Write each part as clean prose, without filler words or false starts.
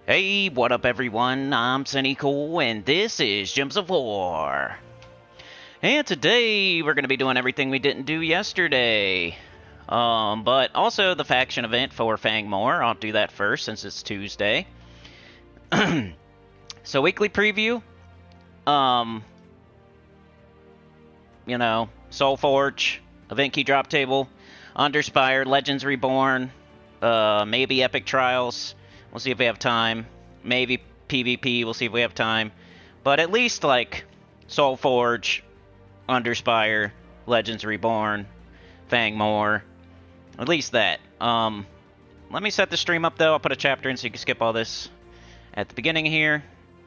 Hey, what up everyone? I'm Sinnycool, and this is Gems of War. And today we're going to be doing everything we didn't do yesterday. But also the faction event for Fang Moor. I'll do that first since it's Tuesday. So weekly preview. Soulforge, event key drop table, Underspire, Legends Reborn, maybe Epic Trials. We'll see if we have time. Maybe PvP, we'll see if we have time. But at least, like, Soulforge, Underspire, Legends Reborn, Fang Moor. At least that. Let me set the stream up, though. I'll put a chapter in so you can skip all this at the beginning here.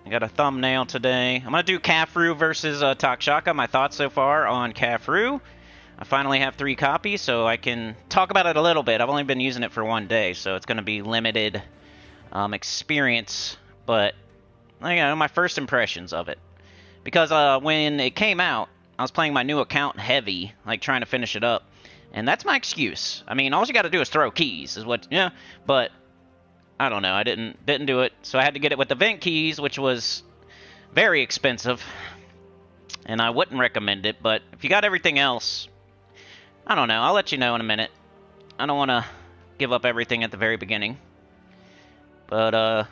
I got a thumbnail today. I'm going to do Khafru versus Takshaka. My thoughts so far on Khafru. I finally have 3 copies, so I can talk about it a little bit. I've only been using it for 1 day, so it's going to be limited experience, but my first impressions of it. Because when it came out, I was playing my new account heavy, like trying to finish it up, and that's my excuse. I mean, all you got to do is throw keys, is what, yeah. But I don't know, I didn't do it, so I had to get it with the event keys, which was very expensive, and I wouldn't recommend it. But if you got everything else, I don't know. I'll let you know in a minute. I don't want to give up everything at the very beginning. But,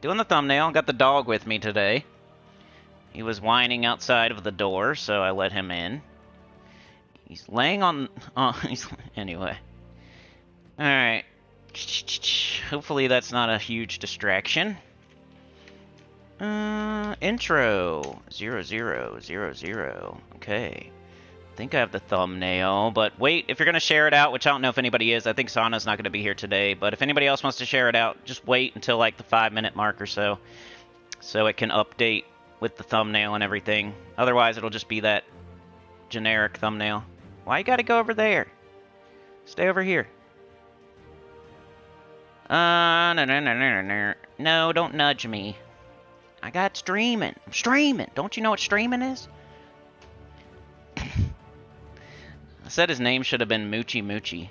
doing the thumbnail, got the dog with me today. He was whining outside of the door, so I let him in. He's laying on... anyway. Alright. Hopefully that's not a huge distraction. Intro. 0000. Okay. I think I have the thumbnail, but wait, if you're going to share it out, which I don't know if anybody is, I think Sana's not going to be here today, but if anybody else wants to share it out, just wait until like the 5-minute mark or so it can update with the thumbnail and everything. Otherwise, it'll just be that generic thumbnail. Why you got to go over there? Stay over here. No, don't nudge me. I got streaming. I'm streaming. Don't you know what streaming is? I said his name should have been Moochie Moochie.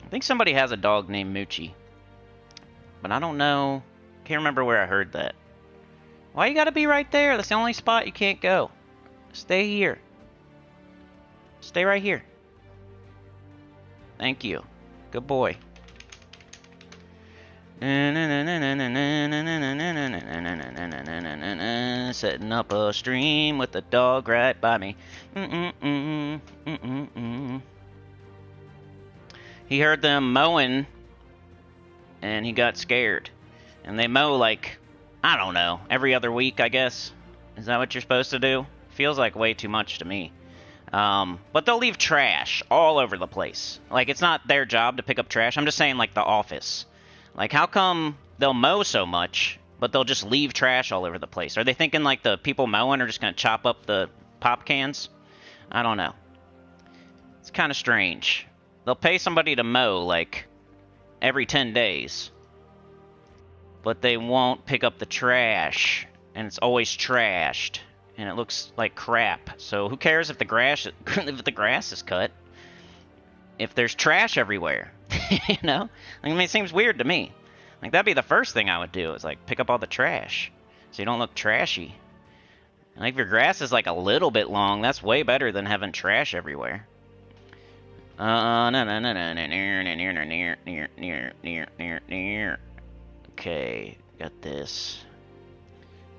I think somebody has a dog named Moochie. But I don't know. Can't remember where I heard that. Why you gotta be right there? That's the only spot you can't go. Stay here. Stay right here. Thank you. Good boy. Setting up a stream with the dog right by me. He heard them mowing and he got scared. And they mow like, I don't know, every other week, I guess. Is that what you're supposed to do? Feels like way too much to me. But they'll leave trash all over the place. Like, it's not their job to pick up trash. I'm just saying, like, the office. Like, how come they'll mow so much, but they'll just leave trash all over the place? Are they thinking, like, the people mowing are just going to chop up the pop cans? I don't know. It's kind of strange. They'll pay somebody to mow, like, every 10 days. But they won't pick up the trash. And it's always trashed. And it looks like crap. So who cares if the grass, if the grass is cut? If there's trash everywhere. You know? I mean, it seems weird to me. Like, that'd be the first thing I would do, is, like, pick up all the trash. So you don't look trashy. Like, if your grass is, like, a little bit long, that's way better than having trash everywhere. Okay, got this.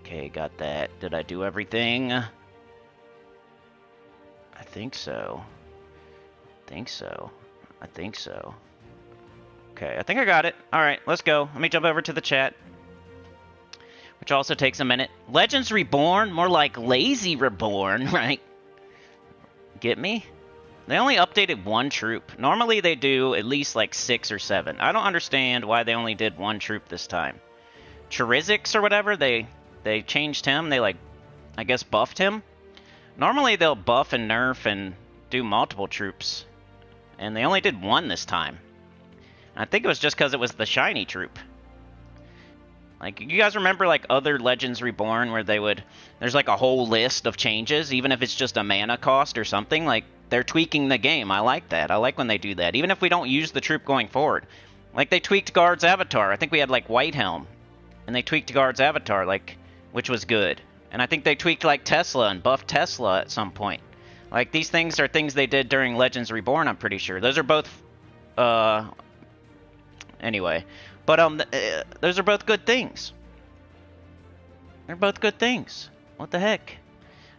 Okay, got that. Did I do everything? I think so. I think so. Okay, I think I got it. Alright, let's go. Let me jump over to the chat. Which also takes a minute. Legends Reborn? More like Lazy Reborn, right? Get me? They only updated 1 troop. Normally they do at least like 6 or 7. I don't understand why they only did 1 troop this time. Charizix or whatever, they changed him. They, like, I guess buffed him. Normally they'll buff and nerf and do multiple troops. And they only did 1 this time. I think it was just because it was the shiny troop. Like, you guys remember, like, other Legends Reborn where they would... There's, like, a whole list of changes, even if it's just a mana cost or something. Like, they're tweaking the game. I like that. I like when they do that. Even if we don't use the troop going forward. Like, they tweaked Guard's avatar. I think we had, like, White Helm. And they tweaked Guard's avatar, like, which was good. And I think they tweaked, like, Tesla and buffed Tesla at some point. Like, these things are things they did during Legends Reborn, I'm pretty sure. Those are both, anyway. But, those are both good things. They're both good things. What the heck?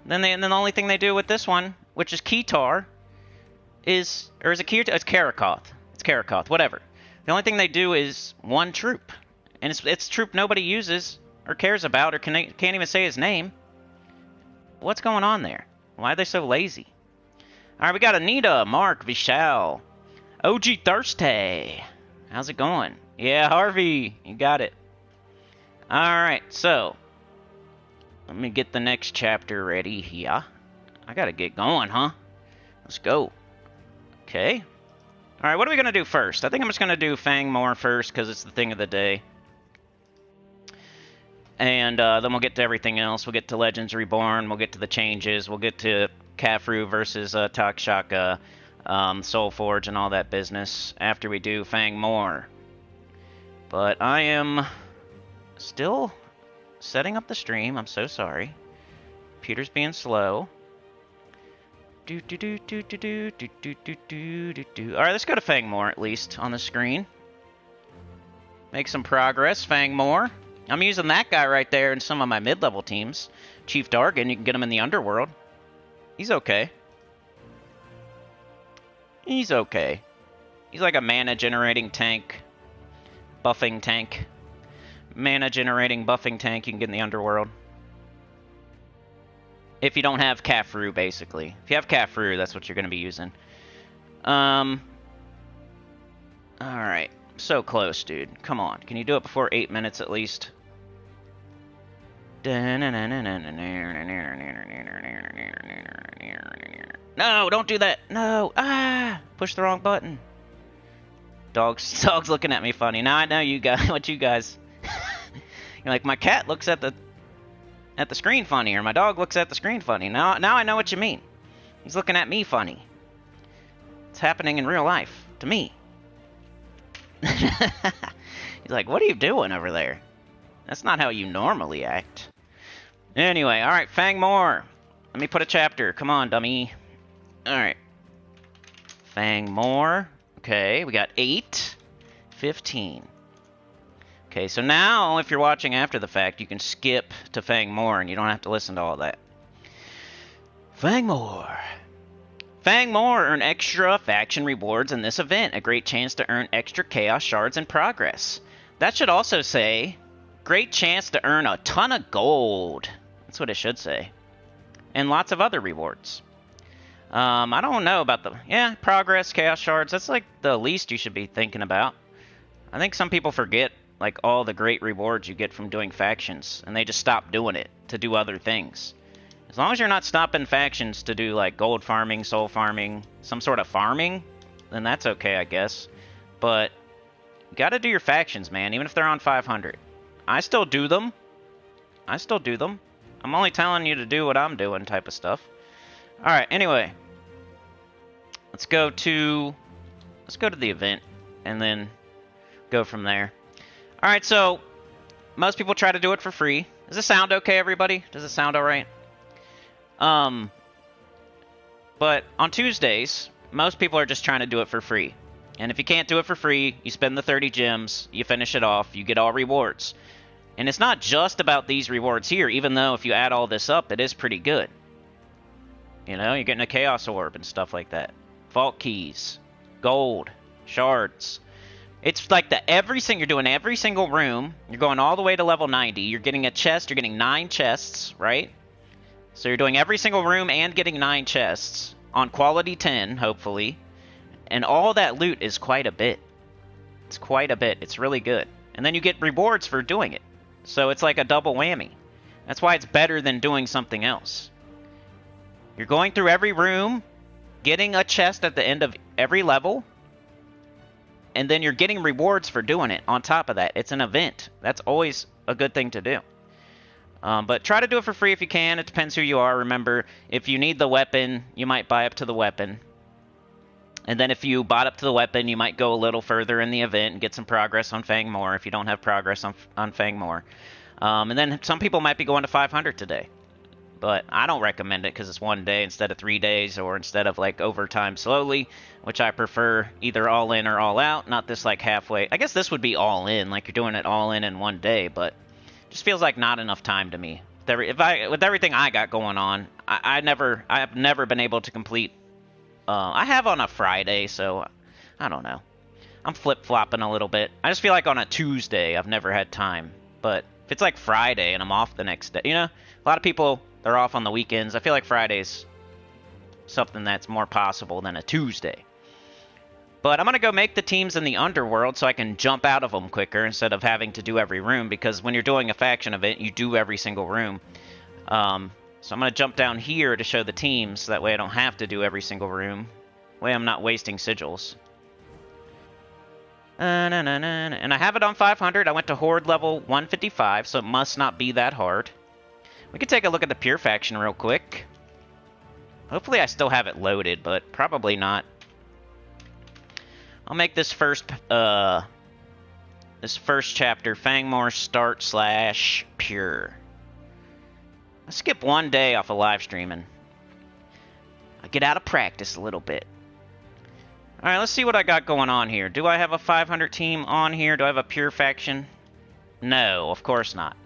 And then the only thing they do with this one, which is Khetar, is it Khetar? It's Karakoth. It's Karakoth, whatever. The only thing they do is one troop. And it's troop nobody uses or cares about or can't even say his name. What's going on there? Why are they so lazy? Alright, we got Anita, Mark, Vishal, OG Thirsty. How's it going? Yeah, Harvey, you got it. Alright, so let me get the next chapter ready here. I gotta get going, huh? Let's go. Okay. Alright, what are we gonna do first? I think I'm just gonna do Fang Moor first, because it's the thing of the day. And then we'll get to everything else. We'll get to Legends Reborn, we'll get to the changes, we'll get to Khafru versus Takshaka, Soulforge, and all that business after we do Fang Moor. But I am still setting up the stream. I'm so sorry. Computer's being slow. Alright, let's go to Fang Moor at least on the screen. Make some progress, Fang Moor. I'm using that guy right there in some of my mid-level teams. Chief Dargan, you can get him in the underworld. He's okay. He's okay. He's like a mana-generating tank. Buffing tank. Mana-generating buffing tank you can get in the underworld. If you don't have Khafru, basically. If you have Khafru, that's what you're going to be using. Alright. So close, dude. Come on. Can you do it before 8 minutes at least? No, don't do that. No. Ah, push the wrong button. Dog's looking at me funny. Now I know you guys. What you guys? You're like, my cat looks at the screen funny, or my dog looks at the screen funny. Now I know what you mean. He's looking at me funny. It's happening in real life to me. He's like, what are you doing over there? That's not how you normally act. Anyway, alright, Fang Moor. Let me put a chapter. Come on, dummy. Alright. Fang Moor. Okay, we got 8, 15. Okay, so now, if you're watching after the fact, you can skip to Fang Moor, and you don't have to listen to all that. Fang Moor. Fang Moor earn extra faction rewards in this event. A great chance to earn extra chaos shards in progress. That should also say, great chance to earn a ton of gold. That's what it should say. And lots of other rewards. I don't know about the... Yeah, progress, chaos shards. That's like the least you should be thinking about. I think some people forget like all the great rewards you get from doing factions, and they just stop doing it to do other things. As long as you're not stopping factions to do like gold farming, soul farming, some sort of farming, then that's okay, I guess. But you gotta do your factions, man, even if they're on 500. I still do them. I still do them. I'm only telling you to do what I'm doing type of stuff. Alright, anyway. Let's go to the event, and then go from there. Alright, so most people try to do it for free. Does it sound okay, everybody? Does it sound alright? But on Tuesdays, most people are just trying to do it for free. And if you can't do it for free, you spend the 30 gems, you finish it off, you get all rewards. And it's not just about these rewards here, even though if you add all this up, it is pretty good. You know, you're getting a Chaos Orb and stuff like that. Vault Keys, gold, shards. It's like you're doing every single room, you're going all the way to level 90, you're getting a chest, you're getting 9 chests, right? So you're doing every single room and getting 9 chests on quality 10, hopefully. And all that loot is quite a bit. It's quite a bit. It's really good. And then you get rewards for doing it. So it's like a double whammy. That's why it's better than doing something else. You're going through every room, getting a chest at the end of every level, and then you're getting rewards for doing it on top of that. It's an event. That's always a good thing to do. But try to do it for free if you can. It depends who you are. Remember, if you need the weapon, you might buy up to the weapon. And then if you bot up to the weapon, you might go a little further in the event and get some progress on Fang Moor if you don't have progress on Fang Moor. And then some people might be going to 500 today. But I don't recommend it because it's 1 day instead of 3 days, or instead of like overtime slowly, which I prefer either all in or all out, not this like halfway. I guess this would be all in, like you're doing it all in 1 day, but it just feels like not enough time to me. With everything I got going on, I have never been able to complete. I have on a Friday, so I don't know. I'm flip-flopping a little bit. I just feel like on a Tuesday I've never had time, but if it's like Friday and I'm off the next day, you know, a lot of people, they're off on the weekends. I feel like Friday's something that's more possible than a Tuesday. But I'm going to go make the teams in the Underworld so I can jump out of them quicker instead of having to do every room, because when you're doing a faction event, you do every single room. So I'm going to jump down here to show the teams, so that way I don't have to do every single room. That way I'm not wasting sigils. And I have it on 500. I went to Horde level 155, so it must not be that hard. We could take a look at the Pure faction real quick. Hopefully I still have it loaded, but probably not. I'll make this first chapter Fang Moor start / pure. I skip 1 day off of live streaming. I get out of practice a little bit. Alright, let's see what I got going on here. Do I have a 500 team on here? Do I have a Pure faction? No, of course not.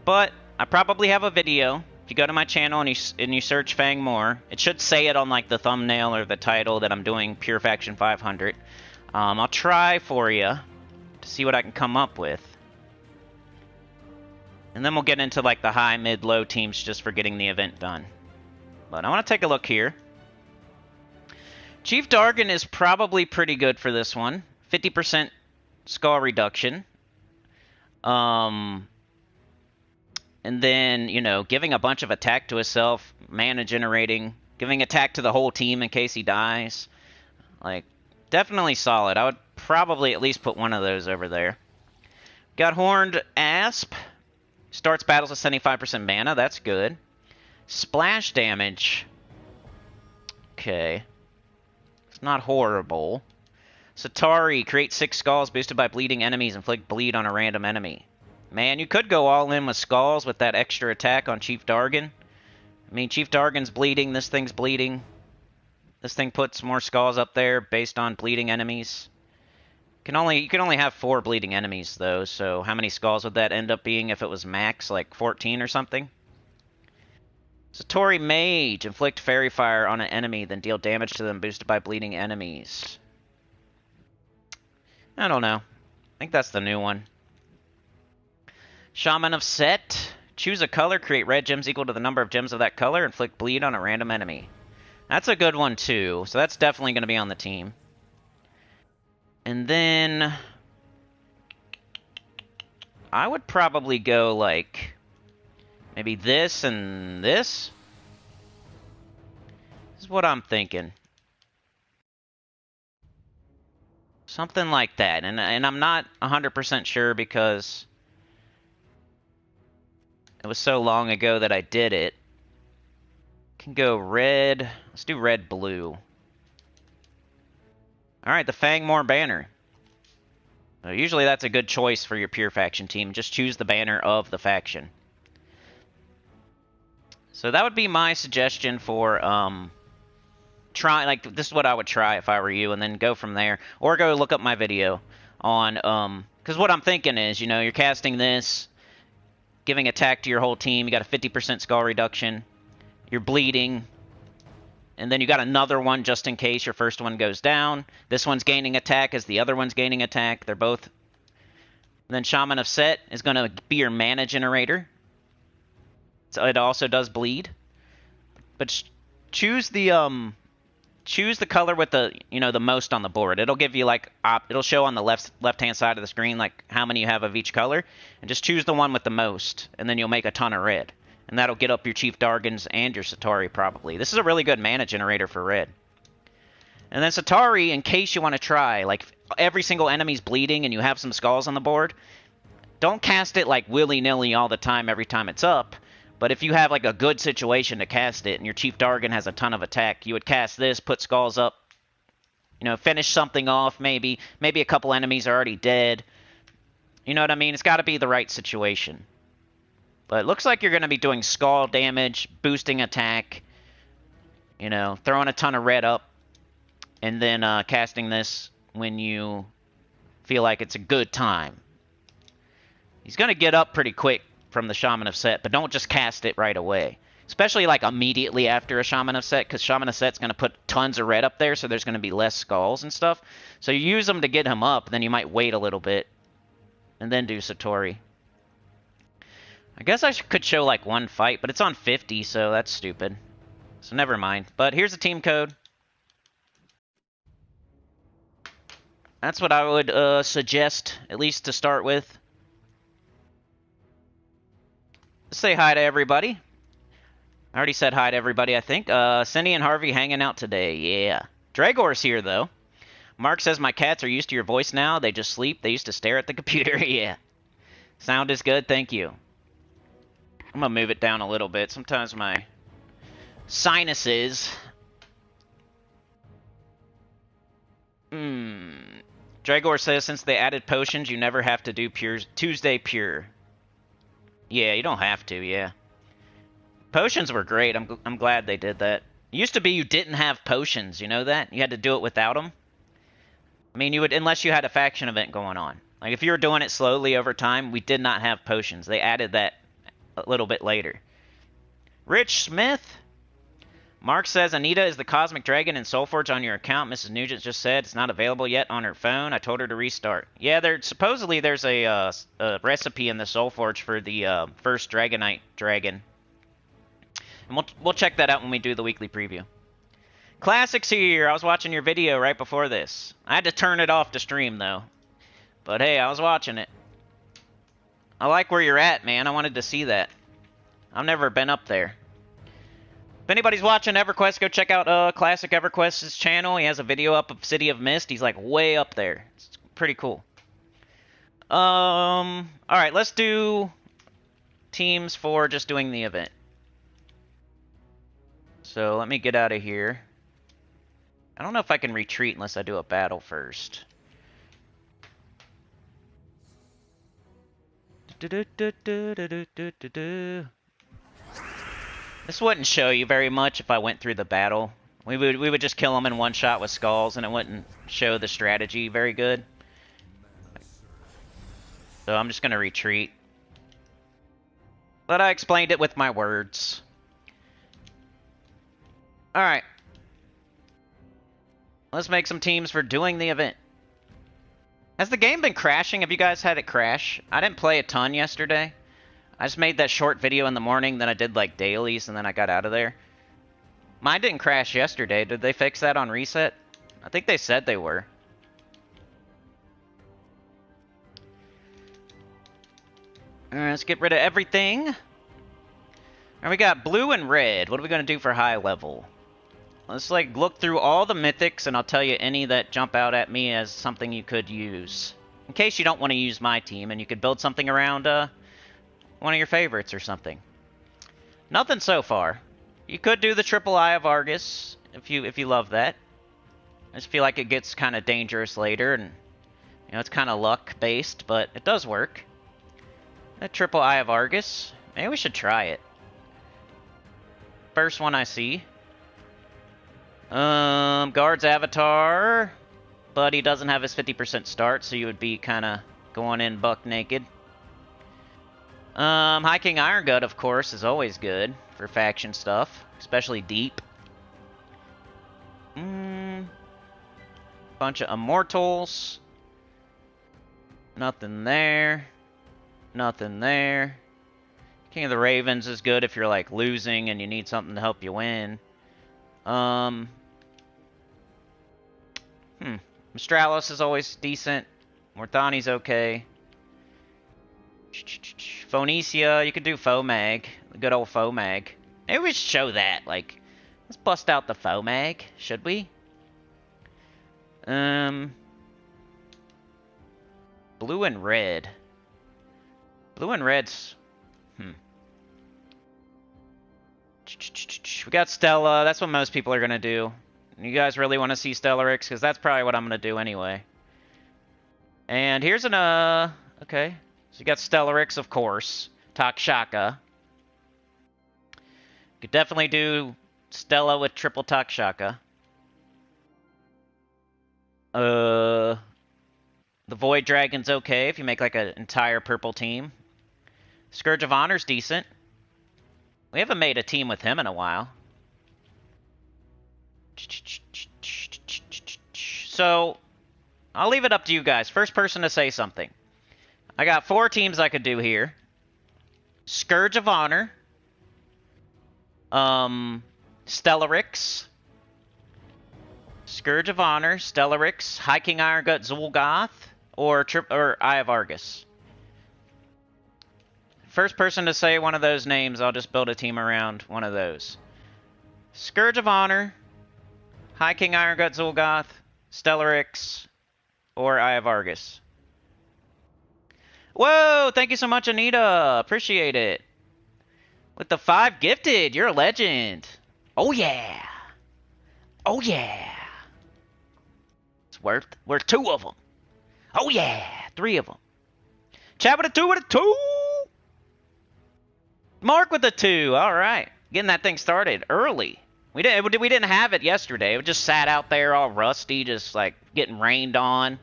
But I probably have a video. If you go to my channel and you search Fang Moor, it should say it on like the thumbnail or the title that I'm doing Pure Faction 500. I'll try for you to see what I can come up with. And then we'll get into like the high, mid, low teams just for getting the event done. But I want to take a look here. Chief Dargan is probably pretty good for this one. 50% skull reduction. And then, you know, giving a bunch of attack to himself, mana generating, giving attack to the whole team in case he dies. Like, definitely solid. I would probably at least put one of those over there. Got Horned Asp. Starts battles with 75% mana. That's good. Splash damage. Okay. It's not horrible. Satari. Create 6 skulls boosted by bleeding enemies. Inflict bleed on a random enemy. Man, you could go all in with skulls with that extra attack on Chief Dargan. I mean, Chief Dargan's bleeding. This thing's bleeding. This thing puts more skulls up there based on bleeding enemies. You can only have 4 bleeding enemies, though, so how many skulls would that end up being if it was max, like 14 or something? Satori Mage. Inflict Fairy Fire on an enemy, then deal damage to them boosted by bleeding enemies. I don't know. I think that's the new one. Shaman of Set. Choose a color, create red gems equal to the number of gems of that color, inflict bleed on a random enemy. That's a good one, too. So that's definitely going to be on the team. And then I would probably go, like, maybe this and this. This is what I'm thinking. Something like that. And I'm not 100% sure because it was so long ago that I did it. Can go red. Let's do red, blue. Alright, the Fang Moor banner. Usually that's a good choice for your Pure faction team. Just choose the banner of the faction. So that would be my suggestion for this is what I would try if I were you, and then go from there. Or go look up my video on because what I'm thinking is, you know, you're casting this, giving attack to your whole team, you got a 50% skull reduction, you're bleeding, and then you got another one just in case your first one goes down. This one's gaining attack as the other one's gaining attack. They're both. And then Shaman of Set is going to be your mana generator. So it also does bleed. But choose the color with the, you know, the most on the board. It'll give you like it'll show on the left-hand side of the screen like how many you have of each color, and just choose the one with the most, and then you'll make a ton of red. And that'll get up your Chief Dargans and your Satari, probably. This is a really good mana generator for red. And then Satari, in case you want to try, like, every single enemy's bleeding and you have some skulls on the board, don't cast it, like, willy-nilly all the time every time it's up. But if you have, like, a good situation to cast it and your Chief Dargan has a ton of attack, you would cast this, put skulls up, You know, finish something off, maybe. Maybe a couple enemies are already dead. You know what I mean? It's got to be the right situation. But it looks like you're going to be doing skull damage, boosting attack, you know, throwing a ton of red up, and then casting this when you feel like it's a good time. He's going to get up pretty quick from the Shaman of Set, but don't just cast it right away. Especially like immediately after a Shaman of Set, because Shaman of Set's going to put tons of red up there, so there's going to be less skulls and stuff. So you use them to get him up, then you might wait a little bit, and then do Satori. I guess I could show like one fight, but it's on 50, so that's stupid. So never mind. But here's the team code. That's what I would suggest, at least to start with. Say hi to everybody. I already said hi to everybody, I think. Cindy and Harvey hanging out today. Yeah. Dragor's here, though. Mark says, my cats are used to your voice now. They just sleep. They used to stare at the computer. Yeah. Sound is good. Thank you. I'm going to move it down a little bit. Sometimes my sinuses... Dragor says, since they added potions, you never have to do Tuesday Pure. Yeah, you don't have to, yeah. Potions were great. I'm glad they did that. It used to be you didn't have potions, you know that? You had to do it without them. I mean, you would, unless you had a faction event going on. Like, if you were doing it slowly over time, we did not have potions. They added that a little bit later. Rich Smith? Mark says, Anita is the Cosmic Dragon in Soulforge on your account. Mrs. Nugent just said it's not available yet on her phone. I told her to restart. Yeah, supposedly there's a recipe in the Soulforge for the first Dragonite dragon. And we'll check that out when we do the weekly preview. Classics here. I was watching your video right before this. I had to turn it off to stream, though. But hey, I was watching it. I like where you're at, man. I wanted to see that. I've never been up there. If anybody's watching EverQuest, go check out Classic EverQuest's channel. He has a video up of City of Mist. He's like way up there. It's pretty cool. Alright, let's do teams for just doing the event. So let me get out of here. I don't know if I can retreat unless I do a battle first. This wouldn't show you very much if I went through the battle. We would just kill them in one shot with skulls, and it wouldn't show the strategy very good. So I'm just going to retreat. But I explained it with my words. Alright. Let's make some teams for doing the event. Has the game been crashing? Have you guys had it crash? I didn't play a ton yesterday. I just made that short video in the morning, then I did like dailies, and then I got out of there. Mine didn't crash yesterday. Did they fix that on reset? I think they said they were. Alright, let's get rid of everything. And we got blue and red. What are we going to do for high level? Let's like look through all the mythics, and I'll tell you any that jump out at me as something you could use. In case you don't want to use my team, and you could build something around one of your favorites or something. Nothing so far. You could do the Triple Eye of Argus if you love that. I just feel like it gets kind of dangerous later, and you know it's kind of luck based, but it does work. The Triple Eye of Argus. Maybe we should try it. First one I see. Guard's Avatar, but he doesn't have his 50% start, so you would be kind of going in buck naked. High King Iron Gut, of course, is always good for faction stuff, especially deep. Bunch of Immortals. Nothing there. Nothing there. King of the Ravens is good if you're like losing and you need something to help you win. Mistralos is always decent. Morthani's okay. Phoenicia, you could do Fomag. The good old Fomag. Maybe we should show that. Like, let's bust out the Fomag. Should we? Blue and red. Blue and red's... We got Stella. That's what most people are going to do. You guys really want to see Stellaryx? Because that's probably what I'm going to do anyway. And here's an, okay. So you got Stellaryx, of course. Takshaka. Could definitely do Stella with triple takshaka. The Void Dragon's okay if you make like an entire purple team. Scourge of Honor's decent. We haven't made a team with him in a while. So, I'll leave it up to you guys. First person to say something. I got 4 teams I could do here. Scourge of Honor. Stellaryx. Scourge of Honor, Stellaryx, High King Irongut Zul'Goth, or Eye of Argus. First person to say one of those names, I'll just build a team around one of those. Scourge of Honor, High King Irongut Zul'Goth, Stellaryx, or Eye of Argus. Whoa! Thank you so much, Anita. Appreciate it. With the 5 gifted, you're a legend. Oh yeah. Oh yeah. It's worth 2 of them. Oh yeah, 3 of them. Chat with a 2 with a 2. Mark with a 2. All right, getting that thing started early. We didn't have it yesterday. It just sat out there all rusty, just like getting rained on.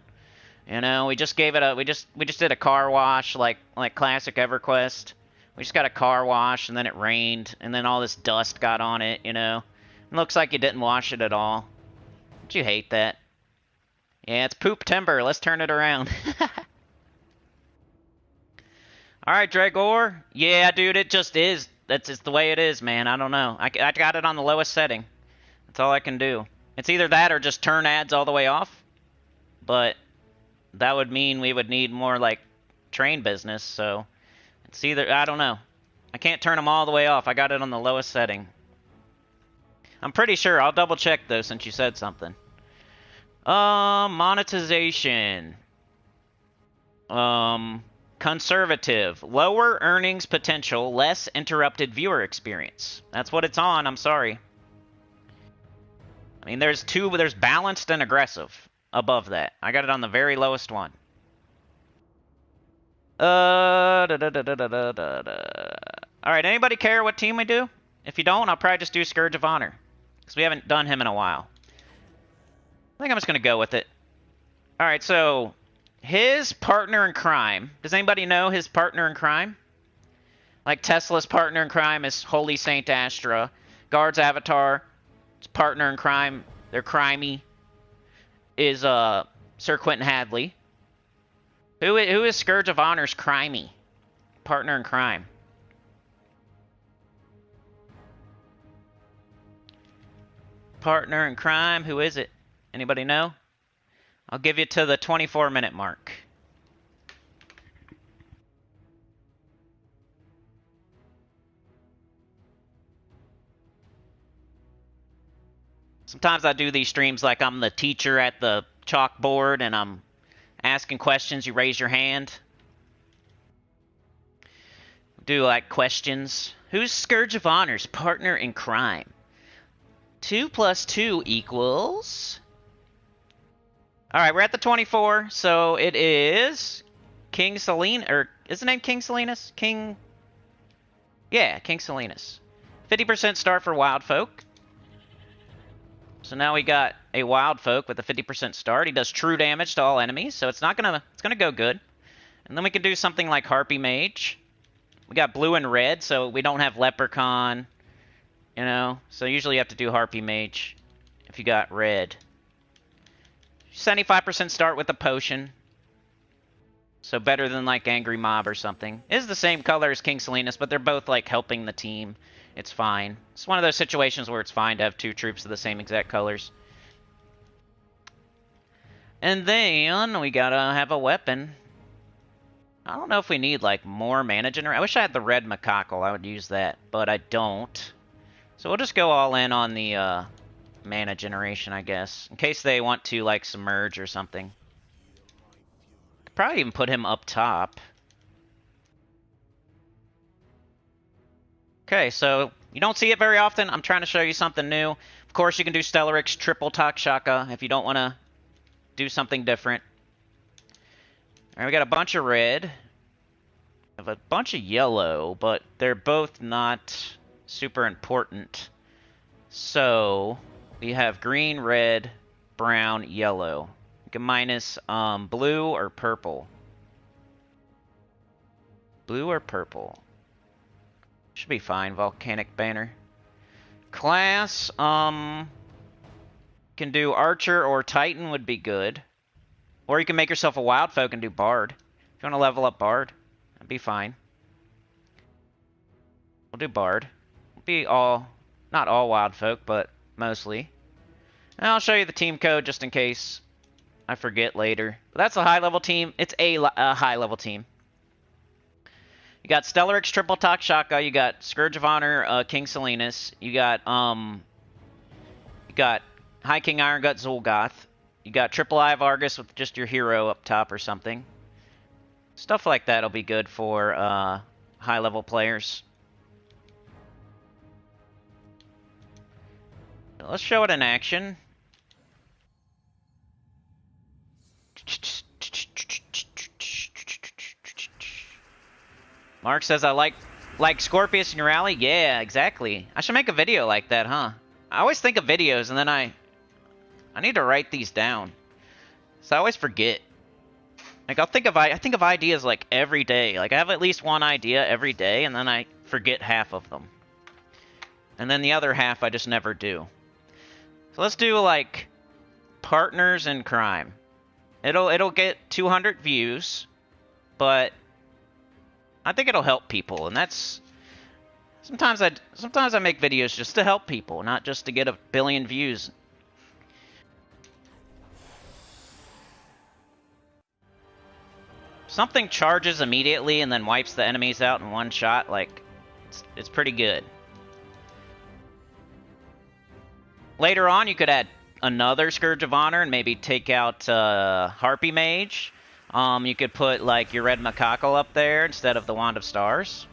You know, we just gave it a we just did a car wash like classic EverQuest. We just got a car wash and then it rained and then all this dust got on it. You know, it looks like you didn't wash it at all. Don't you hate that? Yeah, it's poop timber. Let's turn it around. Alright, Dragor. Yeah, dude, it just is. That's just the way it is, man. I don't know. I got it on the lowest setting. That's all I can do. It's either that or just turn ads all the way off. But that would mean we would need more, like, train business, so... It's either... I don't know. I can't turn them all the way off. I got it on the lowest setting. I'm pretty sure. I'll double check, though, since you said something. Monetization. Conservative. Lower earnings potential, less interrupted viewer experience. That's what it's on, I'm sorry. I mean, there's balanced and aggressive above that. I got it on the very lowest one. Alright, anybody care what team we do? If you don't, I'll probably just do Scourge of Honor. Because we haven't done him in a while. I think I'm just going to go with it. Alright, so... his partner in crime. Does anybody know his partner in crime? Like Tesla's partner in crime is Holy Saint Astra. Guard's avatar, his partner in crime, they're crimey, is Sir Quentin Hadley. Who is Scourge of Honor's crimey? Partner in crime. Partner in crime, who is it? Anybody know? I'll give you to the 24-minute mark. Sometimes I do these streams like I'm the teacher at the chalkboard and I'm asking questions. You raise your hand. Do like questions. Who's Scourge of Honor's partner in crime? 2 + 2 equals... Alright, we're at the 24, so it is King Selene, or is the name King Selenas? Yeah, King Selenas. 50% start for Wild Folk. So now we got a Wild Folk with a 50% start. He does true damage to all enemies, so it's gonna go good. And then we can do something like Harpy Mage. We got blue and red, so we don't have Leprechaun, you know? So usually you have to do Harpy Mage if you got red. 75% start with a potion. So better than like Angry Mob or something. It is the same color as King Selenas, but they're both like helping the team. It's fine. It's one of those situations where it's fine to have 2 troops of the same exact colors. And then we gotta have a weapon. I don't know if we need like more mana generation. I wish I had the red macacal. I would use that, but I don't. So we'll just go all in on the mana generation, I guess. In case they want to, like, submerge or something. Could probably even put him up top. Okay, so you don't see it very often. I'm trying to show you something new. Of course, you can do Stellarix triple takshaka if you don't want to do something different. Alright, we got a bunch of red. We have a bunch of yellow, but they're both not super important. So, we have green, red, brown, yellow. We can minus blue or purple. Blue or purple. Should be fine, volcanic banner. Class, can do archer or titan would be good. Or you can make yourself a wild folk and do bard. If you want to level up bard, that'd be fine. We'll do bard. We'll be all, not all wild folk, but mostly. And I'll show you the team code just in case I forget later. But that's a high level team. It's a high level team. You got Stellarix triple takshaka. You got Scourge of Honor, King Salinas. You got High King Irongut Zul'Goth. You got Triple Eye of Argus with just your hero up top or something. Stuff like that will be good for high level players. Let's show it in action. Mark says, I like Scorpius in your rally? Yeah, exactly. I should make a video like that, huh? I always think of videos and then I need to write these down. So I always forget. Like I think of ideas like every day. Like I have at least one idea every day and then I forget half of them. And then the other half I just never do. So let's do like partners in crime. It'll get 200 views, but I think it'll help people, and that's sometimes I make videos just to help people, not just to get a billion views. Something charges immediately and then wipes the enemies out in one shot, like it's pretty good. Later on, you could add another Scourge of Honor and maybe take out Harpy Mage. You could put like your red macaco up there instead of the Wand of Stars.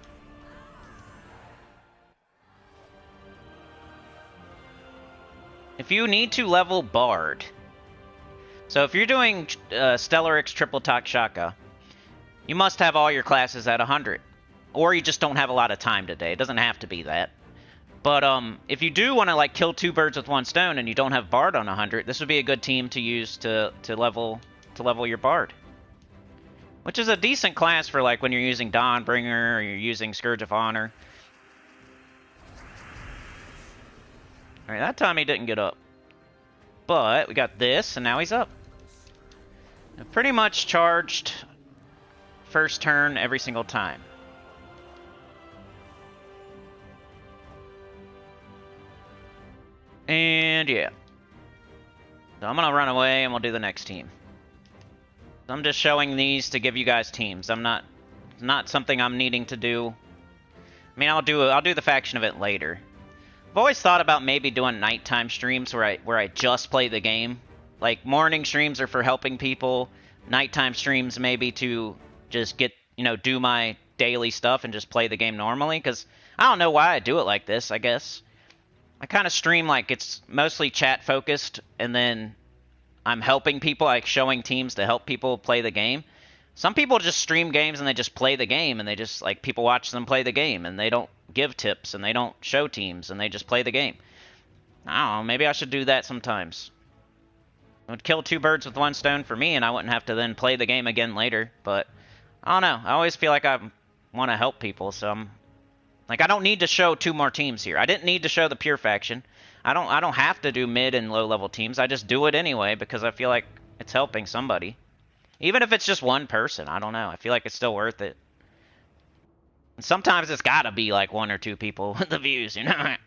If you need to level Bard, so if you're doing Stellarix triple takshaka, you must have all your classes at 100, or you just don't have a lot of time today. It doesn't have to be that. But if you do want to like kill two birds with one stone and you don't have Bard on 100, this would be a good team to use to level your Bard. Which is a decent class for like when you're using Dawnbringer or you're using Scourge of Honor. Alright, that time he didn't get up. But we got this, and now he's up. I've pretty much charged first turn every single time. And yeah. So I'm gonna run away and we'll do the next team. I'm just showing these to give you guys teams. It's not something I'm needing to do. I mean, I'll do the faction event later. I've always thought about maybe doing nighttime streams where I just play the game. Like morning streams are for helping people. Nighttime streams maybe to just get, do my daily stuff and just play the game normally. Because I don't know why I do it like this, I guess. I kind of stream like it's mostly chat focused, and then I'm helping people, like showing teams to help people play the game. Some people just stream games and they just play the game, and they just, like, people watch them play the game, and they don't give tips, and they don't show teams, and they just play the game. I don't know, maybe I should do that sometimes. It would kill two birds with one stone for me, and I wouldn't have to then play the game again later, but I don't know. I always feel like I want to help people, so I don't need to show two more teams here. I didn't need to show the pure faction. I don't have to do mid and low level teams. I just do it anyway because I feel like it's helping somebody. Even if it's just one person, I don't know. I feel like it's still worth it. And sometimes it's gotta be like one or two people with the views, I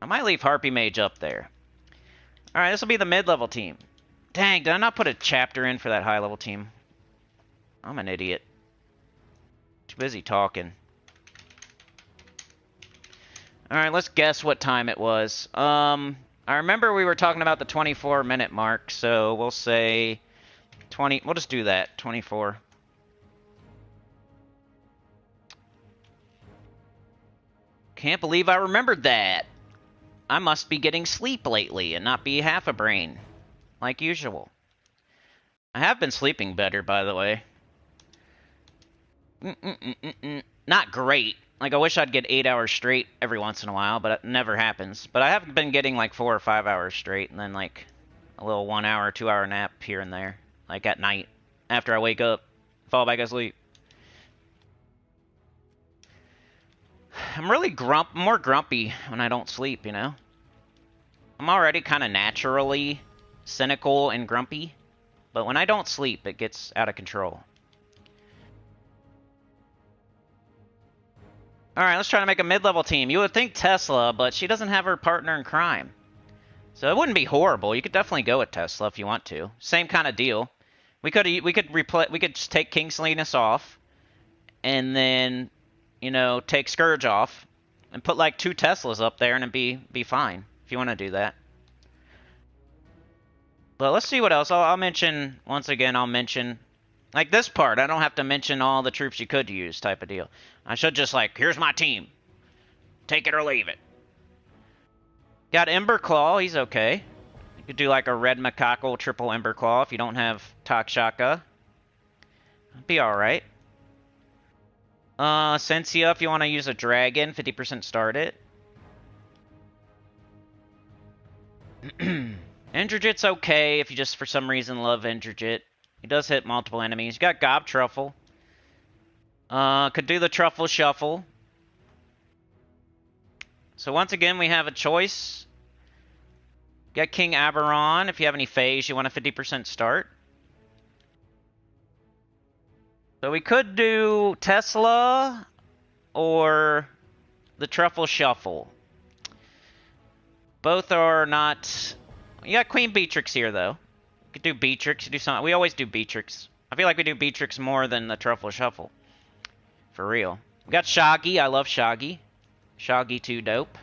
might leave Harpy Mage up there. Alright, this will be the mid-level team. Dang, did I not put a chapter in for that high-level team? I'm an idiot. Too busy talking. Alright, let's guess what time it was. I remember we were talking about the 24-minute mark, so we'll say 20. We'll just do that, 24. Can't believe I remembered that. I must be getting sleep lately and not be half a brain, like usual. I have been sleeping better, by the way. Not great. Like, I wish I'd get 8 hours straight every once in a while, but it never happens. But I have been getting, like, 4 or 5 hours straight, and then, like, a little 1 hour, 2 hour nap here and there. Like, at night, after I wake up, fall back asleep. I'm really more grumpy when I don't sleep, you know? I'm already kind of naturally cynical and grumpy, but when I don't sleep, it gets out of control. Alright, let's try to make a mid-level team. You would think Tesla, but she doesn't have her partner in crime. So it wouldn't be horrible. You could definitely go with Tesla if you want to. Same kind of deal. We could just take Kingsliness off, and then, you know, take Scourge off, and put like 2 Teslas up there, and it'd be fine if you want to do that. But let's see what else. I'll mention once again. I'll mention. Like this part, I don't have to mention all the troops you could use type of deal. I should just like, here's my team. Take it or leave it. Got Ember Claw, he's okay. You could do like a red macaque triple Ember Claw if you don't have takshaka. Be alright. Sensia if you want to use a dragon, 50% start it. Indrajit's okay if you just for some reason love Indrajit. He does hit multiple enemies. You got Gob Truffle. Could do the Truffle Shuffle. So once again, we have a choice. Got King Aberon. If you have any phase, you want a 50% start. So we could do Tesla or the Truffle Shuffle. Both are not... You got Queen Beatrix here, though. You could do Beatrix, do something. We always do Beatrix. I feel like we do Beatrix more than the Truffle Shuffle. For real. We got Shaggy. I love Shaggy. Shaggy too dope.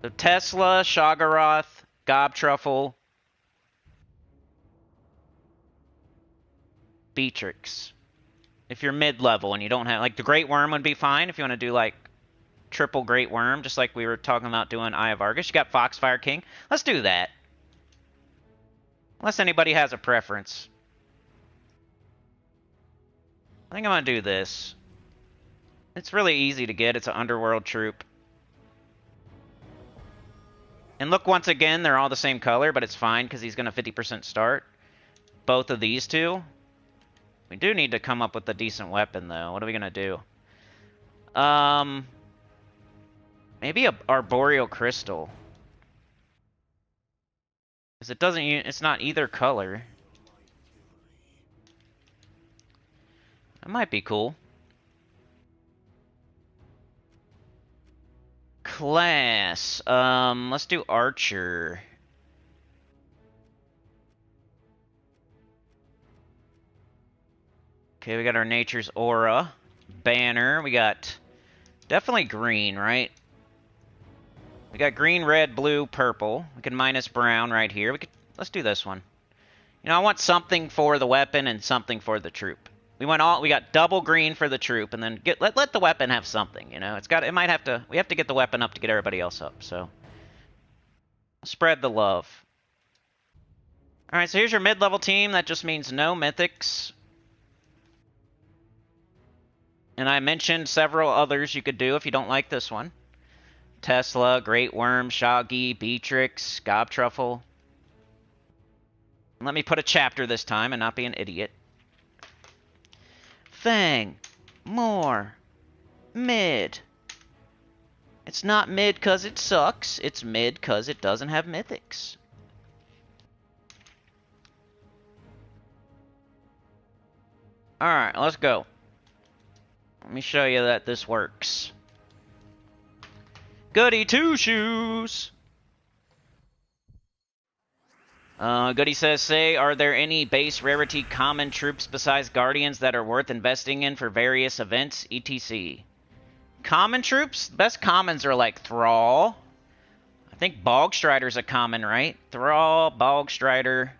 So Tesla, Shoggoth, Gob Truffle, Beatrix. If you're mid-level and you don't have... Like, the Great Worm would be fine if you want to do, like, triple Great Worm, just like we were talking about doing Eye of Argus. You got Foxfire King. Let's do that. Unless anybody has a preference. I think I'm going to do this. It's really easy to get. It's an Underworld troop. And look, once again, they're all the same color, but it's fine because he's going to 50% start. Both of these two. We do need to come up with a decent weapon, though. What are we going to do? Maybe a Arboreal Crystal. Because it doesn't... It's not either color. That might be cool. Class. Let's do Archer. Okay, we got our Nature's Aura. Banner. We got... Definitely green, right? We got green, red, blue, purple. We can minus brown right here. Let's do this one. You know, I want something for the weapon and something for the troop. We got double green for the troop, and then let the weapon have something. You know, we have to get the weapon up to get everybody else up. So spread the love. All right, so here's your mid-level team. That just means no mythics. And I mentioned several others you could do if you don't like this one. Tesla, Great Worm, Shaggy, Beatrix, Gob Truffle. Let me put a chapter this time and not be an idiot. Fang Moor. Mid. It's not mid because it sucks. It's mid because it doesn't have mythics. Alright, let's go. Let me show you that this works. Goody two-shoes! Goody says, are there any base rarity common troops besides Guardians that are worth investing in for various events, etc.? Common troops? Best commons are like Thrall. I think Bogstrider's a common, right? Thrall, Bogstrider.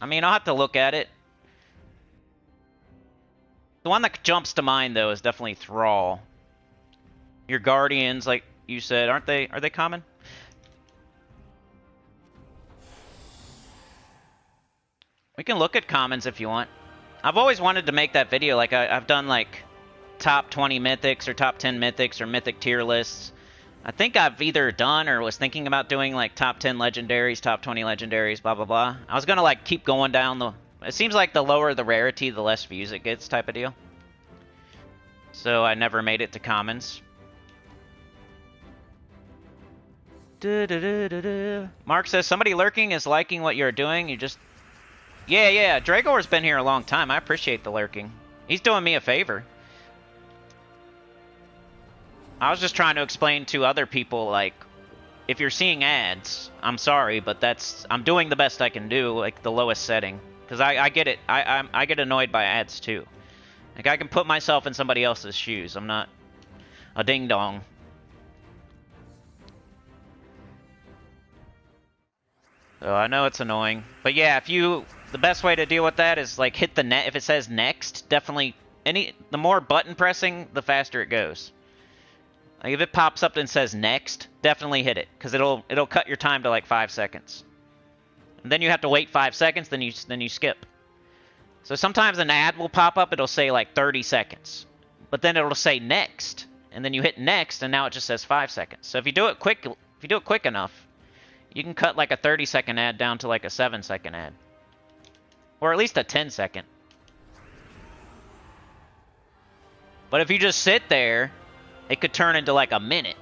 I mean, I'll have to look at it. The one that jumps to mind, though, is definitely Thrall. Your Guardians, like you said, aren't they? Are they common? We can look at commons if you want. I've always wanted to make that video. Like, I've done, like, top 20 mythics or top 10 mythics or mythic tier lists. I think I've either done or was thinking about doing, like, top 10 legendaries, top 20 legendaries, blah, blah, blah. I was gonna, like, keep going down the... It seems like the lower the rarity, the less views it gets type of deal. So I never made it to commons. Mark says, somebody lurking is liking what you're doing. You just... Yeah, Dragor's been here a long time. I appreciate the lurking. He's doing me a favor. I was just trying to explain to other people, like, if you're seeing ads, I'm sorry, but I'm doing the best I can do, like, the lowest setting. Because I get it. I get annoyed by ads, too. Like, I can put myself in somebody else's shoes. I'm not a ding-dong. So I know it's annoying. But yeah, the best way to deal with that is, like, hit the net. If it says next, definitely, the more button pressing, the faster it goes. Like, if it pops up and says next, definitely hit it, because it'll cut your time to, like, 5 seconds. And then you have to wait 5 seconds, then you skip. So sometimes an ad will pop up, it'll say, like, 30 seconds. But then it'll say next, and then you hit next, and now it just says 5 seconds. So if you do it quick enough, you can cut, like, a 30-second ad down to, like, a 7-second ad. Or at least a 10-second. But if you just sit there, it could turn into, like, a minute.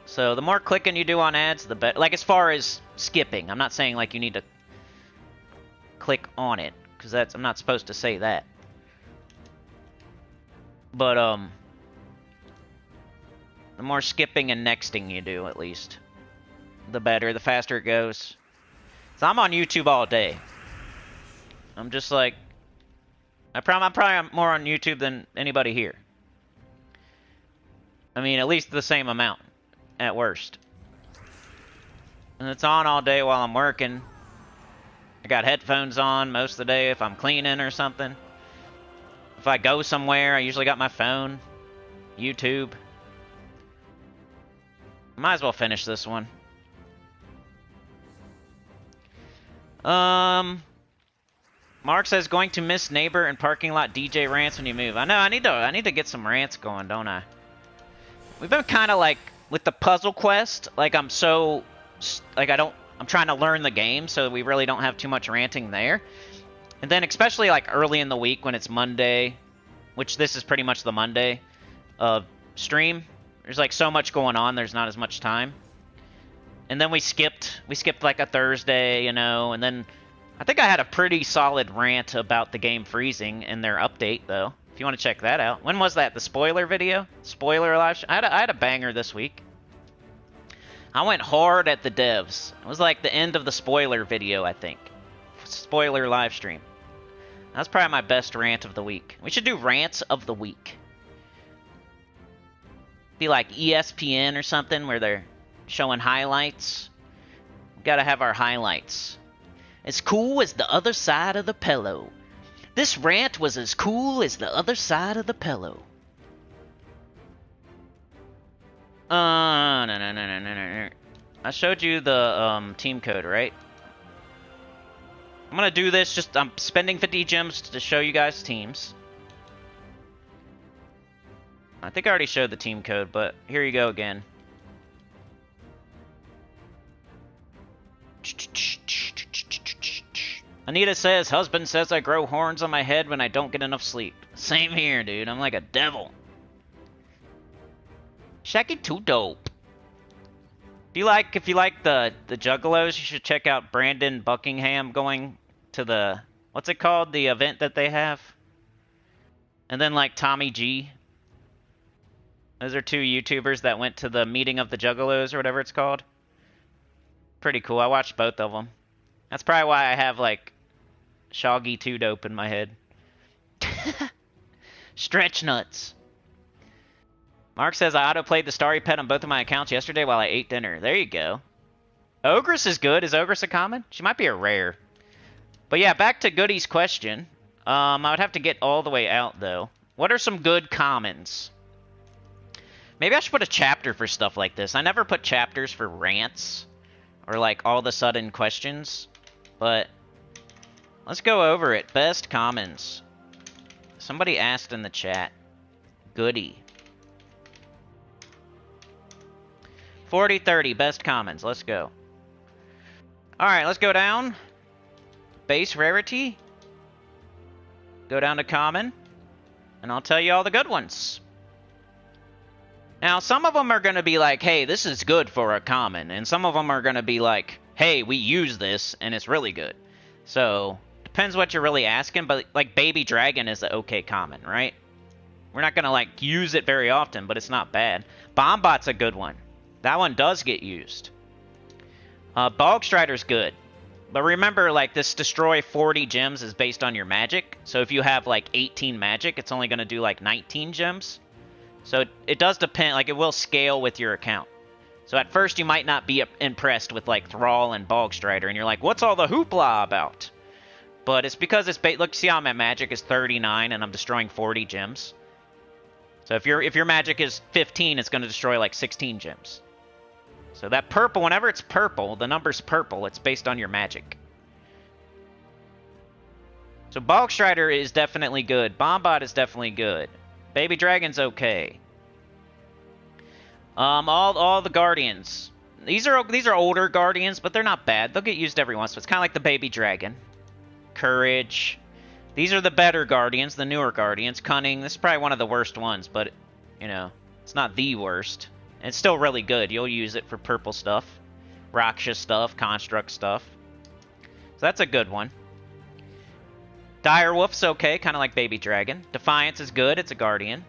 So the more clicking you do on ads, the better. Like, as far as skipping. I'm not saying, like, you need to click on it, because I'm not supposed to say that. But, the more skipping and nexting you do, at least, the better, the faster it goes. So I'm on YouTube all day. I'm just like... I'm probably more on YouTube than anybody here. I mean, at least the same amount, at worst. And it's on all day while I'm working. I got headphones on most of the day if I'm cleaning or something. If I go somewhere, I usually got my phone. YouTube. Might as well finish this one. Mark says, going to miss neighbor and parking lot DJ rants when you move. I know, I need to get some rants going, don't I? We've been kind of like, with the puzzle quest, like I'm trying to learn the game, so we really don't have too much ranting there. And then especially like early in the week when it's Monday, which this is pretty much the Monday stream, there's like so much going on, there's not as much time. And then we skipped like a Thursday, you know, and then I think I had a pretty solid rant about the game freezing in their update, though. If you want to check that out. When was that? The spoiler video? Spoiler live? I had a banger this week. I went hard at the devs. It was like the end of the spoiler video, I think. Spoiler live stream. That's probably my best rant of the week. We should do rants of the week. Be like ESPN or something where they're showing highlights. We gotta have our highlights. As cool as the other side of the pillow. This rant was as cool as the other side of the pillow. No. I showed you the team code, right? I'm gonna do this, I'm spending 50 gems to show you guys teams. I think I already showed the team code, but here you go again. Anita says, husband says I grow horns on my head when I don't get enough sleep. Same here, dude. I'm like a devil. Shaggy too dope. If you like the Juggalos, you should check out Brandon Buckingham going to the, what's it called? The event that they have. And then like Tommy G. Those are two YouTubers that went to the meeting of the Juggalos or whatever it's called. Pretty cool. I watched both of them. That's probably why I have like Shoggy 2 dope in my head. Stretch nuts. Mark says I auto-played the Starry Pet on both of my accounts yesterday while I ate dinner. There you go. Ogress is good. Is Ogress a common? She might be a rare. But yeah, back to Goody's question. I would have to get all the way out, though. What are some good commons? Maybe I should put a chapter for stuff like this. I never put chapters for rants or like all the sudden questions, but let's go over it. Best commons. Somebody asked in the chat. Goody. 40-30, best commons. Let's go. Alright, let's go down. Base rarity. Go down to common. And I'll tell you all the good ones. Now, some of them are going to be like, hey, this is good for a common. And some of them are going to be like, hey, we use this, and it's really good. So, depends what you're really asking. But, like, Baby Dragon is the okay common, right? We're not going to, like, use it very often, but it's not bad. Bombot's a good one. That one does get used. Bog Strider's good. But remember, like, this destroy 40 gems is based on your magic. So if you have, like, 18 magic, it's only going to do, like, 19 gems. So it does depend, like, it will scale with your account. So at first you might not be impressed with, like, Thrall and Bog Strider, and you're like, what's all the hoopla about? But it's because it's, look, see how my magic is 39 and I'm destroying 40 gems? So if your magic is 15, it's going to destroy, like, 16 gems. So that purple, whenever it's purple, the number's purple, it's based on your magic. So Bog Strider is definitely good. Bombot is definitely good. Baby Dragon's okay. All the Guardians. These are older Guardians, but they're not bad. They'll get used every once, but it's kind of like the Baby Dragon. Courage. These are the better Guardians, the newer Guardians. Cunning. This is probably one of the worst ones, but, you know, it's not the worst. And it's still really good. You'll use it for purple stuff. Raksha stuff, Construct stuff. So that's a good one. Direwolf's okay, kind of like Baby Dragon. Defiance is good, it's a Guardian.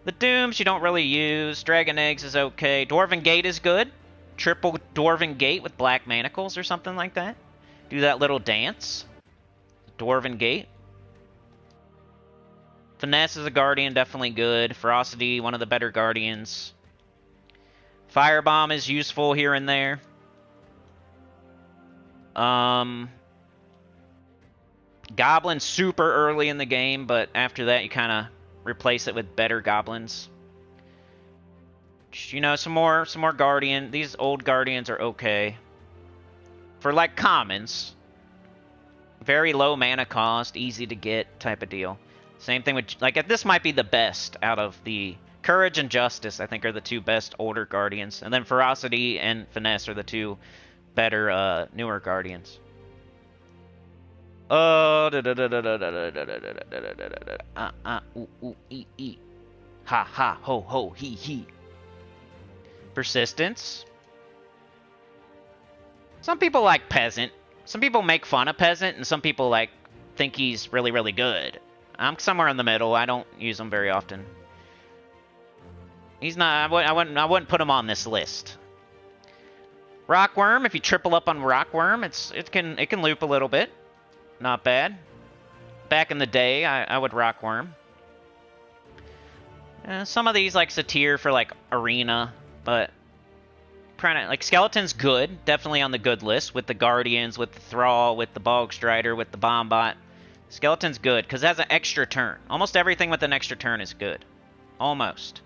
The Dooms you don't really use. Dragon Eggs is okay. Dwarven Gate is good. Triple Dwarven Gate with black manacles or something like that. Do that little dance. Dwarven Gate. Finesse is a Guardian, definitely good. Ferocity, one of the better Guardians. Firebomb is useful here and there. Goblin super early in the game, but after that you kind of replace it with better goblins. You know, some more Guardian. These old Guardians are okay. For, like, commons. Very low mana cost, easy to get type of deal. Same thing with, like, this might be the best out of the Courage and Justice, I think, are the two best older Guardians. And then Ferocity and Finesse are the two better, newer Guardians. Ha ha ho ho he he. Persistence. Some people like Peasant. Some people make fun of Peasant, and some people, like, think he's really, really good. I'm somewhere in the middle. I don't use him very often. He's not. I wouldn't put him on this list. Rockworm. If you triple up on Rockworm, it can loop a little bit. Not bad. Back in the day, I would Rockworm. Some of these like Satyr for like Arena, but like Skeleton's good. Definitely on the good list with the Guardians, with the Thrall, with the Bog Strider, with the Bombot. Skeleton's good, because it has an extra turn. Almost everything with an extra turn is good. Almost.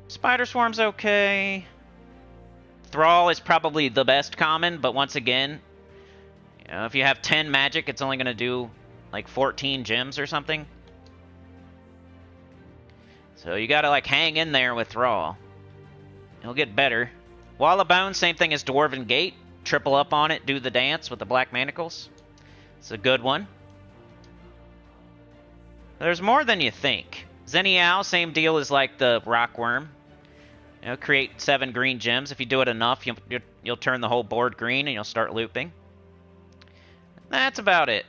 Spider Swarm's okay. Thrall is probably the best common, but once again, you know, if you have 10 magic, it's only going to do like 14 gems or something. So you got to like hang in there with Thrall. It'll get better. Wall of Bone, same thing as Dwarven Gate. Triple up on it, do the dance with the black manacles. It's a good one. There's more than you think. Zeniao, same deal as like the Rockworm. You know, create 7 green gems. If you do it enough, you'll turn the whole board green and you'll start looping. That's about it.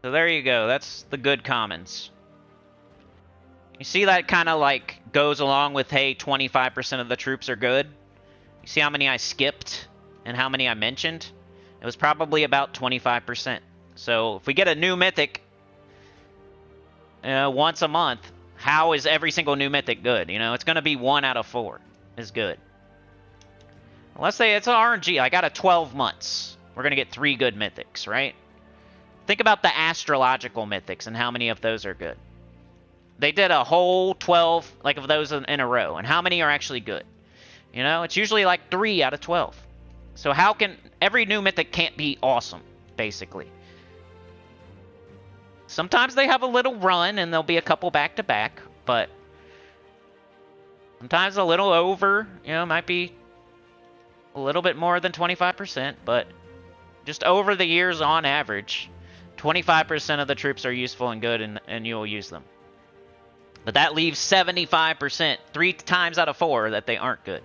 So there you go. That's the good commons. You see that kind of like goes along with, hey, 25% of the troops are good. You see how many I skipped and how many I mentioned? It was probably about 25%. So if we get a new mythic once a month, how is every single new mythic good? You know, it's going to be 1 out of 4 is good. Let's say it's an RNG. I got a 12 months. We're going to get 3 good mythics, right? Think about the astrological mythics and how many of those are good. They did a whole 12 like of those in a row, and how many are actually good? You know, it's usually like 3 out of 12. So how can every new mythic can't be awesome, basically? Sometimes they have a little run and there'll be a couple back to back, but sometimes a little over, you know, might be a little bit more than 25%, but just over the years on average, 25% of the troops are useful and good, and you'll use them. But that leaves 75%, 3 times out of 4, that they aren't good.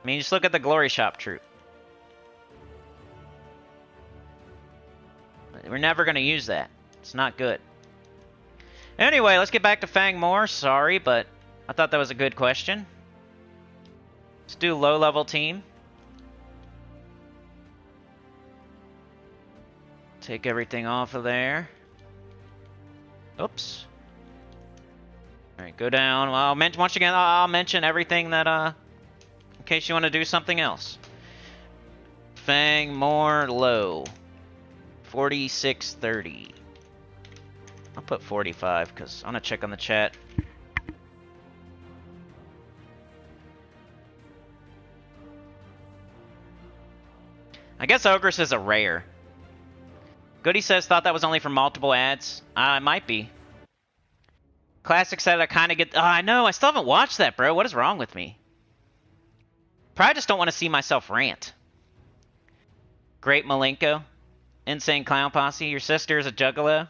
I mean, just look at the Glory Shop troop. We're never going to use that. It's not good. Anyway, let's get back to Fang Moor. Sorry, but I thought that was a good question. Let's do low-level team. Take everything off of there. Oops. Alright, go down. Well, once again, I'll mention everything that, in case you want to do something else. Fang Moor low. 4630. I'll put 45 because I want to check on the chat. I guess Ogress is a rare. Goody says thought that was only for multiple ads. It might be. Classic said I kind of get... Oh, I know. I still haven't watched that, bro. What is wrong with me? Probably just don't want to see myself rant. Great Malenko. Insane Clown Posse. Your sister is a juggalo.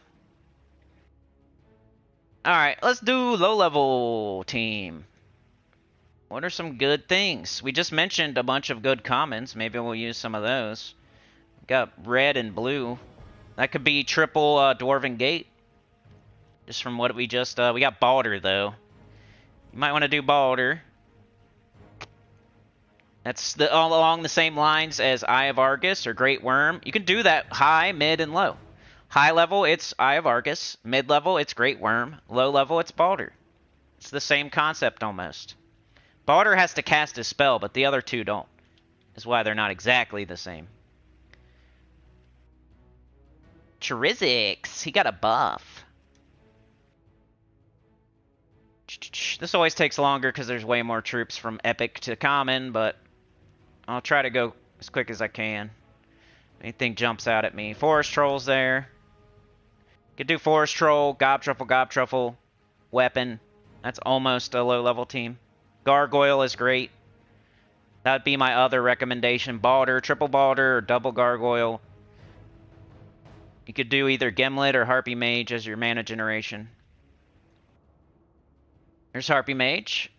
Alright, let's do low-level team. What are some good things? We just mentioned a bunch of good commons. Maybe we'll use some of those. Got red and blue. That could be triple Dwarven Gate. Just from what we just... we got Balder, though. You might want to do Balder. That's all along the same lines as Eye of Argus or Great Worm. You can do that high, mid, and low. High level, it's Eye of Argus. Mid level, it's Great Worm. Low level, it's Balder. It's the same concept almost. Balder has to cast his spell, but the other two don't. That's why they're not exactly the same. Charizix, he got a buff. This always takes longer because there's way more troops from Epic to Common, but I'll try to go as quick as I can. Anything jumps out at me. Forest Troll's there. Could do Forest Troll, Gobtruffle, Weapon. That's almost a low-level team. Gargoyle is great. That would be my other recommendation. Balder, triple Balder, or double Gargoyle. You could do either Gimlet or Harpy Mage as your mana generation. There's Harpy Mage.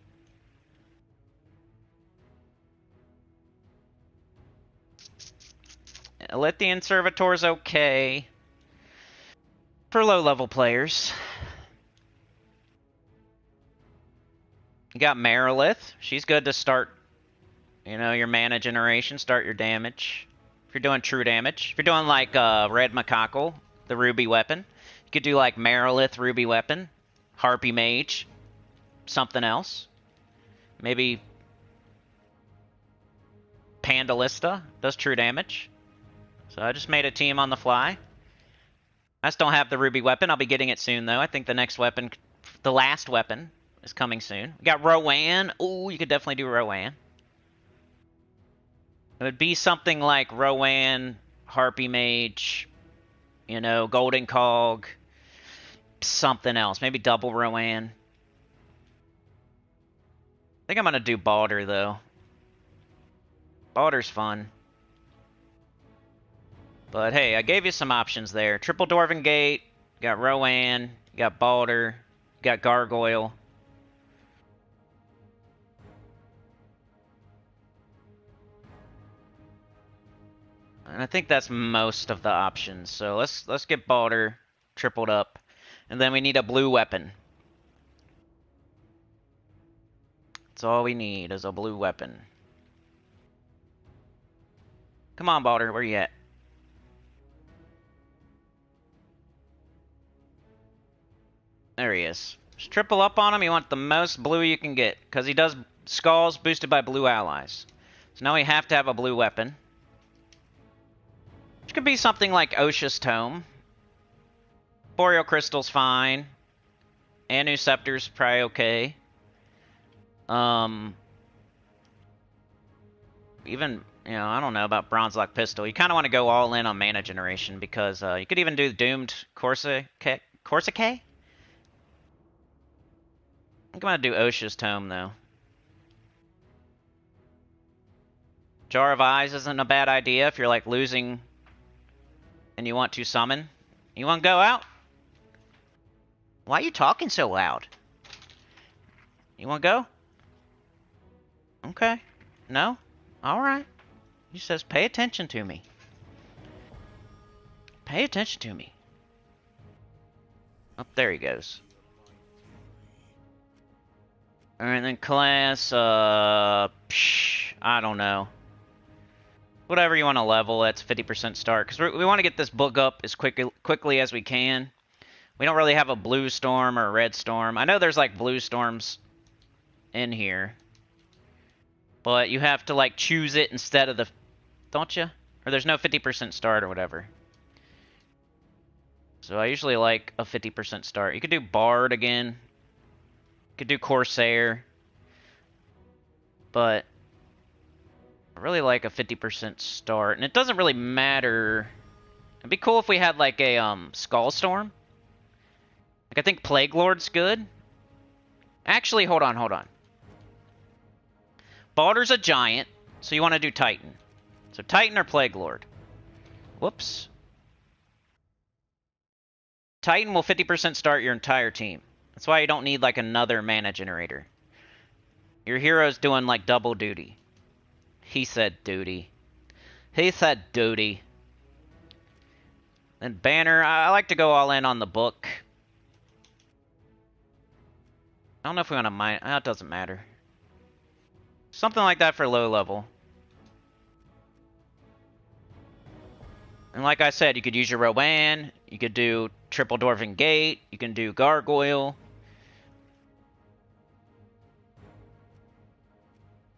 Lithian Servitor's okay for low-level players. You got Marilith. She's good to start, you know, your mana generation, start your damage. If you're doing true damage. If you're doing like Red Macaco, the Ruby Weapon, you could do like Marilith, Ruby Weapon, Harpy Mage, something else. Maybe Pandalista does true damage. So I just made a team on the fly. I just don't have the Ruby Weapon. I'll be getting it soon, though. I think the next weapon, the last weapon, is coming soon. We got Rowan. Ooh, you could definitely do Rowan. It would be something like Rowan, Harpy Mage, you know, Golden Cog, something else. Maybe double Rowan. I think I'm going to do Balder, though. Balder's fun. But hey, I gave you some options there. Triple Dwarven Gate, you got Rowan, you got Balder, you got Gargoyle. And I think that's most of the options. So let's get Balder tripled up. And then we need a blue weapon. That's all we need is a blue weapon. Come on, Balder, where you at? There he is. Just triple up on him. You want the most blue you can get. Because he does skulls boosted by blue allies. So now we have to have a blue weapon. Which could be something like Osha's Tome. Boreal Crystal's fine. Anu Scepter's probably okay. Even, you know, I don't know about Bronze Lock Pistol. You kind of want to go all in on mana generation because you could even do Doomed Corsica? I think I'm going to do Osha's Tome, though. Jar of Eyes isn't a bad idea if you're, like, losing and you want to summon. You want to go out? Why are you talking so loud? You want to go? Okay. No? Alright. He says, pay attention to me. Pay attention to me. Oh, there he goes. Alright, then class, I don't know. Whatever you want to level, that's 50% start. Because we want to get this book up as quickly as we can. We don't really have a blue storm or a red storm. I know there's, like, blue storms in here. But you have to, like, choose it instead of the... Don't you? Or there's no 50% start or whatever. So I usually like a 50% start. You could do Bard again. You could do Corsair. But I really like a 50% start. And it doesn't really matter. It'd be cool if we had, like, a Skullstorm. Like, I think Plague Lord's good. Actually, hold on. Baldur's a giant, so you want to do Titan. So Titan or Plague Lord? Whoops. Titan will 50% start your entire team. That's why you don't need, like, another mana generator. Your hero's doing, like, double duty. He said duty. He said duty. Then Banner, I like to go all in on the book. I don't know if we want to mine... it doesn't matter. Something like that for low level. And like I said, you could use your Rowan, you could do Triple Dwarven Gate, you can do Gargoyle.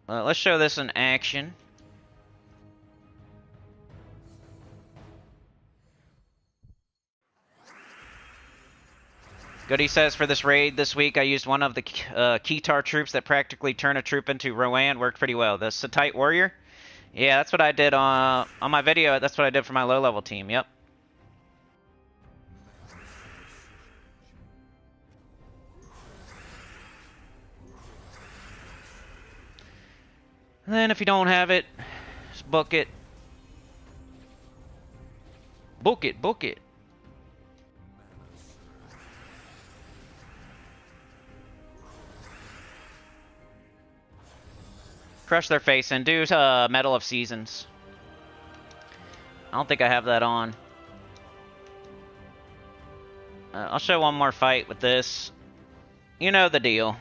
Let's show this in action. Goody says, for this raid this week, I used one of the Khetar troops that practically turn a troop into Rowan. Worked pretty well. The Satite Warrior? Yeah, that's what I did on my video. That's what I did for my low-level team. Yep. And then if you don't have it, just book it. Book it, book it. Crush their face and do Medal of Seasons. I don't think I have that on. I'll show one more fight with this. You know the deal.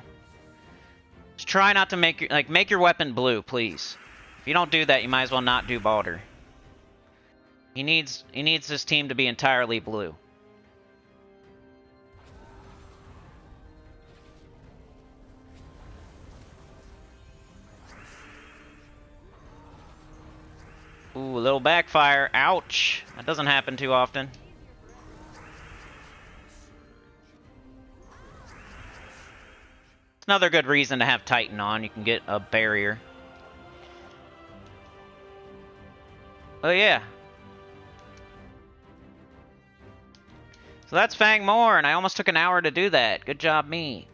Just try not to make your weapon blue, please. If you don't do that, you might as well not do Baldur. He needs his team to be entirely blue. Ooh, a little backfire. Ouch. That doesn't happen too often. It's another good reason to have Titan on. You can get a barrier. Oh, yeah. So that's Fang Moor, and I almost took an hour to do that. Good job, me.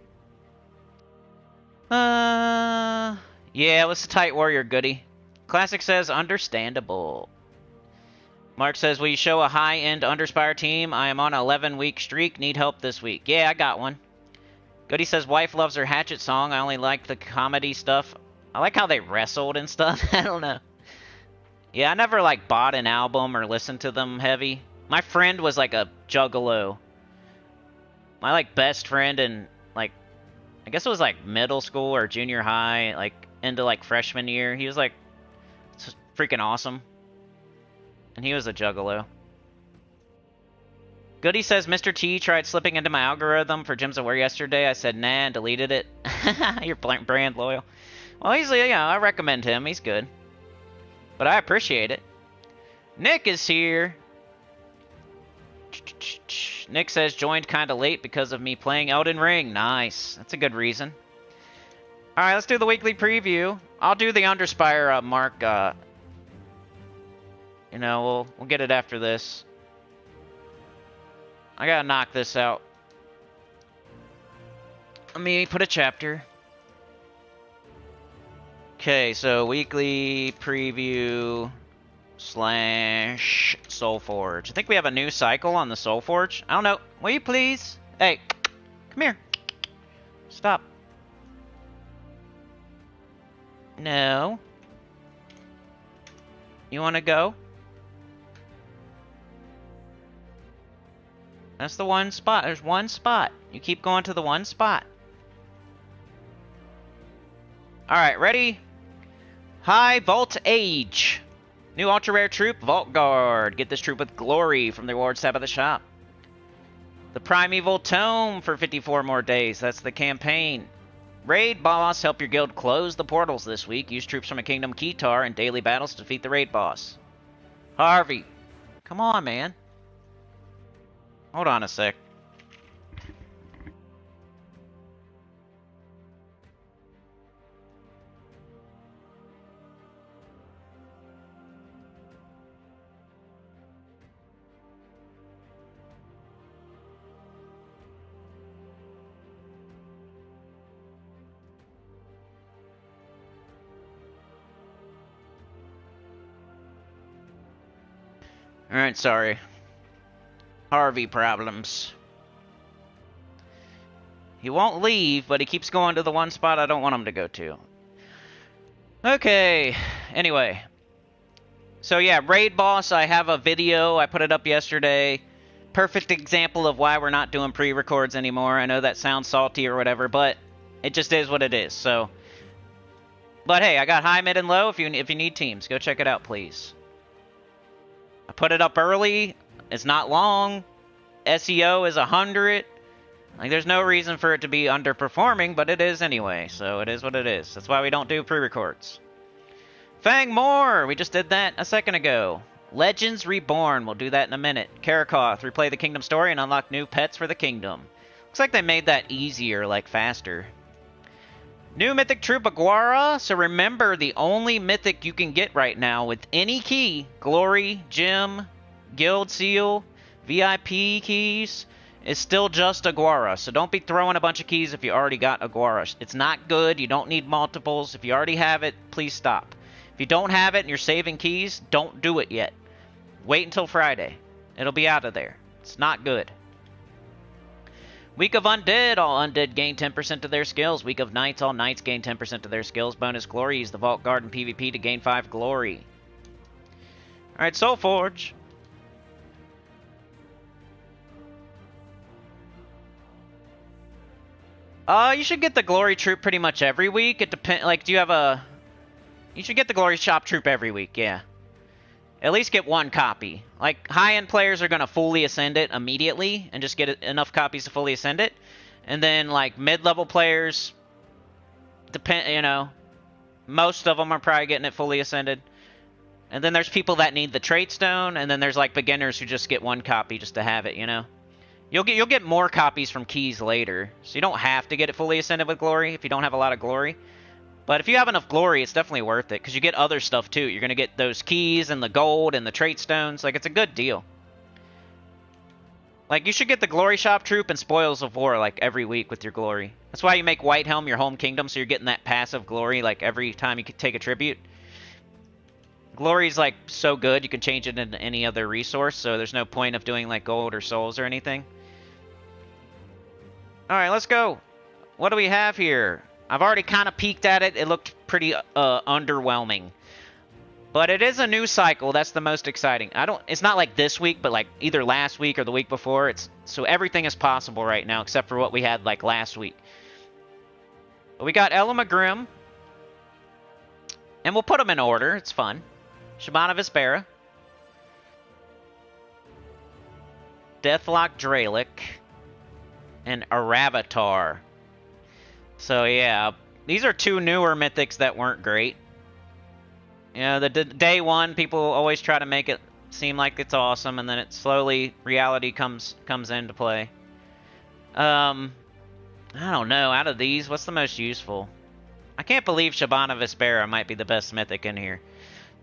Yeah, it was a Tight Warrior goodie. Classic says, understandable. Mark says, will you show a high-end Underspire team? I am on an 11-week streak. Need help this week. Yeah, I got one. Goody says, wife loves her Hatchet song. I only like the comedy stuff. I like how they wrestled and stuff. I don't know. Yeah, I never, like, bought an album or listened to them heavy. My friend was, like, a juggalo. My, like, best friend in, like, I guess it was, like, middle school or junior high, like, into, like, freshman year. He was, like, freaking awesome. And he was a juggalo. Goody says, Mr. T tried slipping into my algorithm for Gems of War yesterday. I said, nah, and deleted it. You're brand loyal. Well, he's, yeah, I recommend him. He's good. But I appreciate it. Nick is here. Nick says joined kind of late because of me playing Elden Ring. Nice. That's a good reason. All right, let's do the weekly preview. I'll do the Underspire mark. You know, we'll get it after this. I gotta knock this out. Let me put a chapter. Okay, so weekly preview slash soulforge. I think we have a new cycle on the soulforge. I don't know. Will you please? Hey, come here. Stop. No. You want to go? That's the one spot. There's one spot. You keep going to the one spot. Alright, ready? High Vault Age. New ultra rare troop, Vault Guard. Get this troop with glory from the rewards tab of the shop. The Primeval Tome for 54 more days. That's the campaign. Raid boss. Help your guild close the portals this week. Use troops from a kingdom Khetar in daily battles to defeat the raid boss. Harvey. Come on, man. Hold on a sec. Alright, sorry. Harvey problems. He won't leave, but he keeps going to the one spot I don't want him to go to. Okay, anyway. So yeah, raid boss, I have a video. I put it up yesterday. Perfect example of why we're not doing pre-records anymore. I know that sounds salty or whatever, but it just is what it is, so. But hey, I got high, mid, and low. If you need teams, go check it out, please. I put it up early. It's not long. SEO is 100. Like, there's no reason for it to be underperforming, but it is anyway. So it is what it is. That's why we don't do pre-records. Fang Moor. We just did that a second ago. Legends Reborn. We'll do that in a minute. Karakoth. Replay the kingdom story and unlock new pets for the kingdom. Looks like they made that easier, like faster. New Mythic Troop Aguara. So remember, the only Mythic you can get right now with any key, Glory, Gem, Guild Seal, VIP keys, is still just Aguara. So don't be throwing a bunch of keys if you already got Aguara. It's not good. You don't need multiples. If you already have it, please stop. If you don't have it and you're saving keys, don't do it yet. Wait until Friday. It'll be out of there. It's not good. Week of Undead, all Undead gain 10% of their skills. Week of Knights, all Knights gain 10% of their skills. Bonus Glory, use the Vault Guard in PvP to gain 5 Glory. Alright, Soulforge. You should get the Glory Troop pretty much every week. It depends, like, do you have a... You should get the Glory Shop Troop every week, yeah. At least get one copy. Like, high-end players are going to fully ascend it immediately and just get enough copies to fully ascend it. And then, like, mid-level players, you know, most of them are probably getting it fully ascended. And then there's people that need the traitstone, and then there's, like, beginners who just get one copy just to have it, you know? You'll get more copies from keys later, so you don't have to get it fully ascended with glory if you don't have a lot of glory. But if you have enough glory, it's definitely worth it, because you get other stuff, too. You're going to get those keys and the gold and the trait stones. Like, it's a good deal. Like, you should get the Glory Shop Troop and Spoils of War, like, every week with your glory. That's why you make Whitehelm your home kingdom, so you're getting that passive glory, like, every time you take a tribute. Glory's, like, so good, you can change it into any other resource, so there's no point of doing, like, gold or souls or anything. Alright, let's go. What do we have here? I've already kind of peeked at it. It looked pretty underwhelming. But it is a new cycle. That's the most exciting. It's not like this week, but like either last week or the week before. So everything is possible right now except for what we had like last week. But we got Ella Grim. And we'll put them in order. It's fun. Shabana Vespera. Deathlock Dralic. And Aravatar. So yeah, these are two newer mythics that weren't great. You know, the day one, people always try to make it seem like it's awesome, and then it slowly reality comes into play. I don't know. Out of these, what's the most useful? I can't believe Shabana Vespera might be the best mythic in here.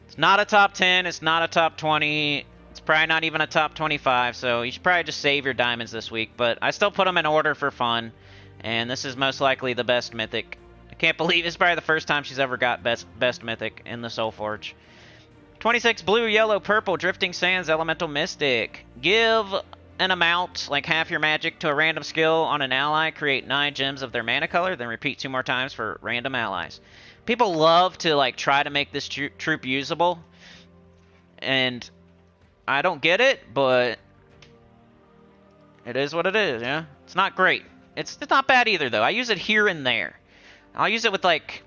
It's not a top 10. It's not a top 20. It's probably not even a top 25, so you should probably just save your diamonds this week. But I still put them in order for fun, and this is most likely the best mythic. I can't believe it's probably the first time she's ever got best mythic in the soulforge. 26 blue, yellow, purple, drifting sands, elemental mystic. Give an amount, like half your magic, to a random skill on an ally. Create 9 gems of their mana color, then repeat 2 more times for random allies. People love to like try to make this troop usable, and I don't get it, but it is what it is. Yeah, it's not great. It's not bad either though. I use it here and there. I'll use it with like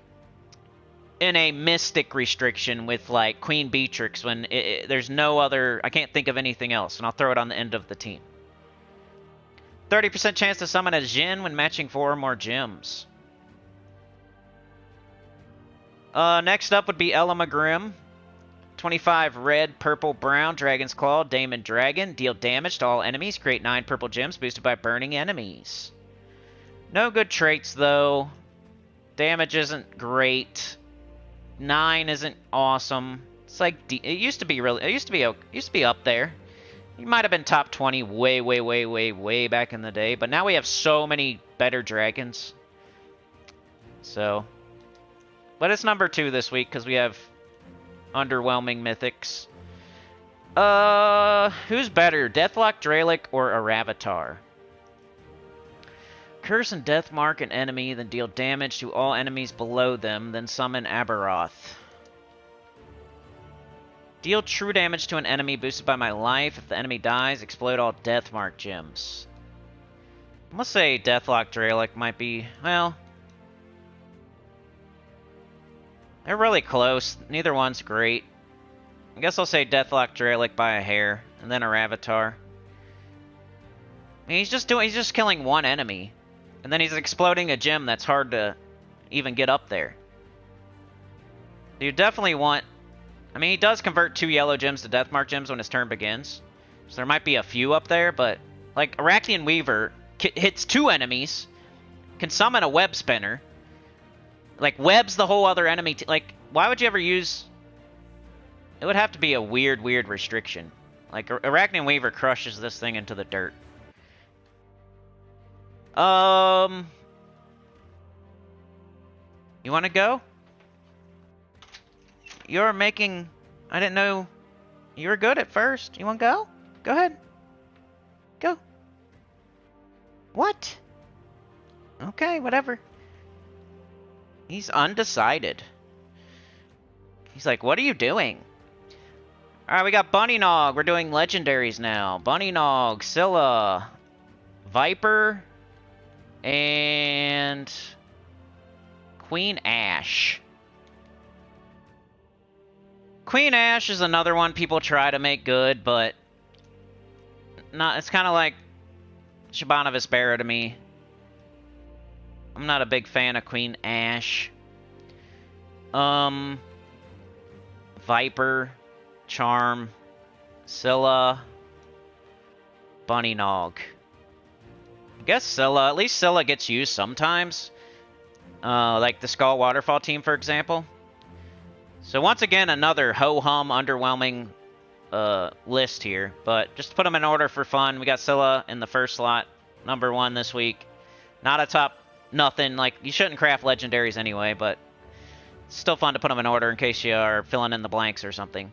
in a mystic restriction with like Queen Beatrix when there's no other. I can't think of anything else, and I'll throw it on the end of the team. 30% chance to summon a Jin when matching 4 or more gems. Next up would be Ella Magrim. 25 red, purple, brown, Dragon's Claw, Daemon Dragon. Deal damage to all enemies. Create 9 purple gems boosted by burning enemies. No good traits though. Damage isn't great. 9 isn't awesome. It's like it used to be really. It used to be up there. You might have been top 20 way back in the day, but now we have so many better dragons. So, but it's number 2 this week because we have underwhelming mythics. Who's better, Deathlock, Dralic, or Aravatar? Curse and Death mark an enemy, then deal damage to all enemies below them, then summon Aberoth. Deal true damage to an enemy boosted by my life. If the enemy dies, explode all Death mark gems. I'm gonna say Deathlock Dralic might be, well, they're really close. Neither one's great. I guess I'll say Deathlock Dralic by a hair, and then Aravatar. I mean, he's just killing one enemy. And then he's exploding a gem that's hard to even get up there. You definitely want... I mean, he does convert 2 yellow gems to Deathmark gems when his turn begins. So there might be a few up there, but... Like, Arachian Weaver hits 2 enemies, can summon a web spinner, like, webs the whole other enemy... like, why would you ever use... It would have to be a weird restriction. Like, Arachian Weaver crushes this thing into the dirt. You want to go? You're making... I didn't know you were good at first. You want to go? Go ahead. Go. What? Okay, whatever. He's undecided. He's like, what are you doing? Alright, we got Bunny Nog. We're doing legendaries now. Bunny Nog, Scylla, Viper, and Queen Ash. Queen Ash is another one people try to make good, but not. It's kind of like Shabana Vespera to me. I'm not a big fan of Queen Ash. Viper, Charm, Scylla, Bunny Nog. I guess Scylla. At least Scylla gets used sometimes. Like the Skull Waterfall team, for example. So once again, another ho-hum, underwhelming list here. But just to put them in order for fun, we got Scylla in the first slot, number 1 this week. Not a top nothing. Like, you shouldn't craft legendaries anyway, but it's still fun to put them in order in case you are filling in the blanks or something.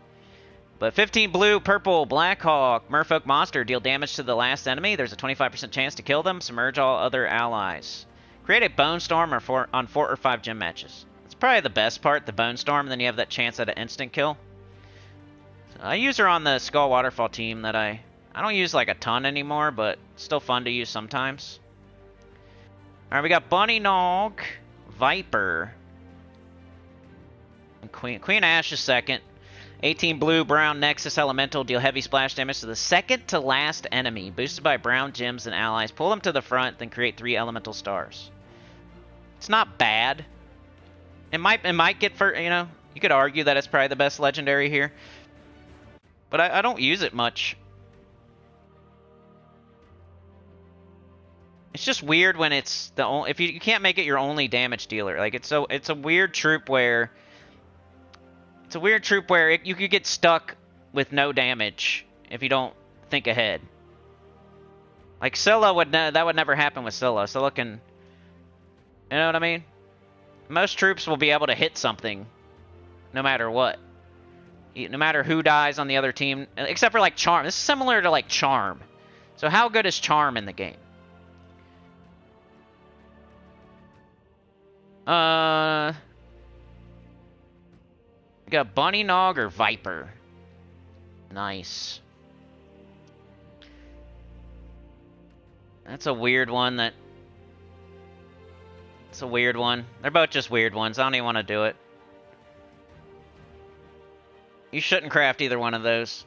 But 15 blue, purple, Blackhawk, Merfolk Monster. Deal damage to the last enemy. There's a 25% chance to kill them. Submerge all other allies. Create a Bone Storm on 4 or 5 gym matches. It's probably the best part, the Bone Storm, and then you have that chance at an instant kill. So I use her on the Skull Waterfall team that I don't use like a ton anymore, but still fun to use sometimes. Alright, we got Bunny Nog, Viper, and Queen Ash is second. 18 blue, brown, Nexus Elemental. Deal heavy splash damage to the second to last enemy. Boosted by brown gems and allies. Pull them to the front, then create 3 elemental stars. It's not bad. It might get for, you know, you could argue that it's probably the best legendary here. But I don't use it much. It's just weird when it's the only, if you can't make it your only damage dealer. Like it's a weird troop where you could get stuck with no damage if you don't think ahead. Like Scylla that would never happen with Scylla. Scylla can, you know what I mean? Most troops will be able to hit something no matter what. No matter who dies on the other team, except for like Charm. This is similar to like Charm. So how good is Charm in the game? We got Bunny Nog or Viper. Nice. That's a weird one. It's a weird one. They're both just weird ones. I don't even want to do it. You shouldn't craft either one of those.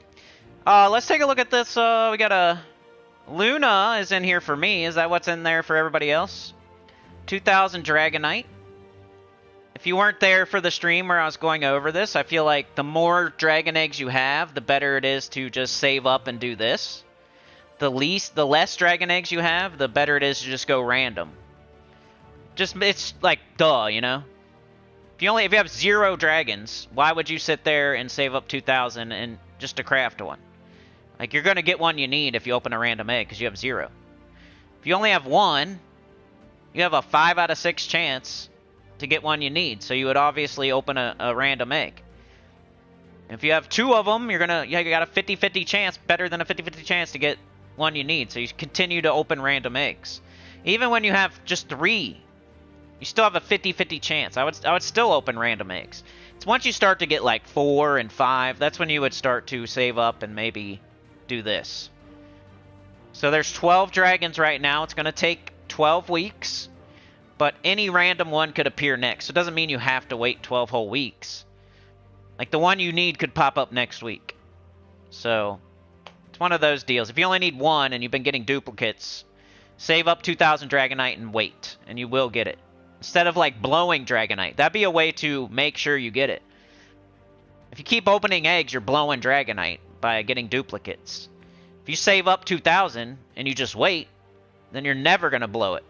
Let's take a look at this. We got a Luna is in here for me. Is that what's in there for everybody else? 2000 Dragonite. If you weren't there for the stream where I was going over this, I feel like the more dragon eggs you have, the better it is to just save up and do this. The less dragon eggs you have, the better it is to just go random. It's like, duh, you know? If you have 0 dragons, why would you sit there and save up 2,000 and just to craft one? Like, you're going to get one you need if you open a random egg, because you have 0. If you only have 1, you have a 5 out of 6 chance to get one you need, so you would obviously open a random egg. If you have 2 of them, you got a 50-50 chance, better than a 50-50 chance to get one you need, so you continue to open random eggs. Even when you have just 3, you still have a 50-50 chance. I would still open random eggs. It's once you start to get like 4 and 5, that's when you would start to save up and maybe do this. So there's 12 dragons right now. It's going to take 12 weeks. But any random one could appear next. So it doesn't mean you have to wait 12 whole weeks. Like the one you need could pop up next week. So it's one of those deals. If you only need 1 and you've been getting duplicates, save up 2,000 Dragonite and wait. And you will get it. Instead of like blowing Dragonite. That'd be a way to make sure you get it. If you keep opening eggs, you're blowing Dragonite by getting duplicates. If you save up 2,000 and you just wait, then you're never going to blow it.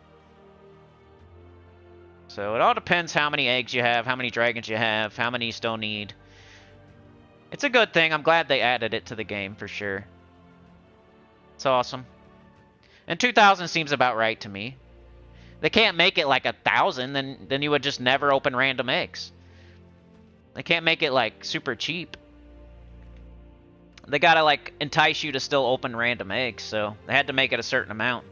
So it all depends how many eggs you have, how many dragons you have, how many you still need. It's a good thing. I'm glad they added it to the game for sure. It's awesome. And 2,000 seems about right to me. They can't make it like 1,000, then you would just never open random eggs. They can't make it like super cheap. They gotta like entice you to still open random eggs, so they had to make it a certain amount.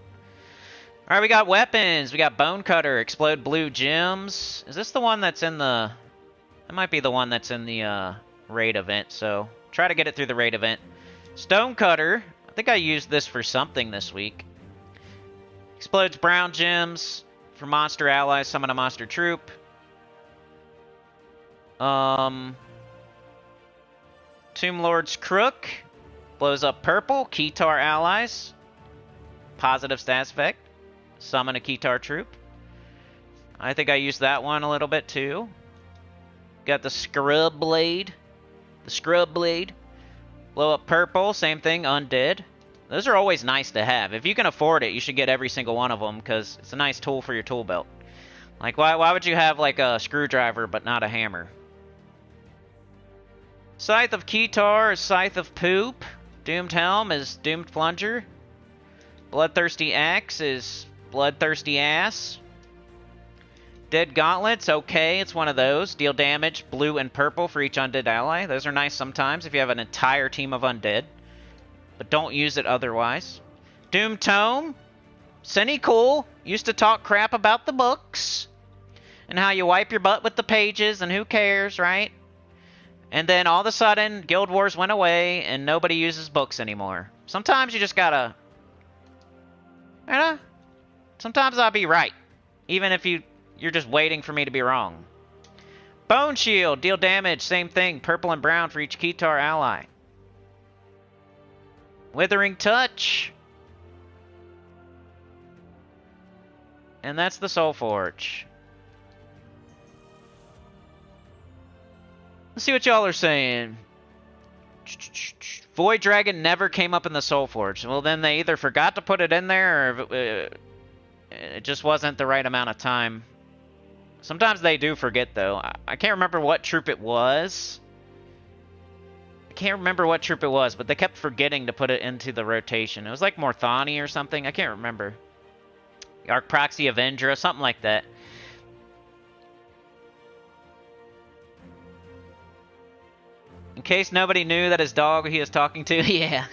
Alright, we got weapons. We got Bone Cutter, Explode Blue Gems. Is this the one that's in the... That might be the one that's in the raid event, so try to get it through the raid event. Stone Cutter. I think I used this for something this week. Explodes brown gems for monster allies, summon a monster troop. Tomb Lord's Crook. Blows up purple. Khetar allies. Positive stats effect. Summon a Khetar troop. I think I used that one a little bit too. Got the Scrub Blade. The Scrub Blade. Blow up purple. Same thing. Undead. Those are always nice to have. If you can afford it, you should get every single one of them because it's a nice tool for your tool belt. Like, why would you have like a screwdriver but not a hammer? Scythe of Khetar is Scythe of Poop. Doomed Helm is Doomed Plunger. Bloodthirsty Axe is Bloodthirsty Ass. Dead Gauntlets, okay, it's one of those. Deal damage, blue and purple for each undead ally. Those are nice sometimes if you have an entire team of undead. But don't use it otherwise. Doom Tome. Sinnycool used to talk crap about the books. And how you wipe your butt with the pages and who cares, right? And then all of a sudden, Guild Wars went away and nobody uses books anymore. Sometimes you just gotta... You know? Sometimes I'll be right. Even if you're just waiting for me to be wrong. Bone Shield. Deal damage. Same thing. Purple and brown for each Khetar ally. Withering Touch. And that's the soulforge. Let's see what y'all are saying. Void Dragon never came up in the soulforge. Well, then they either forgot to put it in there, or it just wasn't the right amount of time. Sometimes they do forget, though. I can't remember what troop it was. But they kept forgetting to put it into the rotation. It was like Morthani or something. I can't remember. Arc Proxy Avenger, something like that. In case nobody knew that his dog he was talking to, yeah.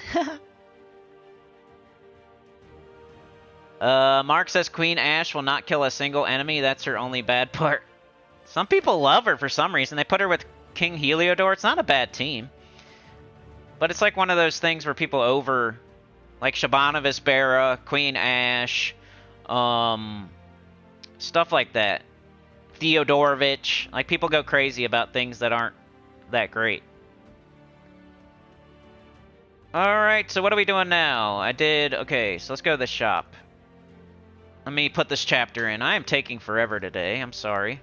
Mark says Queen Ash will not kill a single enemy. That's her only bad part. Some people love her for some reason. They put her with King Heliodor. It's not a bad team. But it's like one of those things where people over... Like Shabana Vespera, Queen Ash, stuff like that. Theodorovich. Like, people go crazy about things that aren't that great. Alright, so what are we doing now? Okay, so let's go to the shop. Let me put this chapter in. I am taking forever today. I'm sorry.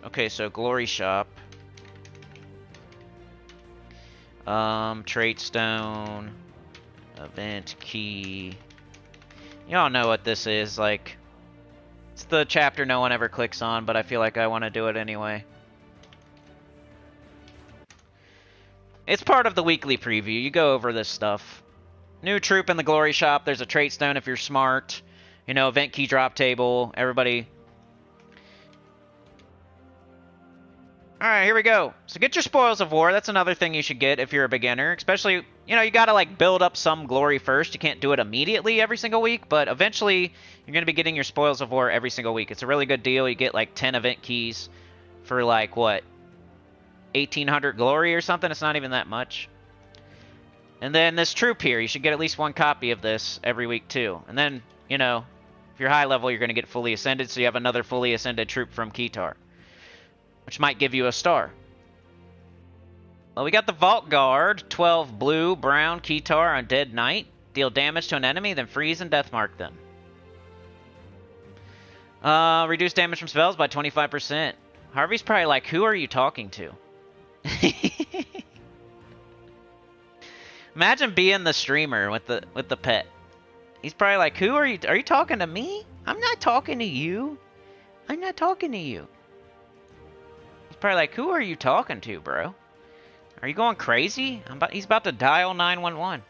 Okay, so Glory Shop. Traitstone. Event key. Y'all know what this is, like... It's the chapter no one ever clicks on, but I feel like I want to do it anyway. It's part of the weekly preview. You go over this stuff. New troop in the Glory Shop. There's a Traitstone if you're smart. You know, event key drop table. Everybody. Alright, here we go. So get your Spoils of War. That's another thing you should get if you're a beginner. Especially, you know, you gotta, like, build up some glory first. You can't do it immediately every single week. But eventually, you're gonna be getting your Spoils of War every single week. It's a really good deal. You get, like, 10 event keys for, like, what? 1,800 glory or something. It's not even that much. And then this troop here, you should get at least one copy of this every week too. And then, you know, if you're high level, you're going to get fully ascended, so you have another fully ascended troop from Khetar, which might give you a star. Well, we got the Vault Guard, 12 blue, brown, Khetar on Dead Knight. Deal damage to an enemy, then freeze and deathmark them. Reduce damage from spells by 25%. Harvey's probably like, who are you talking to? Imagine being the streamer with the pet. He's probably like, who are you? Are you talking to me? I'm not talking to you. I'm not talking to you. He's probably like, who are you talking to, bro? Are you going crazy? He's about to dial 911.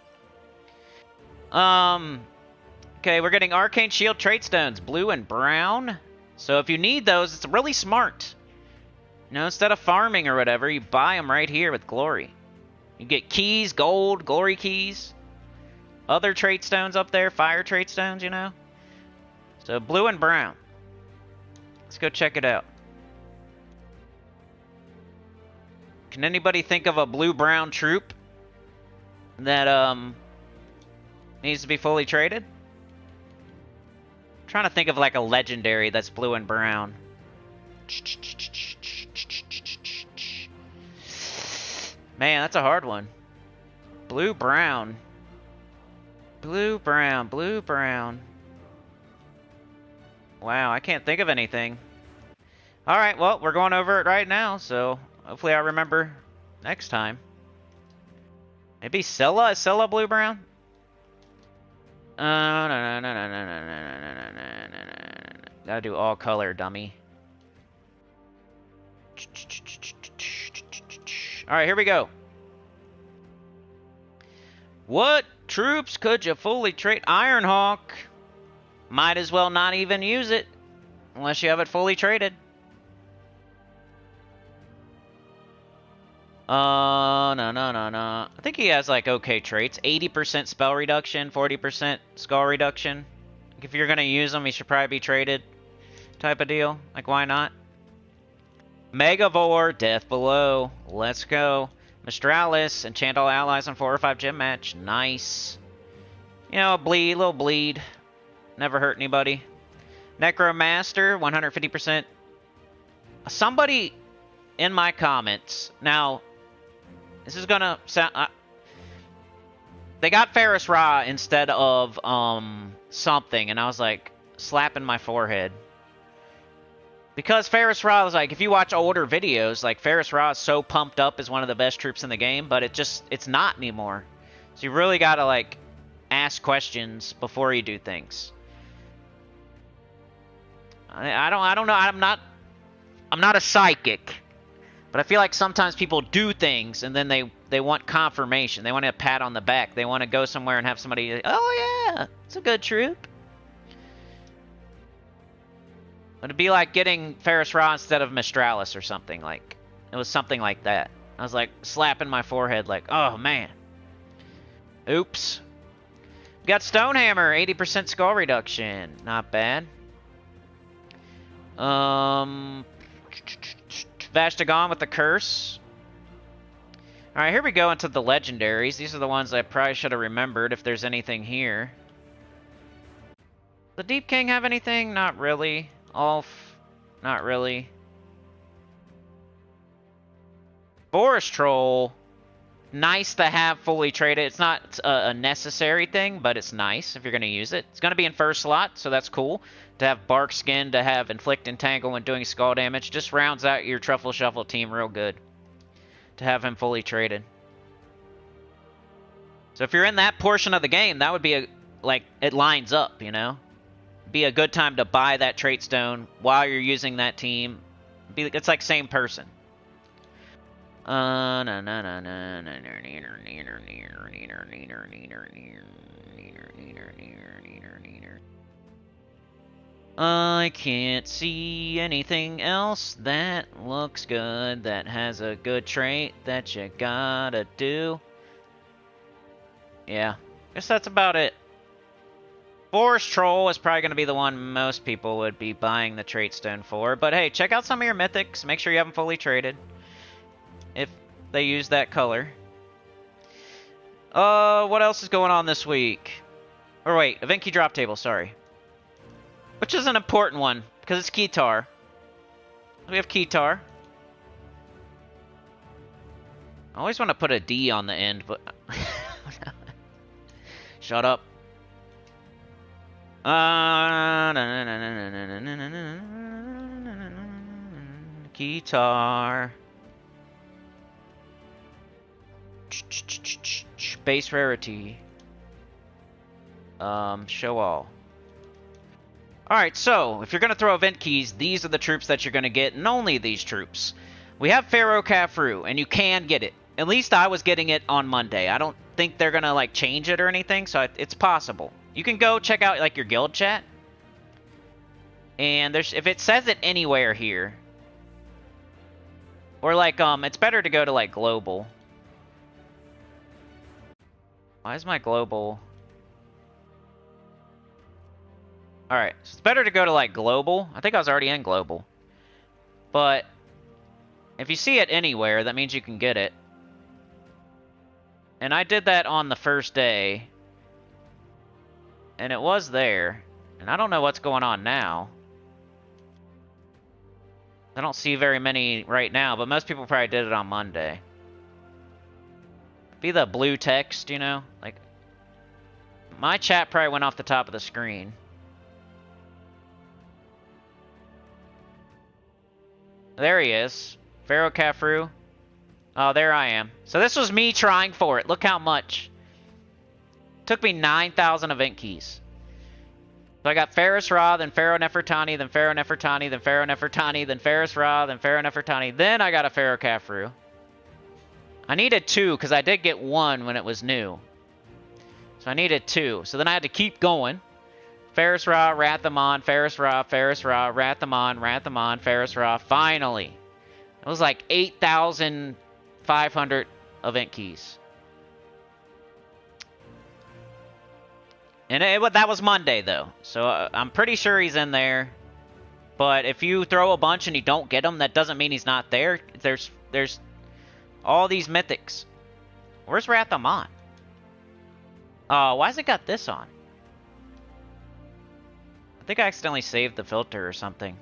Okay, we're getting Arcane Shield Traitstones, blue and brown. So if you need those, it's really smart. You know, instead of farming or whatever, you buy them right here with glory. You get keys, gold, glory keys. Other traitstones up there, fire traitstones, you know. So blue and brown. Let's go check it out. Can anybody think of a blue-brown troop that needs to be fully traded? I'm trying to think of like a legendary that's blue and brown. Man, that's a hard one. Blue, brown. Blue, brown, blue, brown. Wow, I can't think of anything. Alright, well, we're going over it right now, so hopefully I remember next time. Maybe Scylla? Is Scylla blue, brown? No. Gotta do all color, dummy. Alright, here we go. What troops could you fully trade? Ironhawk. Might as well not even use it. Unless you have it fully traded. No. I think he has, like, okay traits. 80% spell reduction, 40% skull reduction. If you're gonna use them, he should probably be traded. Type of deal. Like, why not? Megavore, Death Below. Let's go. Mistralis, enchant all allies on 4 or 5 gem match. Nice. You know, a little bleed. Never hurt anybody. Necromaster, 150%. Somebody in my comments. Now, this is gonna sound... they got Ferris Ra instead of something, and I was like, slapping my forehead. Because Ferris Ra is like, if you watch older videos, like Ferris Ra is so pumped up as one of the best troops in the game, but it's not anymore. So you really gotta like ask questions before you do things. I don't know. I'm not a psychic, but I feel like sometimes people do things and then they want confirmation. They want a pat on the back. They want to go somewhere and have somebody, oh yeah, it's a good troop. It'd be like getting Ferris Ra instead of Mistralis or something. Like, it was something like that. I was like slapping my forehead like, oh man. Oops. We got Stonehammer, 80% skull reduction. Not bad. Vashtagon with the curse. Alright, here we go into the legendaries. These are the ones I probably should have remembered if there's anything here. The Deep King have anything? Not really. Not really. Forest Troll. Nice to have fully traded. It's not a necessary thing, but it's nice if you're going to use it. It's going to be in first slot, so that's cool. To have Bark Skin, to have Inflict Entangle when doing skull damage. Just rounds out your Truffle Shuffle team real good. To have him fully traded. So if you're in that portion of the game, that would be like, it lines up, you know? Be a good time to buy that traitstone while you're using that team. It's like same person. I can't see anything else that looks good, that has a good trait that you gotta do. Yeah, guess that's about it. Forest Troll is probably going to be the one most people would be buying the traitstone for. But hey, check out some of your mythics. Make sure you have them fully traded. If they use that color. What else is going on this week? Or wait, event key drop table, sorry. Which is an important one, because it's Khetar. We have Khetar. I always want to put a D on the end, but... Shut up. Khetar. Base rarity. Show all. Alright, so, if you're going to throw event keys, these are the troops that you're going to get, and only these troops. We have Pharaoh Khafru, and you can get it. At least I was getting it on Monday. I don't think they're going to, like, change it or anything, so it's possible. You can go check out, like, your guild chat. And there's, if it says it anywhere here, or, like, it's better to go to, like, global. Why is my global... Alright, so it's better to go to, like, global. I think I was already in global. But, if you see it anywhere, that means you can get it. And I did that on the first day. And it was there. And I don't know what's going on now. I don't see very many right now, but most people probably did it on Monday. Be the blue text, you know? Like, my chat probably went off the top of the screen. There he is. Pharaoh Khafru. Oh, there I am. So this was me trying for it. Look how much. Took me 9,000 event keys. So I got Ferris Ra, then Pharaoh Nefertani, then Pharaoh Nefertani, then Pharaoh Nefertani, then Ferris Ra, then Pharaoh Nefertani. Then I got a Pharaoh Khafru. I needed 2 because I did get 1 when it was new. So I needed 2. So then I had to keep going. Ferris Ra, Rathamon, Ferris Ra, Rathamon, Rathamon, Ferris Ra. Finally. It was like 8,500 event keys. And that was Monday, though. So I'm pretty sure he's in there. But if you throw a bunch and you don't get him, that doesn't mean he's not there. There's all these mythics. Where's Rathamon? Why has it got this on? I think I accidentally saved the filter or something.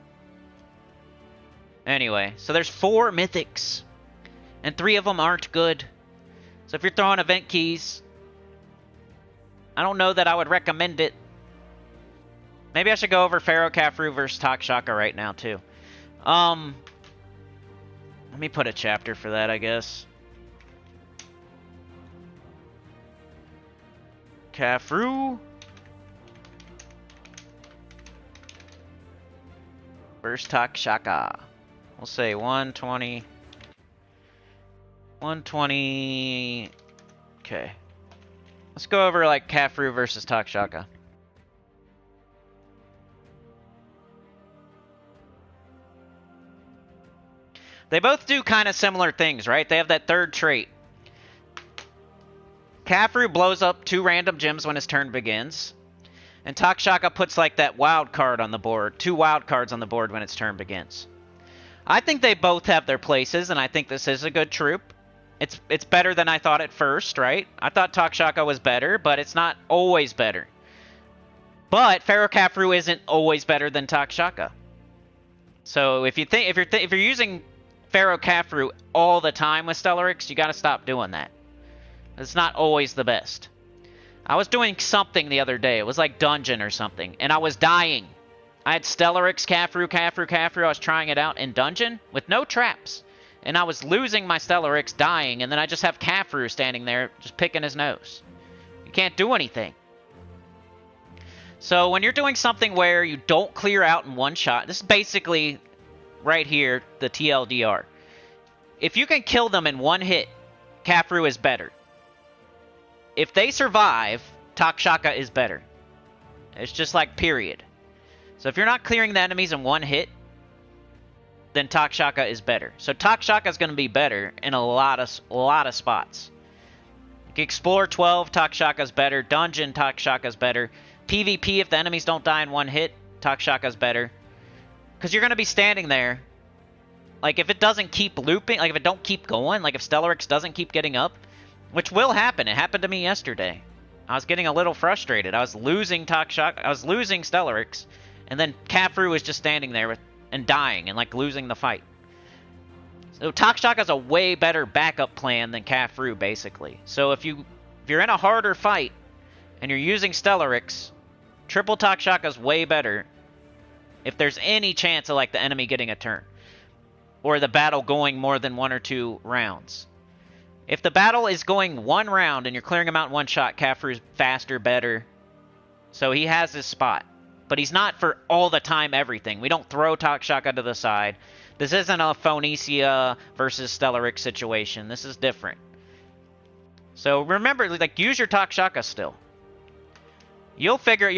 Anyway, so there's 4 mythics. And 3 of them aren't good. So if you're throwing event keys, I don't know that I would recommend it. Maybe I should go over Pharaoh Khafru versus Takshaka right now, too. Let me put a chapter for that, I guess. Khafru versus Takshaka. We'll say 120. 120. Okay. Let's go over like Khafru versus Takshaka. They both do kind of similar things, right? They have that third trait. Khafru blows up 2 random gems when his turn begins. And Takshaka puts like that wild card on the board. 2 wild cards on the board when its turn begins. I think they both have their places, and I think this is a good troop. It's better than I thought at first, right? I thought Takshaka was better, but it's not always better. But Pharaoh Khafru isn't always better than Takshaka. So if you're using Pharaoh Khafru all the time with Stellaryx, you got to stop doing that. It's not always the best. I was doing something the other day. It was like dungeon or something, and I was dying. I had Stellaryx, Khafru. I was trying it out in dungeon with no traps. And I was losing my Stellaryx, dying, and then I just have Khafru standing there just picking his nose. You can't do anything. So when you're doing something where you don't clear out in one shot, this is basically right here, the TLDR. If you can kill them in one hit, Khafru is better. If they survive, Takshaka is better. It's just like period. So if you're not clearing the enemies in one hit, then Takshaka is better. So Takshaka is going to be better in a lot of spots. Like Explore 12, Takshaka is better. Dungeon, Takshaka is better. PvP, if the enemies don't die in one hit, Takshaka is better. Because you're going to be standing there. Like if it doesn't keep looping, like if it don't keep going, like if Stellaryx doesn't keep getting up, which will happen. It happened to me yesterday. I was getting a little frustrated. I was losing Takshaka. I was losing Stellaryx, and then Khafru was just standing there and dying and like losing the fight. So Takshaka is a way better backup plan than Khafru, basically. So if you're in a harder fight and you're using Stellaryx, triple Takshaka is way better if there's any chance of like the enemy getting a turn or the battle going more than 1 or 2 rounds. If the battle is going 1 round and you're clearing him out in one shot, Khafru's faster, better. So he has his spot. But he's not for all the time everything. We don't throw Takshaka to the side. This isn't a Phoenicia versus Stellaryx situation. This is different. So remember, like, use your Takshaka still. You'll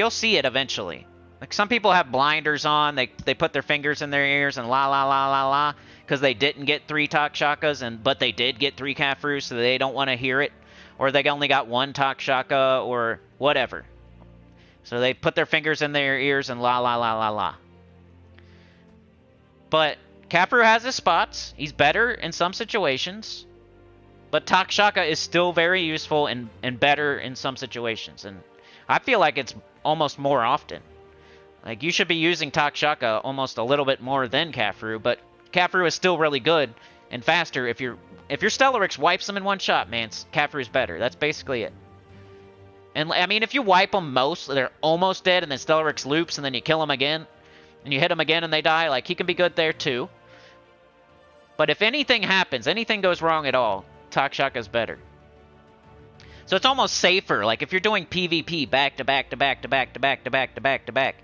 see it eventually. Like, some people have blinders on. They put their fingers in their ears and la la la la la. Because they didn't get 3 Takshakas, but they did get 3 Khafru, so they don't want to hear it. Or they only got 1 Takshaka, or whatever. So they put their fingers in their ears and la la la la la. But Khafru has his spots. He's better in some situations. But Takshaka is still very useful and better in some situations. And I feel like it's almost more often. Like, you should be using Takshaka almost a little bit more than Khafru, but Khafru is still really good and faster. If your Stellaryx wipes them in one shot, man, Khafru is better. That's basically it. And, I mean, if you wipe them they're almost dead, and then Stellaryx loops, and then you kill them again, and you hit them again and they die, like, he can be good there too. But if anything happens, anything goes wrong at all, Takshaka is better. So it's almost safer. Like, if you're doing PvP back to back to back to back to back to back to back to back,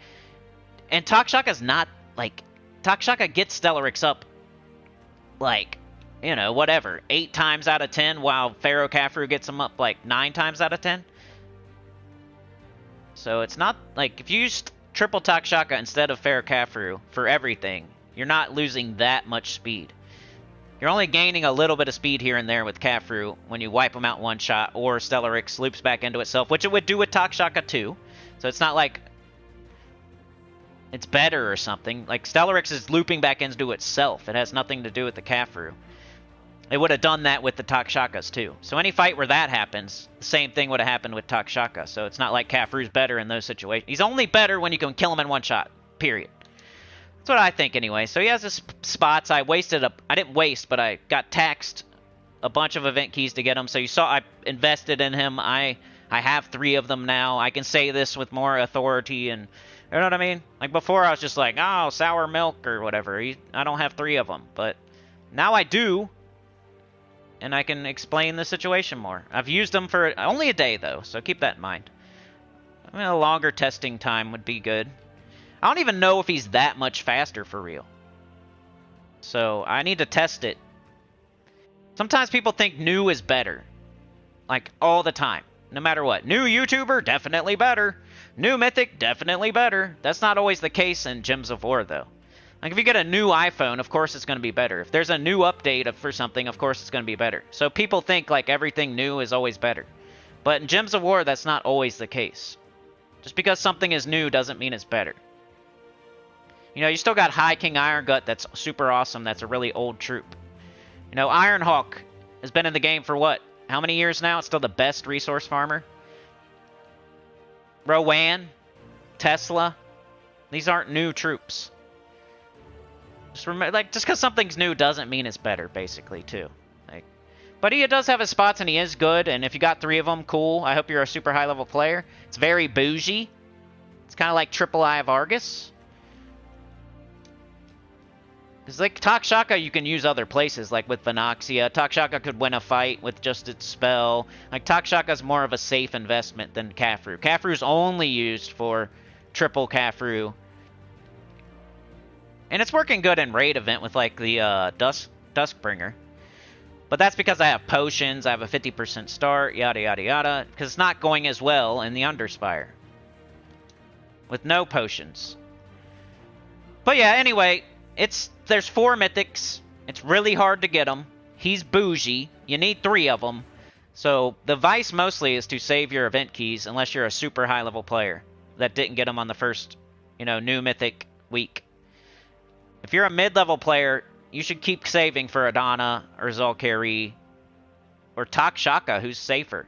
and Takshaka's not, like, Takshaka gets Stellaryx up, like, you know, whatever, 8 times out of 10, while Pharaoh Khafru gets him up, like, 9 times out of 10. So it's not, like, if you use triple Takshaka instead of Pharaoh Khafru for everything, you're not losing that much speed. You're only gaining a little bit of speed here and there with Khafru when you wipe him out one shot, or Stellaryx loops back into itself, which it would do with Takshaka too. So it's not like it's better or something. Like, Stellaryx is looping back into itself. It has nothing to do with the Khafru. It would have done that with the Takshakas too. So any fight where that happens, the same thing would have happened with Takshaka. So it's not like Khafru's better in those situations. He's only better when you can kill him in one shot, period. That's what I think anyway. So he has his spots. I didn't waste, but I got taxed a bunch of event keys to get him. So you saw I invested in him. I have 3 of them now. I can say this with more authority and You know what I mean? Like before I was just like, oh, sour milk or whatever. I don't have 3 of them. But now I do. And I can explain the situation more. I've used them for only a day though, so keep that in mind. I mean, a longer testing time would be good. I don't even know if he's that much faster for real. So I need to test it. Sometimes people think new is better. Like all the time. No matter what. New YouTuber, definitely better. New Mythic, definitely better. That's not always the case in Gems of War though. Like if you get a new iPhone, of course it's going to be better. If there's a new update for something, of course it's going to be better. So people think like everything new is always better. But in Gems of War, that's not always the case. Just because something is new doesn't mean it's better. You know, you still got High King Irongut that's super awesome. That's a really old troop. You know, Ironhawk has been in the game for what? How many years now? It's still the best resource farmer. Rowan, Tesla. These aren't new troops. Just remember, like, just because something's new doesn't mean it's better, basically, too. Like, but he does have his spots, and he is good. And if you got 3 of them, cool. I hope you're a super high-level player. It's very bougie. It's kind of like Triple Eye of Argus. Because, like, takshaka you can use other places, like with Venoxia. Takshaka could win a fight with just its spell. Like, takshaka's more of a safe investment than Khafru. Khafru's only used for triple Khafru. And it's working good in raid event with, like, the Duskbringer. But that's because I have potions, I have a 50% start, yada, yada, yada. Because it's not going as well in the Underspire. With no potions. But yeah, anyway, there's 4 mythics. It's really hard to get them. He's bougie. You need 3 of them. So the advice mostly is to save your event keys unless you're a super high-level player that didn't get them on the first, you know, new mythic week. If you're a mid-level player, you should keep saving for Adana or Zalkari or Takshaka, who's safer.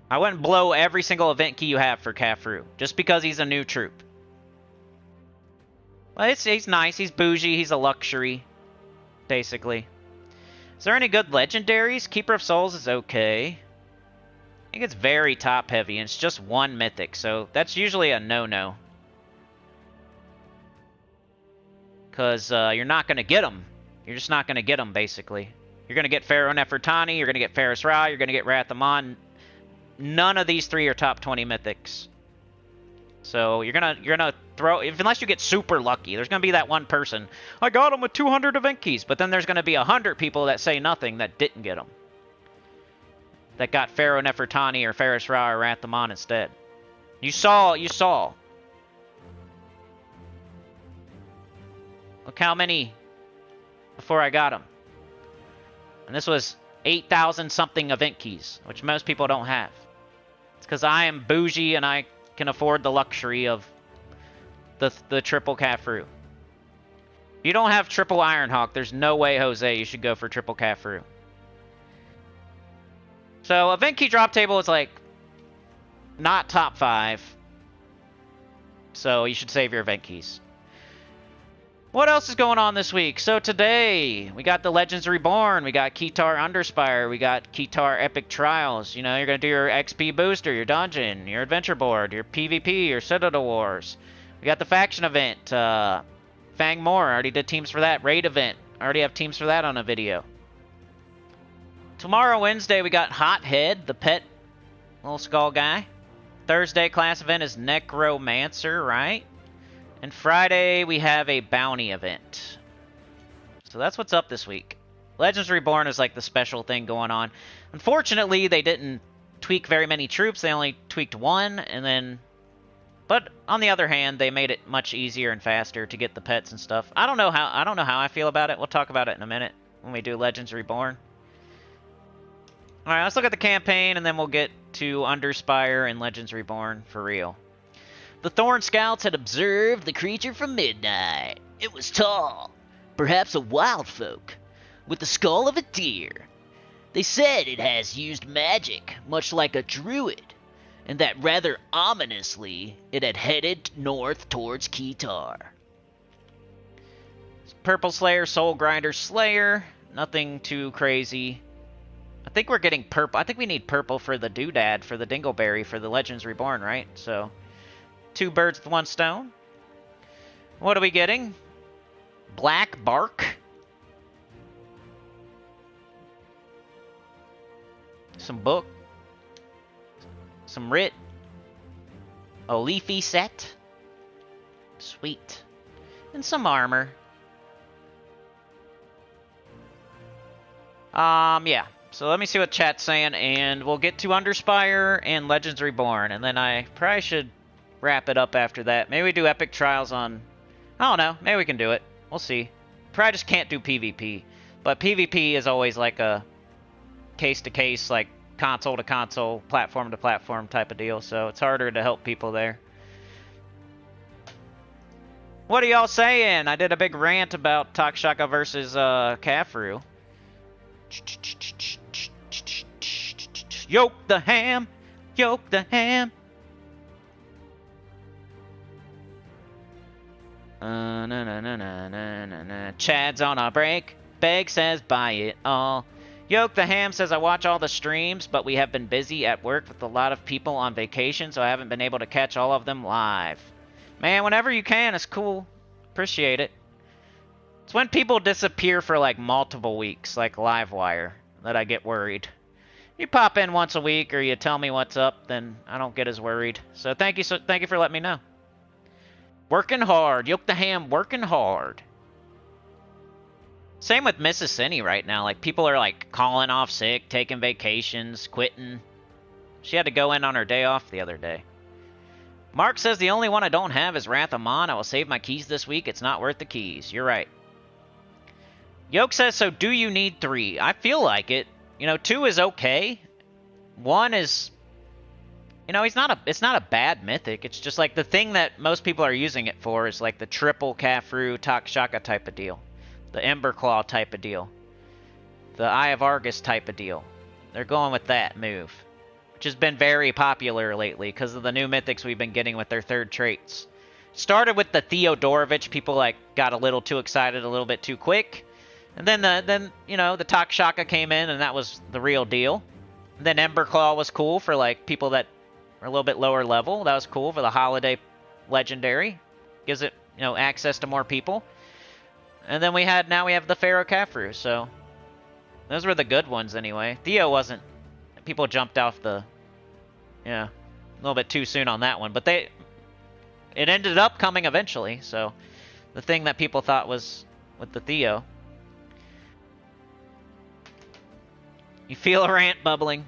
I wouldn't blow every single event key you have for Khafru, just because he's a new troop. Well, he's nice, he's bougie, he's a luxury, basically. Is there any good legendaries? Keeper of Souls is okay. I think it's very top-heavy, and it's just 1 mythic, so that's usually a no-no. Because you're not going to get them. You're just not going to get them, basically. You're going to get Pharaoh Nefertani, you're going to get Ferris Ra, you're going to get Wrath Amon. None of these 3 are top 20 mythics. So you're gonna throw, unless you get super lucky, there's gonna be that one person, I got him with 200 event keys, but then there's gonna be 100 people that say nothing that didn't get them. That got Pharaoh Nefertani or Ferris Ra or Wrath Amon instead. You saw. Look how many before I got them. And this was 8,000 something event keys, which most people don't have. It's because I am bougie and I can afford the luxury of the triple Khafru. If you don't have triple Ironhawk, there's no way, Jose, you should go for triple Khafru. So event key drop table is like not top 5. So you should save your event keys. What else is going on this week? So today, we got the Legends Reborn, we got Khetar Underspire, we got Khetar Epic Trials. You know, you're going to do your XP booster, your dungeon, your adventure board, your PvP, your Citadel Wars. We got the faction event, Fang Moor, I already did teams for that. Raid event, I already have teams for that on a video. Tomorrow, Wednesday, we got Hothead, the pet little skull guy. Thursday class event is Necromancer, right? And Friday, we have a bounty event. So that's what's up this week. Legends Reborn is like the special thing going on. Unfortunately, they didn't tweak very many troops. They only tweaked 1, and then... But on the other hand, they made it much easier and faster to get the pets and stuff. I don't know how I feel about it. We'll talk about it in a minute when we do Legends Reborn. Alright, let's look at the campaign, and then we'll get to Underspire and Legends Reborn for real. The Thorn Scouts had observed the creature from midnight. It was tall, perhaps a wild folk, with the skull of a deer. They said it has used magic, much like a druid, and that rather ominously it had headed north towards Khetar. Purple Slayer, Soul Grinder Slayer, nothing too crazy. I think we're getting purple. I think we need purple for the doodad, for the dingleberry, for the Legends Reborn, right? So... 2 birds with 1 stone. What are we getting? Black bark. Some book. Some writ. A leafy set. Sweet. And some armor. Yeah. So let me see what chat's saying, and we'll get to Underspire and Legends Reborn, and then I probably should wrap it up after that. Maybe we do Epic Trials on... I don't know. Maybe we can do it. We'll see. Probably just can't do PvP. But PvP is always like a case-to-case, like console-to-console, platform-to-platform type of deal, so it's harder to help people there. What are y'all saying? I did a big rant about Takshaka versus Khafru. Yoke the ham! Yoke the ham! Chad's on a break. Beg says buy it all. Yoke the ham says I watch all the streams, but we have been busy at work with a lot of people on vacation, so I haven't been able to catch all of them live. Man, whenever you can, it's cool. Appreciate it. It's when people disappear for like multiple weeks, like Livewire, that I get worried. You pop in once a week or you tell me what's up, then I don't get as worried. So thank you for letting me know. Working hard. Yoke the ham working hard. Same with Mrs. Sinny right now. Like, people are like calling off sick, taking vacations, quitting. She had to go in on her day off the other day. Mark says the only one I don't have is Wrath of Mon. I will save my keys this week. It's not worth the keys. You're right. Yoke says, so do you need 3? I feel like it. You know, 2 is okay. 1 is... You know, it's not a bad mythic. It's just like the thing that most people are using it for is like the triple Khafru Takshaka type of deal. The Ember Claw type of deal. The Eye of Argus type of deal. They're going with that move. Which has been very popular lately because of the new mythics we've been getting with their 3rd traits. Started with the Theodorovich. People like got a little too excited a little bit too quick. And then you know, the Takshaka came in and that was the real deal. And then Ember Claw was cool for like people that are a little bit lower level. That was cool for the Holiday Legendary. Gives it, you know, access to more people. And then now we have the Pharaoh Khafru, so those were the good ones anyway. Theo wasn't. People jumped off the, yeah, a little bit too soon on that one, but it ended up coming eventually. So the thing that people thought was with the Theo. You feel a rant bubbling.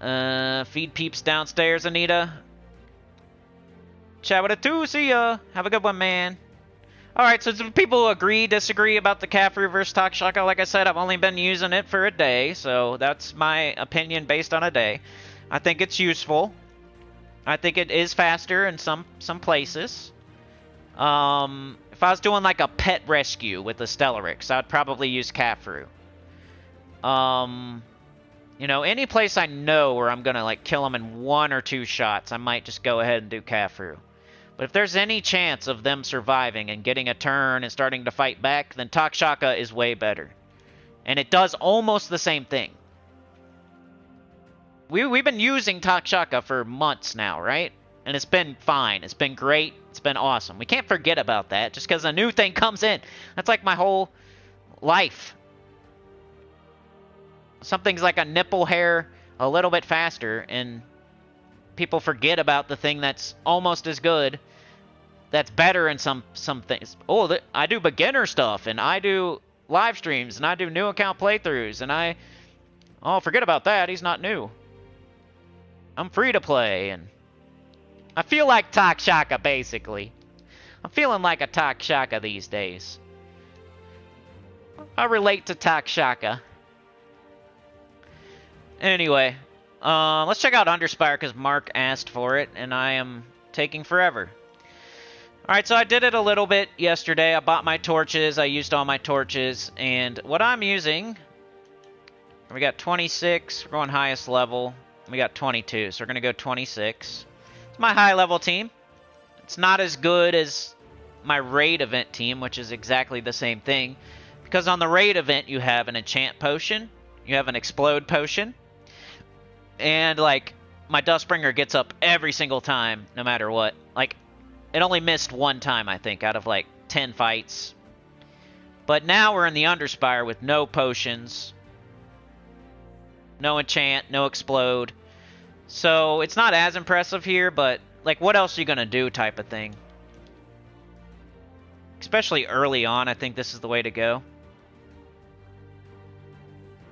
Feed peeps downstairs, Anita. Chat with a 2, see ya. Have a good one, man. Alright, so some people agree, disagree about the Khafru versus Takshaka. Like I said, I've only been using it for a day, so that's my opinion based on a day. I think it's useful. I think it is faster in some places. If I was doing like a pet rescue with the Stellarix, I'd probably use Khafru. You know, any place I know where I'm gonna like kill them in 1 or 2 shots, I might just go ahead and do Khafru. But if there's any chance of them surviving and getting a turn and starting to fight back, then Takshaka is way better. And it does almost the same thing. We've been using Takshaka for months now, right? And it's been fine. It's been great. It's been awesome. We can't forget about that just because a new thing comes in. That's like my whole life. Something's like a nipple hair a little bit faster, and people forget about the thing that's almost as good, that's better in some things. Oh, I do beginner stuff, and I do live streams, and I do new account playthroughs, and oh, forget about that. He's not new. I'm free to play, and I feel like Takshaka, basically. I'm feeling like a Takshaka these days. I relate to Takshaka. Anyway, let's check out Underspire because Mark asked for it, and I am taking forever. Alright, so I did it a little bit yesterday. I bought my torches. I used all my torches. And what I'm using, we got 26. We're going highest level. We got 22, so we're going to go 26. It's my high-level team. It's not as good as my raid event team, which is exactly the same thing. Because on the raid event, you have an enchant potion. You have an explode potion. And, like, my Dustbringer gets up every single time, no matter what. Like, it only missed one time, I think, out of like 10 fights. But now we're in the Underspire with no potions, no enchant, no explode. So it's not as impressive here, but like, what else are you gonna do type of thing. Especially early on, I think this is the way to go.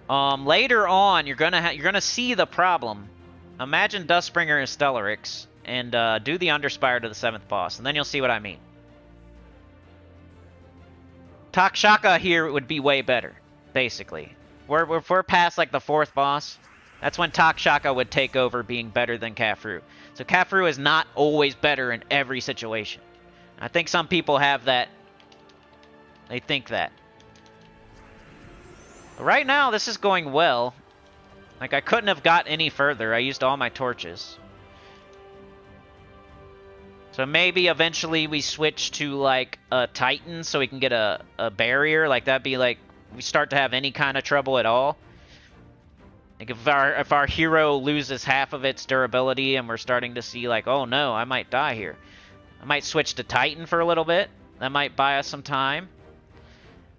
Later on, you're gonna see the problem. Imagine Dustbringer and Stellarix, and do the Underspire to the 7th boss, and then you'll see what I mean. Takshaka here would be way better, basically. If we're past like the 4th boss, that's when Takshaka would take over being better than Khafru. So Khafru is not always better in every situation. I think some people have that. They think that. But right now, this is going well. Like, I couldn't have got any further. I used all my torches. So maybe eventually we switch to, like, a Titan so we can get a barrier. Like, that'd be, like, we start to have any kind of trouble at all. Like, if our hero loses half of its durability and we're starting to see, like, oh no, I might die here. I might switch to Titan for a little bit. That might buy us some time.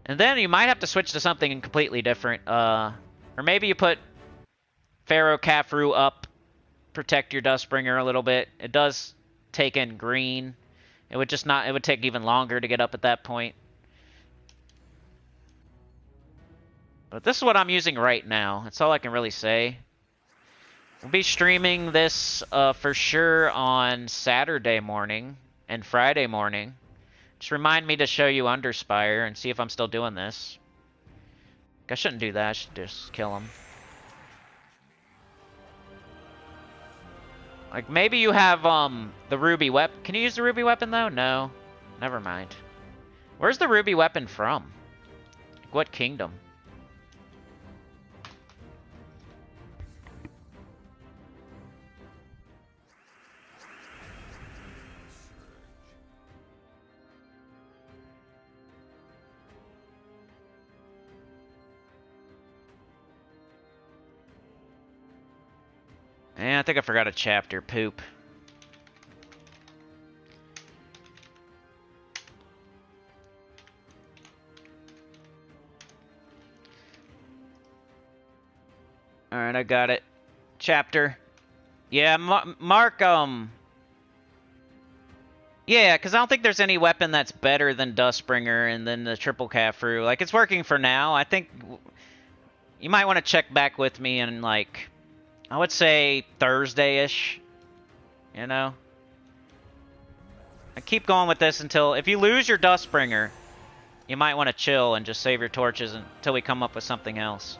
And then you might have to switch to something completely different. Or maybe you put Pharaoh Khafru up, protect your Dustbringer a little bit. It does take in green. It would just not. It would take even longer to get up at that point. But this is what I'm using right now. That's all I can really say. We'll be streaming this for sure on Saturday morning and Friday morning. Just remind me to show you Underspire and see if I'm still doing this. I shouldn't do that. I should just kill him. Like, maybe you have the ruby weapon. Can you use the ruby weapon, though? No. Never mind. Where's the ruby weapon from? Like, what kingdom? Yeah, I think I forgot a chapter. Poop. Alright, I got it. Chapter. Yeah, Mark, yeah, because I don't think there's any weapon that's better than Dustbringer and then the triple Khafru. Like, it's working for now. I think you might want to check back with me in, like, I would say Thursday-ish, you know? I keep going with this until, if you lose your Dustbringer, you might want to chill and just save your torches until we come up with something else.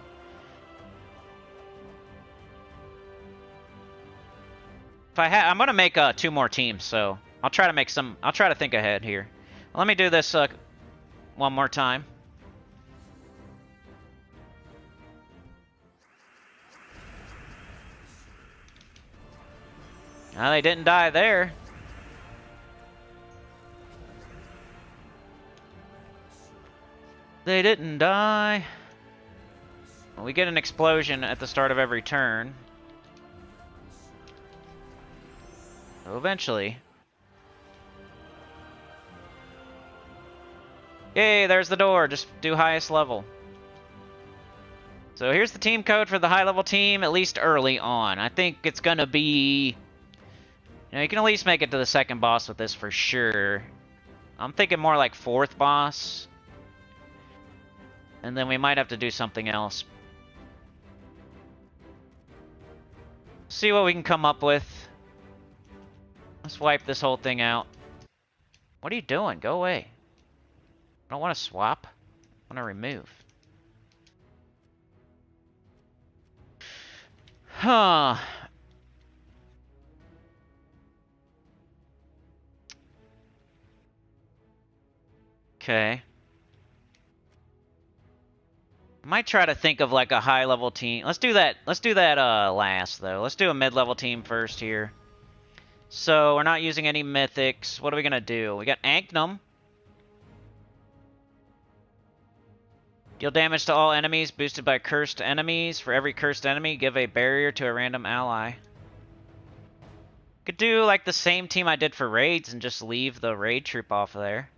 If I'm going to make 2 more teams, so I'll try to make some, I'll try to think ahead here. Let me do this one more time. Well, they didn't die there. They didn't die. Well, we get an explosion at the start of every turn. So eventually. Yay, there's the door. Just do highest level. So here's the team code for the high level team, at least early on. I think it's going to be... You know, you can at least make it to the 2nd boss with this for sure. I'm thinking more like 4th boss. And then we might have to do something else. See what we can come up with. Let's wipe this whole thing out. What are you doing? Go away. I don't want to swap. I want to remove. Huh. Okay. I might try to think of like a high level team. Let's do that. Let's do that last though. Let's do a mid-level team first here. So we're not using any mythics. What are we gonna do? We got Anknum. Deal damage to all enemies boosted by cursed enemies. For every cursed enemy, give a barrier to a random ally. Could do like the same team I did for raids and just leave the raid troop off there.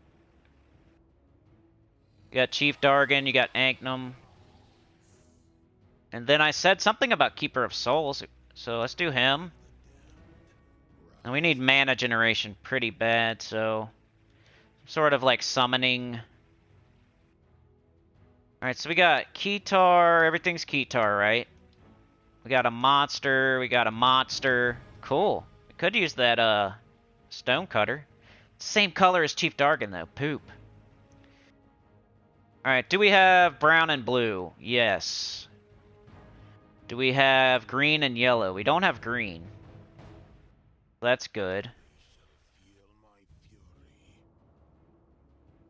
You got Chief Dargan, you got Anknum. And then I said something about Keeper of Souls, so let's do him. And we need mana generation pretty bad, so sort of like summoning. Alright, so we got Khetar, everything's Khetar, right? We got a monster, we got a monster. Cool. We could use that stone cutter. Same color as Chief Dargan though, poop. Alright, do we have brown and blue? Yes. Do we have green and yellow? We don't have green. That's good.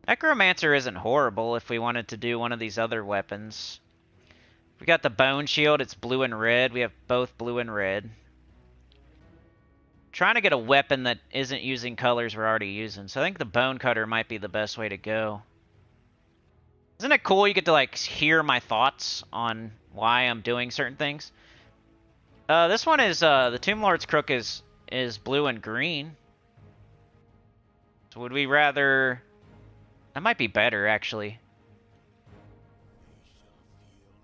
Necromancer isn't horrible if we wanted to do one of these other weapons. We got the bone shield, it's blue and red. We have both blue and red. Trying to get a weapon that isn't using colors we're already using. So I think the bone cutter might be the best way to go. Isn't it cool you get to like hear my thoughts on why I'm doing certain things? This one is the Tomb Lord's Crook is blue and green. So would we rather... That might be better, actually.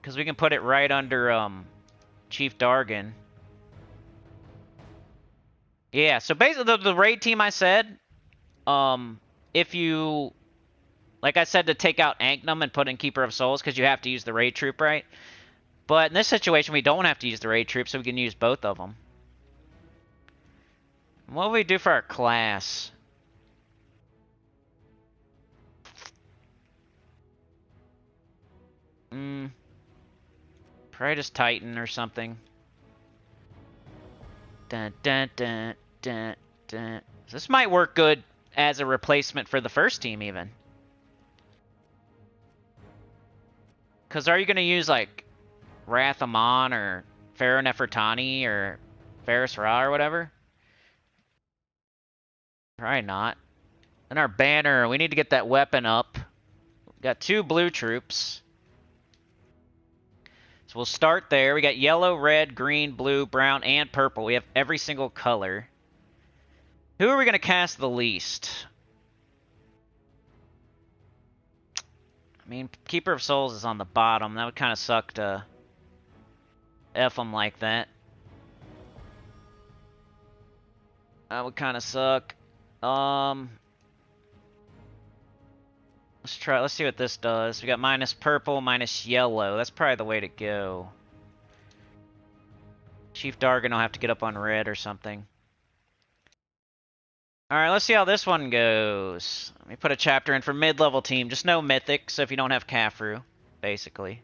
Because we can put it right under Chief Dargan. Yeah, so basically the raid team I said, if you... Like I said, to take out Anknum and put in Keeper of Souls, because you have to use the raid troop, right? But in this situation, we don't have to use the raid troop, so we can use both of them. What do we do for our class? Probably just Titan or something. Dun, dun, dun, dun, dun. This might work good as a replacement for the first team, even. Because are you going to use, like, Wrath Amon or Pharaoh Nefertani or Ferris Ra or whatever? Probably not. And our banner, we need to get that weapon up. We've got 2 blue troops. So we'll start there. We got yellow, red, green, blue, brown, and purple. We have every single color. Who are we going to cast the least? I mean, Keeper of Souls is on the bottom. That would kind of suck to F them like that. That would kind of suck. Let's see what this does. We got minus purple, minus yellow. That's probably the way to go. Chief Dargan will have to get up on red or something. Alright, let's see how this one goes. Let me put a chapter in for mid-level team. Just no mythic, so if you don't have Khafru, basically.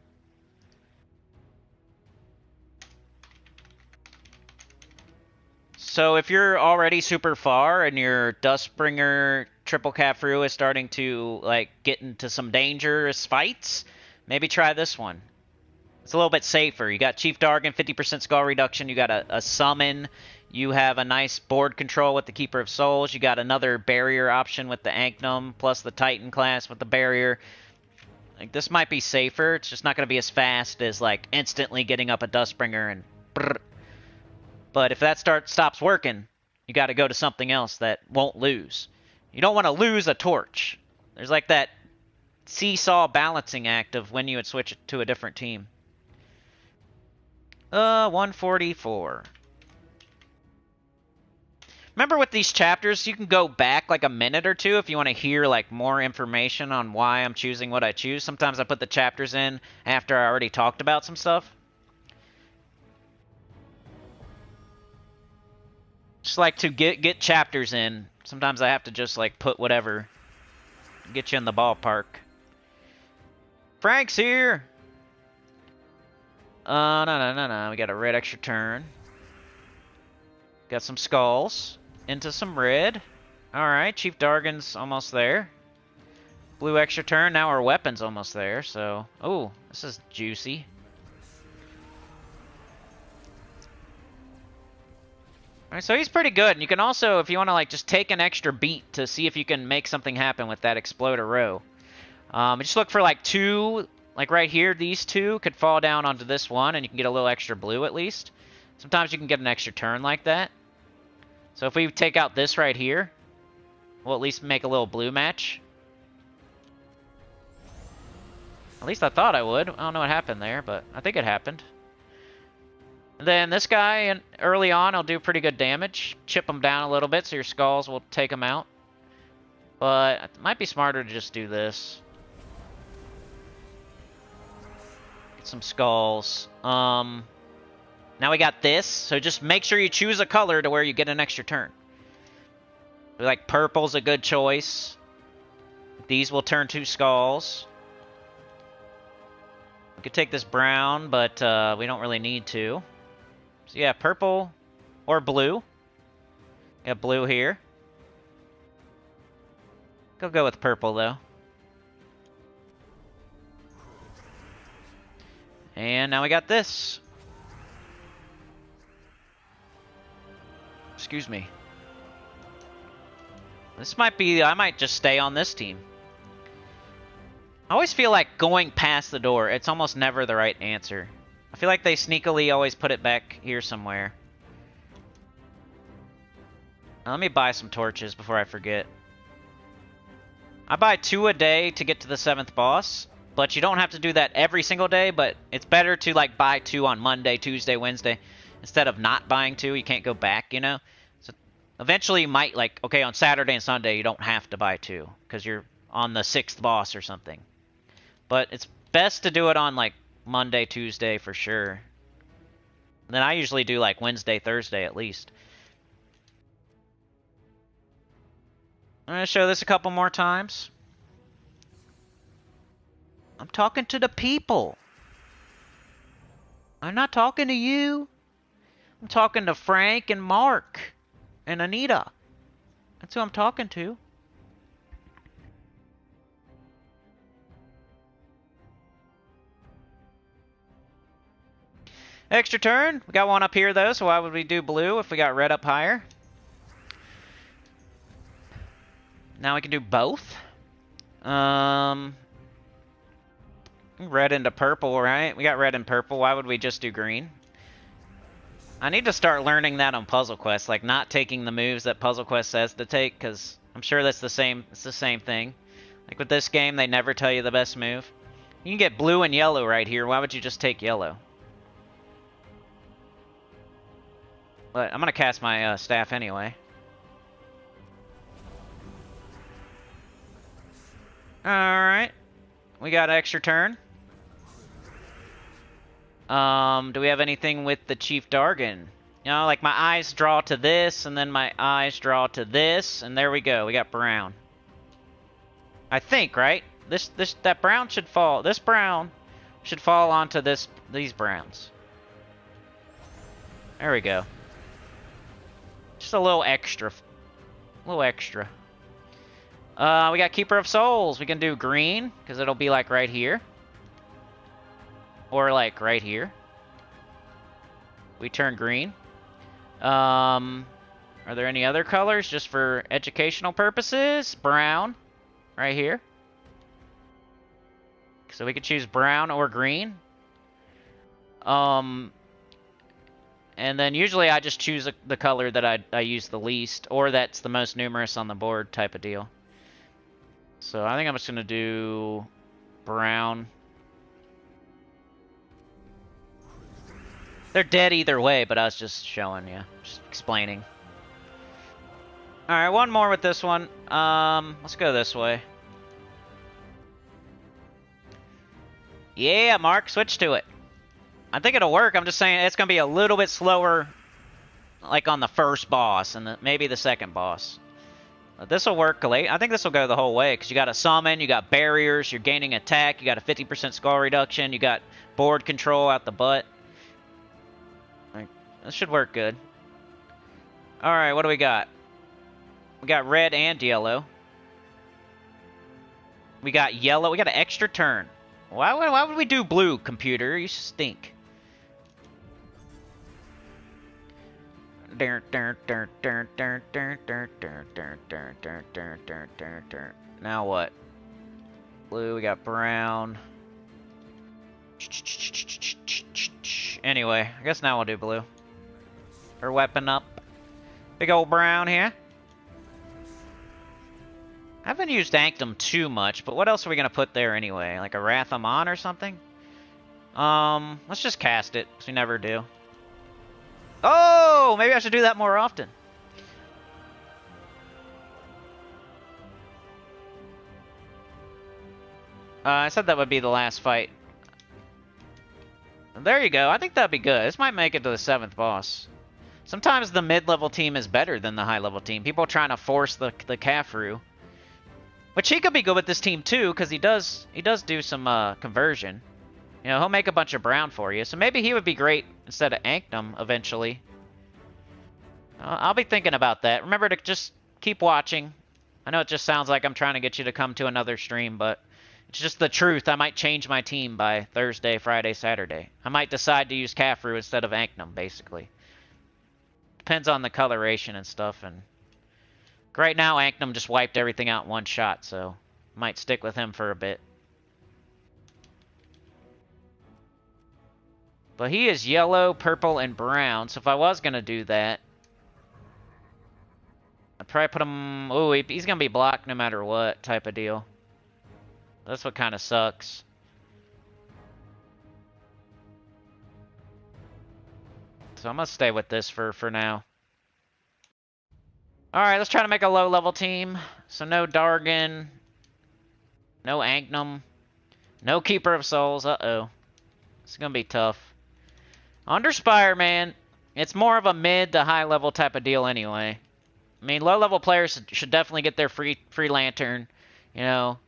So if you're already super far and your Dustbringer triple Khafru is starting to like get into some dangerous fights, maybe try this one. It's a little bit safer. You got Chief Dargan, 50% skull reduction. You got a summon. You have a nice board control with the Keeper of Souls. You got another barrier option with the Anknum, plus the Titan class with the barrier. Like, this might be safer. It's just not going to be as fast as like instantly getting up a Dustbringer and brrr. But if that stops working, you got to go to something else that won't lose. You don't want to lose a torch. There's like that seesaw balancing act of when you would switch it to a different team. 144. Remember with these chapters, you can go back like a minute or two if you want to hear like more information on why I'm choosing what I choose. Sometimes I put the chapters in after I already talked about some stuff. Just like to get chapters in. Sometimes I have to just like put whatever. Get you in the ballpark. Frank's here! No. We got a red extra turn. Got some skulls. Into some red. Alright, Chief Dargan's almost there. Blue extra turn. Now our weapon's almost there, so... Oh, this is juicy. Alright, so he's pretty good. And you can also, if you want to like just take an extra beat to see if you can make something happen with that Exploder row. Just look for like 2, like right here, these 2 could fall down onto this one, and you can get a little extra blue at least. Sometimes you can get an extra turn like that. So if we take out this right here, we'll at least make a little blue match. At least I thought I would. I don't know what happened there, but I think it happened. And then this guy, and early on, will do pretty good damage. Chip him down a little bit so your skulls will take him out. But it might be smarter to just do this. Get some skulls. Now we got this, so just make sure you choose a color to where you get an extra turn. Like purple's a good choice. These will turn 2 skulls. We could take this brown, but we don't really need to. So yeah, purple or blue. Got blue here. Go with purple though. And now we got this. Excuse me. This might be, I might just stay on this team. I always feel like going past the door, it's almost never the right answer. I feel like they sneakily always put it back here somewhere. Now, let me buy some torches before I forget. I buy 2 a day to get to the 7th boss, but you don't have to do that every single day, but it's better to like buy 2 on Monday, Tuesday, Wednesday, instead of not buying 2. You can't go back, you know? So eventually you might like, okay, on Saturday and Sunday you don't have to buy 2 because you're on the 6th boss or something. But it's best to do it on like Monday, Tuesday for sure. And then I usually do like Wednesday, Thursday at least. I'm going to show this a couple more times. I'm talking to the people. I'm not talking to you. I'm talking to Frank and Mark and Anita. That's who I'm talking to. Extra turn. We got one up here, though, so why would we do blue if we got red up higher? Now we can do both. Red into purple, right? We got red and purple. Why would we just do green? I need to start learning that on Puzzle Quest, like not taking the moves that Puzzle Quest says to take, because I'm sure that's the same. It's the same thing. Like with this game, they never tell you the best move. You can get blue and yellow right here. Why would you just take yellow? But I'm gonna cast my staff anyway. Alright. We got an extra turn. Do we have anything with the Chief Dargan? You know, like my eyes draw to this, and then my eyes draw to this, and there we go. We got brown. I think, right? That brown should fall. This brown should fall onto these browns. There we go. Just a little extra. A little extra. We got Keeper of Souls. We can do green, because it'll be like right here. Or like right here. We turn green. Are there any other colors just for educational purposes? Brown. Right here. So we could choose brown or green. And then usually I just choose the color that I use the least, or that's the most numerous on the board type of deal. So I think I'm just going to do brown. They're dead either way, but I was just showing you, just explaining. Alright, one more with this one. Let's go this way. Yeah, Mark, switch to it. I think it'll work. I'm just saying it's going to be a little bit slower, like on the first boss and maybe the second boss. This will work late. I think this will go the whole way because you got a summon, you got barriers, you're gaining attack, you got a 50% skull reduction, you got board control out the butt. Like, this should work good. All right, what do we got? We got red and yellow. We got yellow. We got an extra turn. Why would we do blue, computer? You stink. Now what? Blue, we got brown. Anyway, I guess now we'll do blue. Or weapon up. Big old brown here. I haven't used Anctum too much, but what else are we going to put there anyway? Like a Wrath Amon or something? Let's just cast it, because we never do. Oh, maybe I should do that more often. I said that would be the last fight. There you go. I think that'd be good. This might make it to the 7th boss. Sometimes the mid-level team is better than the high-level team. People are trying to force the Khafru. Which he could be good with this team too, because he does do some conversion. You know, he'll make a bunch of brown for you. So maybe he would be great instead of Anctum eventually. I'll be thinking about that. Remember to just keep watching. I know it just sounds like I'm trying to get you to come to another stream, but it's just the truth. I might change my team by Thursday, Friday, Saturday. I might decide to use Khafru instead of Anctum, basically. Depends on the coloration and stuff. And right now, Anctum just wiped everything out in one shot, so might stick with him for a bit. But he is yellow, purple, and brown, so if I was going to do that, I'd probably put him... Oh, he's going to be blocked no matter what type of deal. That's what kind of sucks. So I'm going to stay with this for now. Alright, let's try to make a low-level team. So no Dargan. No Anctum. No Keeper of Souls. Uh-oh. It's going to be tough. Underspire, man. It's more of a mid to high level type of deal anyway. I mean, low level players should definitely get their free lantern. You know,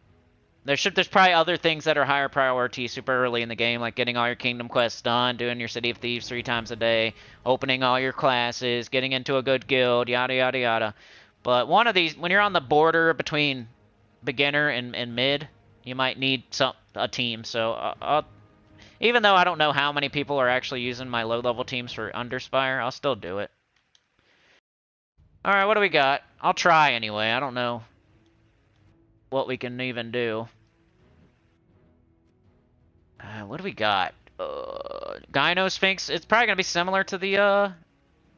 there's probably other things that are higher priority super early in the game, like getting all your kingdom quests done, doing your City of Thieves 3 times a day, opening all your classes, getting into a good guild, yada yada yada. But one of these, when you're on the border between beginner and mid, you might need a team. So even though I don't know how many people are actually using my low-level teams for Underspire, I'll still do it. Alright, what do we got? I'll try anyway. I don't know what we can even do. What do we got? Gyno Sphinx. It's probably going to be similar to the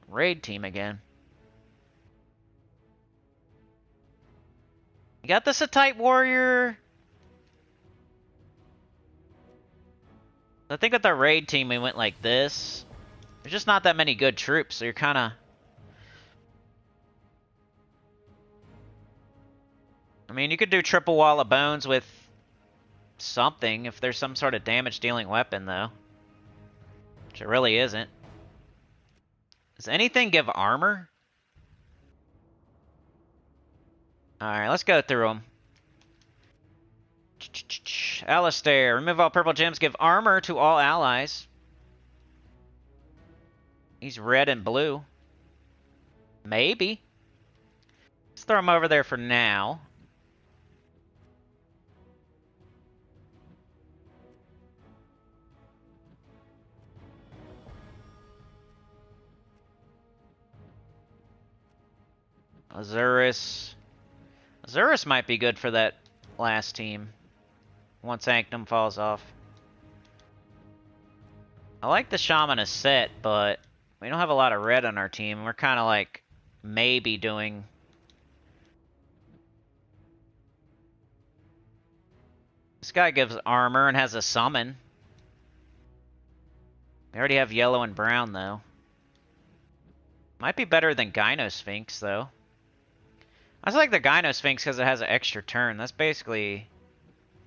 raid team again. You got the Satite Warrior... I think with our raid team, we went like this. There's just not that many good troops, so you're kind of... I mean, you could do triple wall of bones with something, if there's some sort of damage-dealing weapon, though. Which it really isn't. Does anything give armor? Alright, let's go through them. Alistair, remove all purple gems, give armor to all allies. He's red and blue. Maybe. Let's throw him over there for now. Azurus. Azurus might be good for that last team. Once Anctum falls off. I like the Shaman as set, but we don't have a lot of red on our team. We're kind of like maybe doing... This guy gives armor and has a summon. We already have yellow and brown, though. Might be better than Gyno Sphinx, though. I just like the Gyno Sphinx because it has an extra turn. That's basically...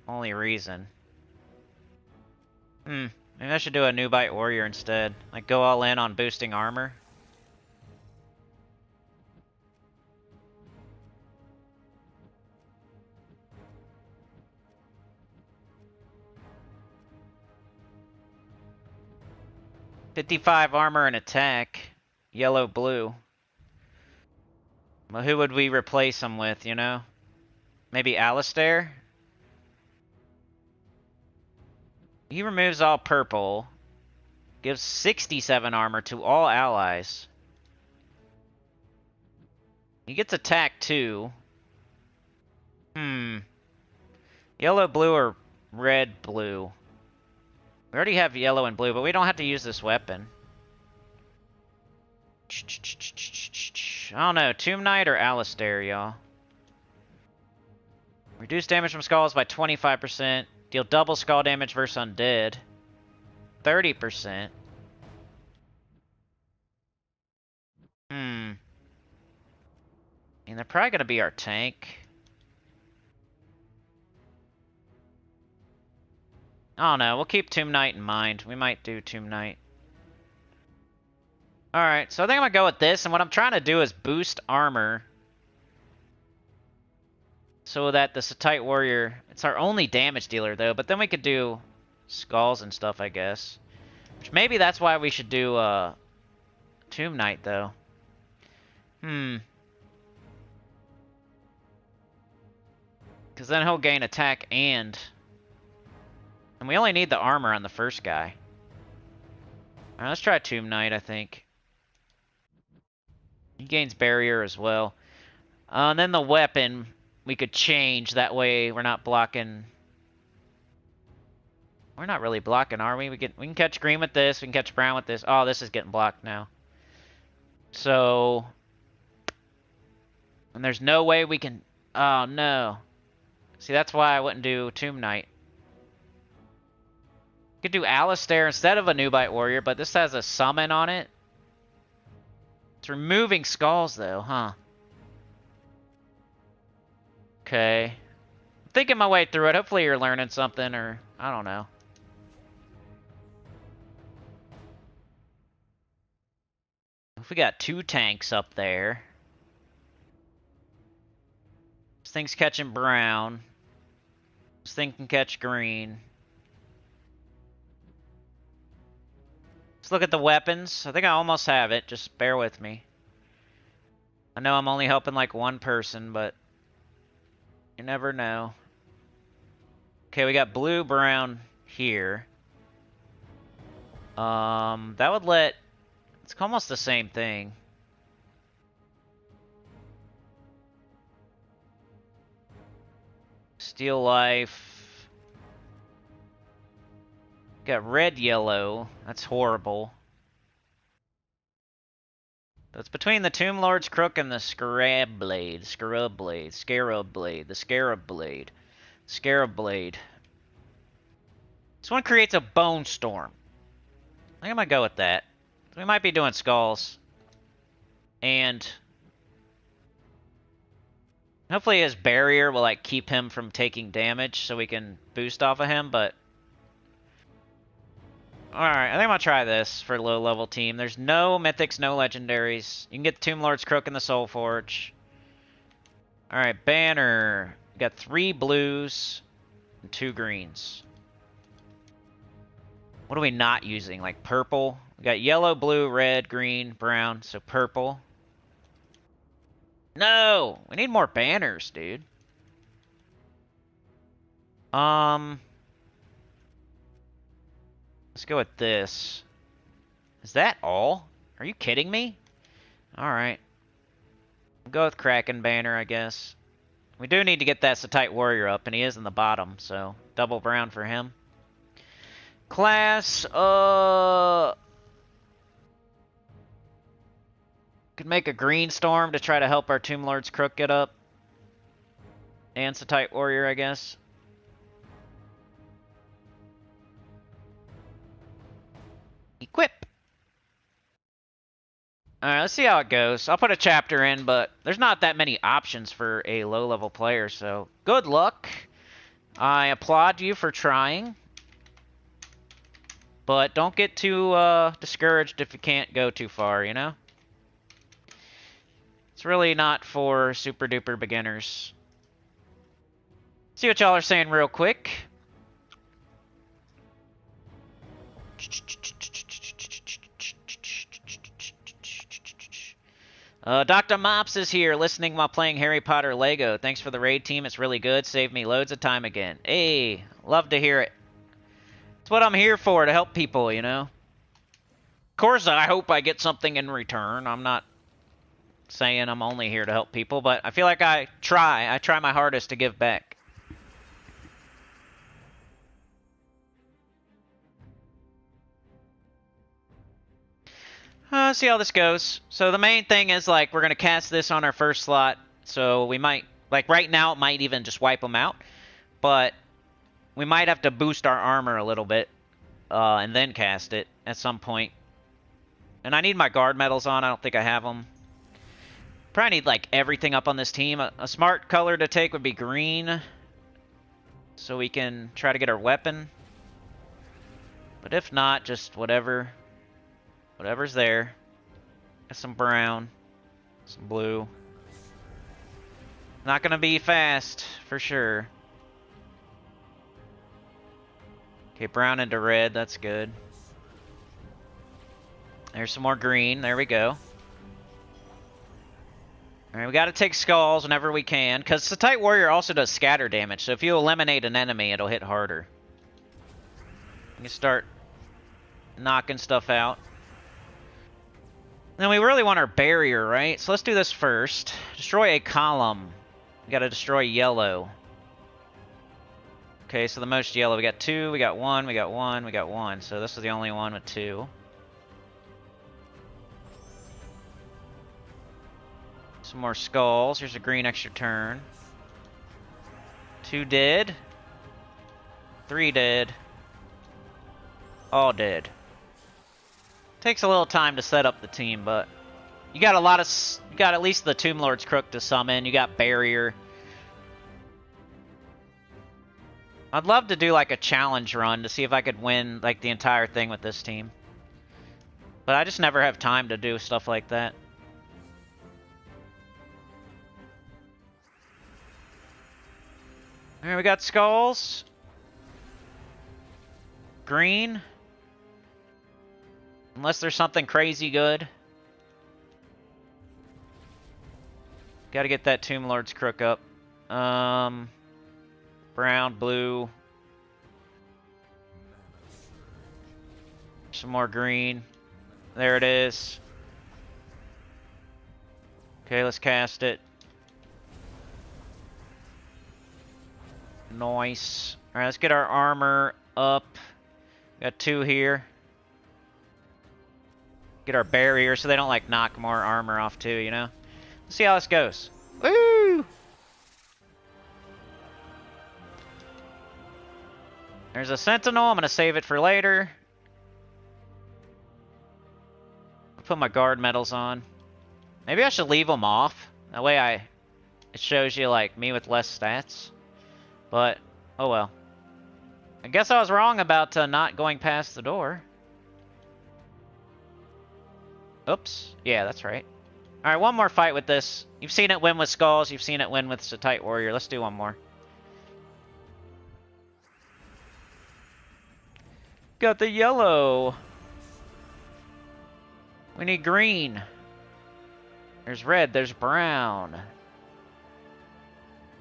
only reason. Maybe I should do a New Bite Warrior instead. Like, go all in on boosting armor. $55 armor and attack. Yellow, blue. Well, who would we replace him with, you know? Maybe Alistair? He removes all purple. Gives 67 armor to all allies. He gets attack too. Yellow, blue, or red, blue? We already have yellow and blue, but we don't have to use this weapon. I don't know, Tomb Knight or Alistair, y'all. Reduce damage from skulls by 25%. Deal double skull damage versus undead. 30%. And they're probably going to be our tank. I don't know. We'll keep Tomb Knight in mind. We might do Tomb Knight. Alright, so I think I'm going to go with this. And what I'm trying to do is boost armor. So that the Satite Warrior... It's our only damage dealer, though. But then we could do skulls and stuff, I guess. Which maybe that's why we should do Tomb Knight, though. Because then he'll gain attack and we only need the armor on the first guy. Alright, let's try Tomb Knight, I think. He gains barrier as well. And then the weapon we could change. That way we're not blocking... We're not really blocking, are we? We can catch green with this. We can catch brown with this. Oh, this is getting blocked now. So... And there's no way we can... Oh, no. See, that's why I wouldn't do Tomb Knight. Could do Alistair instead of a Nubite Warrior, but this has a summon on it. It's removing skulls, though, huh? Okay. I'm thinking my way through it. Hopefully you're learning something, or... I don't know. If we got 2 tanks up there. This thing's catching brown. This thing can catch green. Let's look at the weapons. I think I almost have it. Just bear with me. I know I'm only helping like one person, but you never know. Okay, we got blue, brown here. That would let... It's almost the same thing. Steel life. Got red, yellow. That's horrible. That's between the Tomb Lord's Crook and the Scarab Blade. Scarab Blade. Scarab Blade. The Scarab Blade. Scarab Blade. This one creates a Bone Storm. I think I might go with that. We might be doing skulls. And... hopefully his barrier will like keep him from taking damage so we can boost off of him, but... Alright, I think I'm gonna try this for a low-level team. There's no mythics, no legendaries. You can get the Tomb Lord's Crook and the soulforge. Alright, banner. We got 3 blues and 2 greens. What are we not using? Like purple? We got yellow, blue, red, green, brown, so purple. No! We need more banners, dude. Let's go with this. Is that all? Are you kidding me? Alright. We'll go with Kraken banner, I guess. We do need to get that Satite Warrior up, and he is in the bottom, so double brown for him. Class, could make a green storm to try to help our Tomb Lord's Crook get up. And Satite Warrior, I guess. Equip. Alright, let's see how it goes. I'll put a chapter in, but there's not that many options for a low-level player, so good luck. I applaud you for trying. But don't get too discouraged if you can't go too far, you know? It's really not for super-duper beginners. See what y'all are saying real quick. Dr. Mops is here, listening while playing Harry Potter Lego. Thanks for the raid, team. It's really good. Saved me loads of time again. Hey, love to hear it. It's what I'm here for, to help people, you know? Of course, I hope I get something in return. I'm not saying I'm only here to help people, but I feel like I try. I try my hardest to give back. see how this goes. So the main thing is, like, we're going to cast this on our first slot. So we might, like, right now it might even just wipe them out. But we might have to boost our armor a little bit. And then cast it at some point. And I need my guard medals on. I don't think I have them. Probably need, like, everything up on this team. A smart color to take would be green. So we can try to get our weapon. But if not, just whatever. Whatever's there. Got some brown. Some blue. Not gonna be fast, for sure. Okay, brown into red. That's good. There's some more green. There we go. Alright, we gotta take skulls whenever we can, because the Tight Warrior also does scatter damage, so if you eliminate an enemy, it'll hit harder. You can start knocking stuff out. Then we really want our barrier, right? So let's do this first. Destroy a column. We gotta destroy yellow. Okay, so the most yellow. We got 2, we got 1, we got 1, we got 1. So this is the only one with 2. Some more skulls. Here's a green extra turn. 2 dead. 3 dead. All dead. Takes a little time to set up the team, but you got a lot of, you got at least the Tomb Lord's Crook to summon. You got barrier. I'd love to do like a challenge run to see if I could win like the entire thing with this team, but I just never have time to do stuff like that. Alright, we got skulls. Green. Unless there's something crazy good. Gotta get that Tomb Lord's Crook up. Brown, blue. Some more green. There it is. Okay, let's cast it. Nice. Alright, let's get our armor up. Got 2 here. Get our barrier so they don't like knock more armor off too, you know? Let's see how this goes. Woo! There's a sentinel. I'm gonna save it for later. I'll put my guard medals on. Maybe I should leave them off. That way it shows you like me with less stats. But, oh well. I guess I was wrong about not going past the door. Oops. Yeah, that's right. Alright, one more fight with this. You've seen it win with skulls. You've seen it win with the Tight Warrior. Let's do one more. Got the yellow. We need green. There's red. There's brown.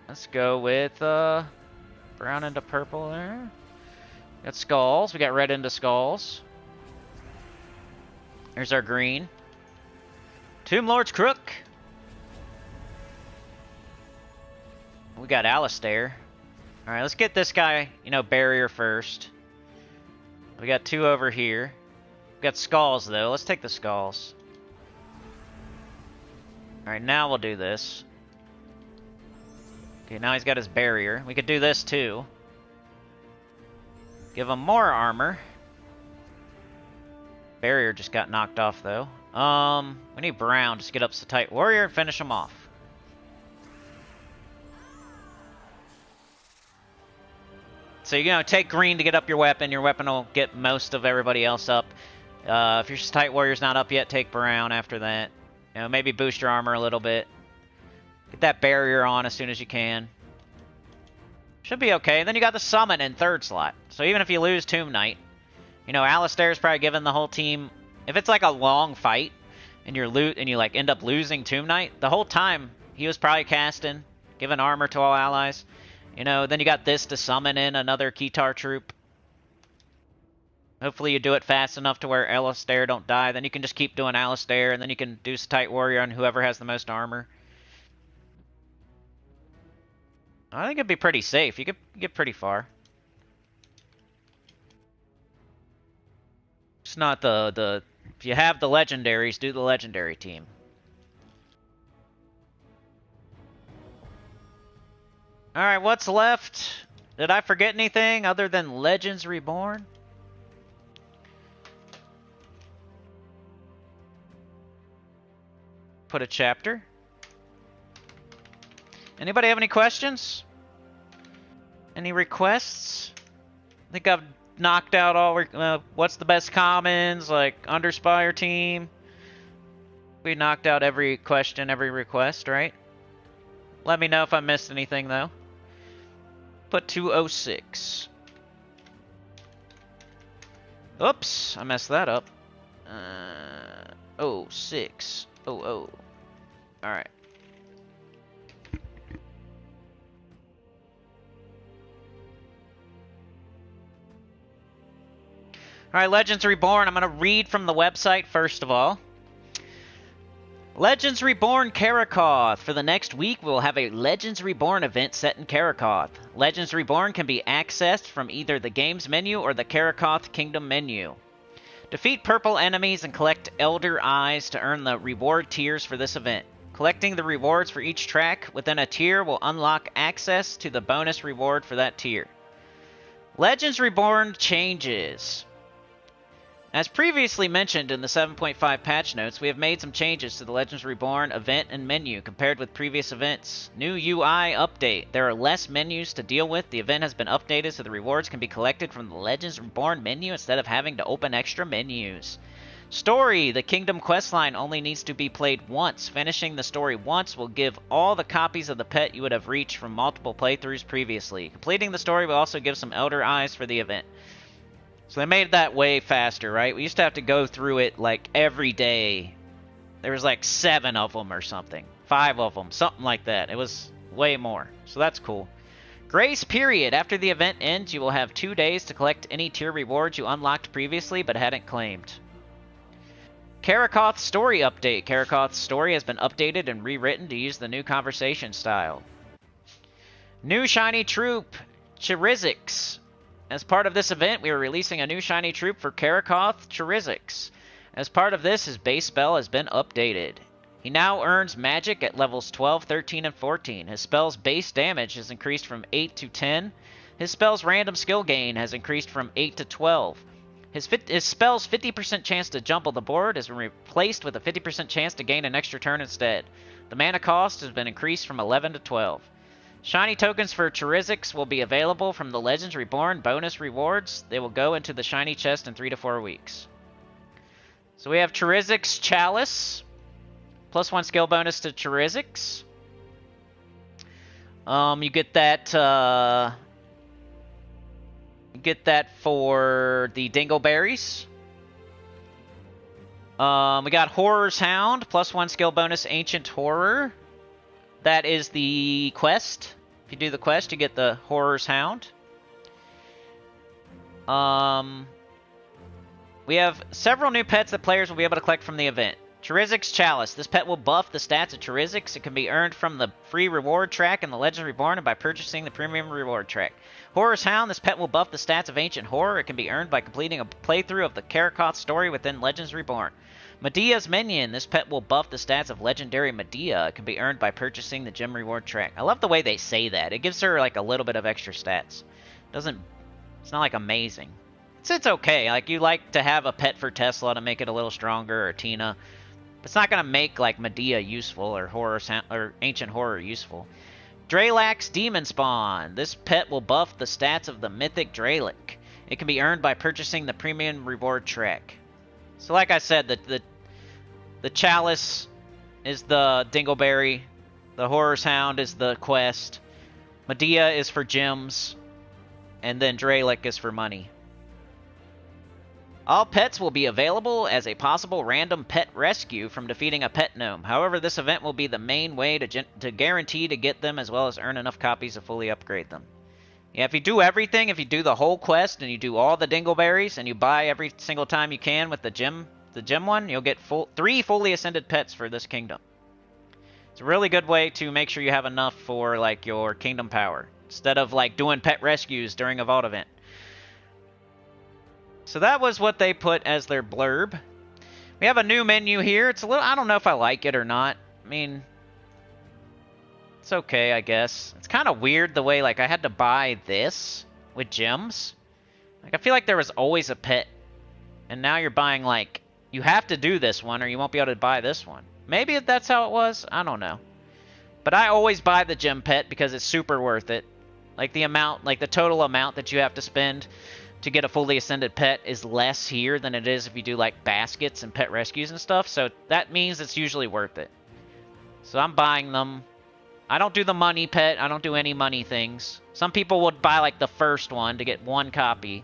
Let's go with brown into purple there. Got skulls. We got red into skulls. There's our green. Tomb Lord's Crook. We got Alistair. Alright, let's get this guy, you know, barrier first. We got 2 over here. We got skulls, though. Let's take the skulls. Alright, now we'll do this. Okay, now he's got his barrier. We could do this, too. Give him more armor. Barrier just got knocked off, though. We need brown. Just get up to the Tight Warrior and finish him off. So, you know, take green to get up your weapon. Your weapon will get most of everybody else up. If your Tight Warrior's not up yet, take brown after that. You know, maybe boost your armor a little bit. Get that barrier on as soon as you can. Should be okay. And then you got the summon in 3rd slot. So even if you lose Tomb Knight, you know, Alistair's probably giving the whole team... If it's like a long fight, and you like end up losing Tomb Knight, the whole time he was probably casting, giving armor to all allies. You know, then you got this to summon in another Khetar troop. Hopefully you do it fast enough to where Alistair don't die. Then you can just keep doing Alistair, and then you can do Tight Warrior on whoever has the most armor. I think it'd be pretty safe. You could get pretty far. It's not the If you have the legendaries, do the legendary team. Alright, what's left? Did I forget anything other than Legends Reborn? Put a chapter. Anybody have any questions? Any requests? I think I've knocked out all... what's the best commons? Like, Underspire team. We knocked out every question, every request, right? Let me know if I missed anything, though. Put 206. Oops, I messed that up. 06. Oh. Alright. Alright, Legends Reborn. I'm going to read from the website first of all. Legends Reborn Karakoth. For the next week, we'll have a Legends Reborn event set in Karakoth. Legends Reborn can be accessed from either the game's menu or the Karakoth Kingdom menu. Defeat purple enemies and collect Elder Eyes to earn the reward tiers for this event. Collecting the rewards for each track within a tier will unlock access to the bonus reward for that tier. Legends Reborn changes. As previously mentioned in the 7.5 patch notes, we have made some changes to the Legends Reborn event and menu compared with previous events. New UI update. There are less menus to deal with. The event has been updated so the rewards can be collected from the Legends Reborn menu instead of having to open extra menus. Story. The Kingdom questline only needs to be played once. Finishing the story once will give all the copies of the pet you would have reached from multiple playthroughs previously. Completing the story will also give some Elder Eyes for the event. So they made that way faster, right? We used to have to go through it like every day. There was like 7 of them or something. 5 of them, something like that. It was way more. So that's cool. Grace period. After the event ends, you will have 2 days to collect any tier rewards you unlocked previously but hadn't claimed. Karakoth story update. Karakoth's story has been updated and rewritten to use the new conversation style. New shiny troop, Chirizix. As part of this event, we are releasing a new shiny troop for Karakoth, Chirizix. As part of this, his base spell has been updated. He now earns magic at levels 12, 13, and 14. His spell's base damage has increased from 8 to 10. His spell's random skill gain has increased from 8 to 12. His spell's 50% chance to jump on the board has been replaced with a 50% chance to gain an extra turn instead. The mana cost has been increased from 11 to 12. Shiny tokens for Chirizix will be available from the Legends Reborn bonus rewards. They will go into the shiny chest in 3 to 4 weeks. So we have Chirizix Chalice. +1 skill bonus to Chirizix. You get that for the Dingleberries. We got Horror's Hound. +1 skill bonus Ancient Horror. That is the quest. If you do the quest, you get the Horror's Hound. We have several new pets that players will be able to collect from the event. Chirizix Chalice. This pet will buff the stats of Chirizix. It can be earned from the free reward track in the Legends Reborn and by purchasing the premium reward track. Horror's Hound. This pet will buff the stats of Ancient Horror. It can be earned by completing a playthrough of the Karakoth story within Legends Reborn. Medea's Minion. This pet will buff the stats of Legendary Medea. It can be earned by purchasing the gem reward track. I love the way they say that. It gives her like a little bit of extra stats. It's not like amazing. It's okay. Like you like to have a pet for Tesla to make it a little stronger, or Tina. But it's not gonna make like Medea useful or Ancient Horror useful. Dralax Demon Spawn. This pet will buff the stats of the Mythic Dralic. It can be earned by purchasing the premium reward track. So like I said, the Chalice is the Dingleberry, the Horror's Hound is the quest, Medea is for gems, and then Dralic is for money. All pets will be available as a possible random pet rescue from defeating a pet gnome. However, this event will be the main way to guarantee to get them as well as earn enough copies to fully upgrade them. Yeah, if you do everything, if you do the whole quest and you do all the Dingleberries and you buy every single time you can with the gem one, you'll get 3 fully ascended pets for this kingdom. It's a really good way to make sure you have enough for like your kingdom power instead of like doing pet rescues during a vault event. So that was what they put as their blurb. We have a new menu here. It's a little... I don't know if I like it or not. I mean... It's okay, I guess. It's kind of weird the way, like, I had to buy this with gems. Like, I feel like there was always a pet. And now you're buying, like... You have to do this one or you won't be able to buy this one. Maybe that's how it was. I don't know. But I always buy the gem pet because it's super worth it. Like, the amount... Like, the total amount that you have to spend to get a fully ascended pet is less here than it is if you do, like, baskets and pet rescues and stuff. So that means it's usually worth it. So I'm buying them. I don't do the money pet. I don't do any money things. Some people would buy, like, the first one to get one copy.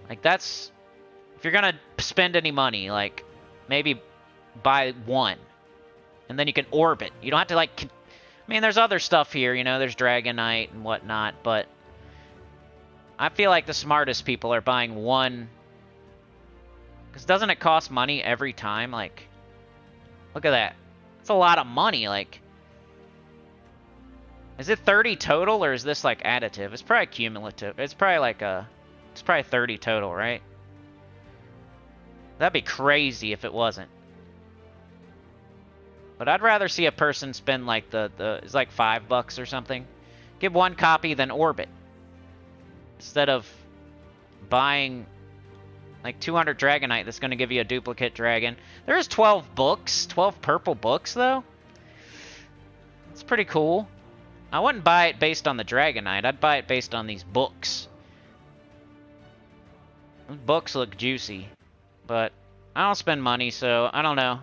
Like, that's... If you're gonna spend any money, like, maybe buy one. And then you can orbit. You don't have to, like... I mean, there's other stuff here, you know? There's Dragonite and whatnot, but... I feel like the smartest people are buying one... Because doesn't it cost money every time? Like, look at that. It's a lot of money, like... Is it 30 total, or is this, like, additive? It's probably cumulative. It's probably, like, It's probably 30 total, right? That'd be crazy if it wasn't. But I'd rather see a person spend, like, it's like $5 or something. Get one copy, then orbit. Instead of buying, like, 200 Dragonite that's going to give you a duplicate dragon. There is 12 books. 12 purple books, though. That's pretty cool. I wouldn't buy it based on the Dragonite. I'd buy it based on these books. Those books look juicy. But I don't spend money, so I don't know.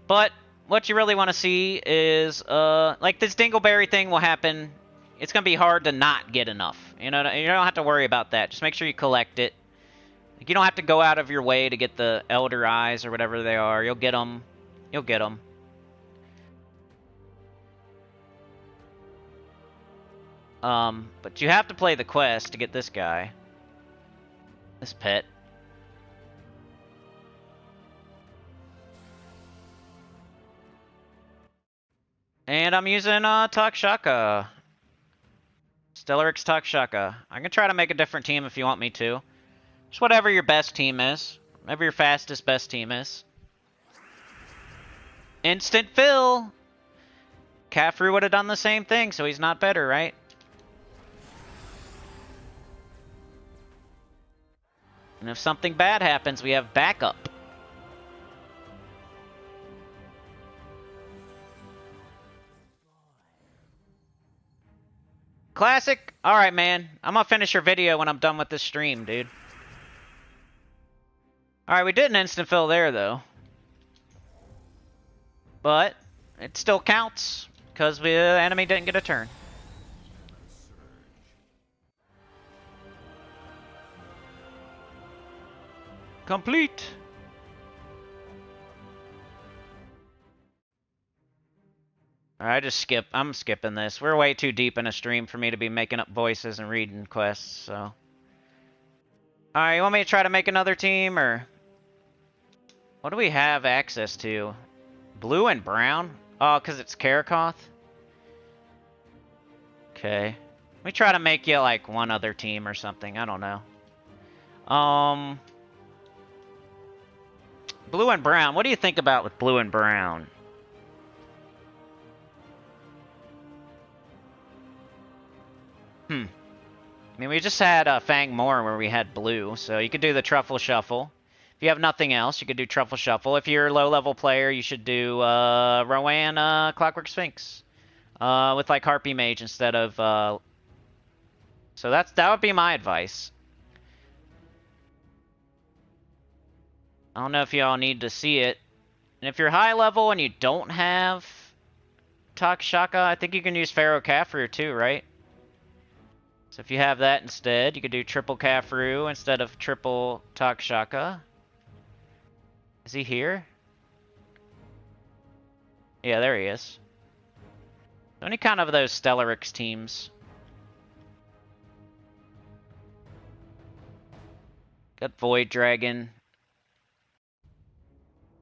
But what you really want to see is, like, this Dingleberry thing will happen. It's going to be hard to not get enough. You know, you don't have to worry about that. Just make sure you collect it. Like, you don't have to go out of your way to get the Elder Eyes or whatever they are. You'll get them. You'll get them. But you have to play the quest to get this guy. This pet. And I'm using, Takshaka. Stellarix Takshaka. I can try to make a different team if you want me to. Just whatever your best team is. Whatever your fastest best team is. Instant fill! Khafru would have done the same thing, so he's not better, right? And if something bad happens, we have backup. Classic? Alright, man. I'm gonna finish your video when I'm done with this stream, dude. Alright, we did an instant fill there, though. But it still counts, because the enemy didn't get a turn. Complete! Alright, I'm skipping this. We're way too deep in a stream for me to be making up voices and reading quests, so... Alright, you want me to try to make another team, or... What do we have access to? Blue and brown? Oh, because it's Karakoth? Okay. Let me try to make you, like, one other team or something. I don't know. Blue and brown. What do you think about with blue and brown? I mean, we just had Fang Moor where we had blue, so you could do the Truffle Shuffle. If you have nothing else, you could do Truffle Shuffle. If you're a low-level player, you should do Rowan Clockwork Sphinx. With, like, Harpy Mage instead of... So that would be my advice. I don't know if y'all need to see it. And if you're high level and you don't have Takshaka, I think you can use Pharaoh Khafru too, right? So if you have that instead, you could do triple Khafru instead of triple Takshaka. Is he here? Yeah, there he is. Any kind of those Stellarix teams. Got Void Dragon.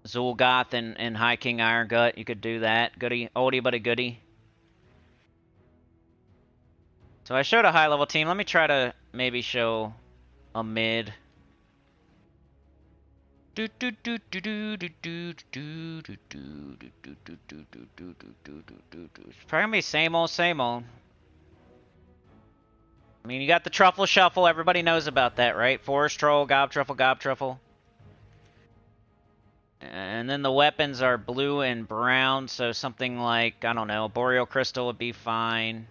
Zul'Goth and High King Iron Gut. You could do that. Goodie, oldie but a goodie. So I showed a high level team. Let me try to maybe show a mid. probably gonna be same old, same old. I mean, you got the truffle shuffle. Everybody knows about that, right? Forest troll, gob truffle, gob truffle. And then the weapons are blue and brown, so something like, I don't know, boreal crystal would be fine.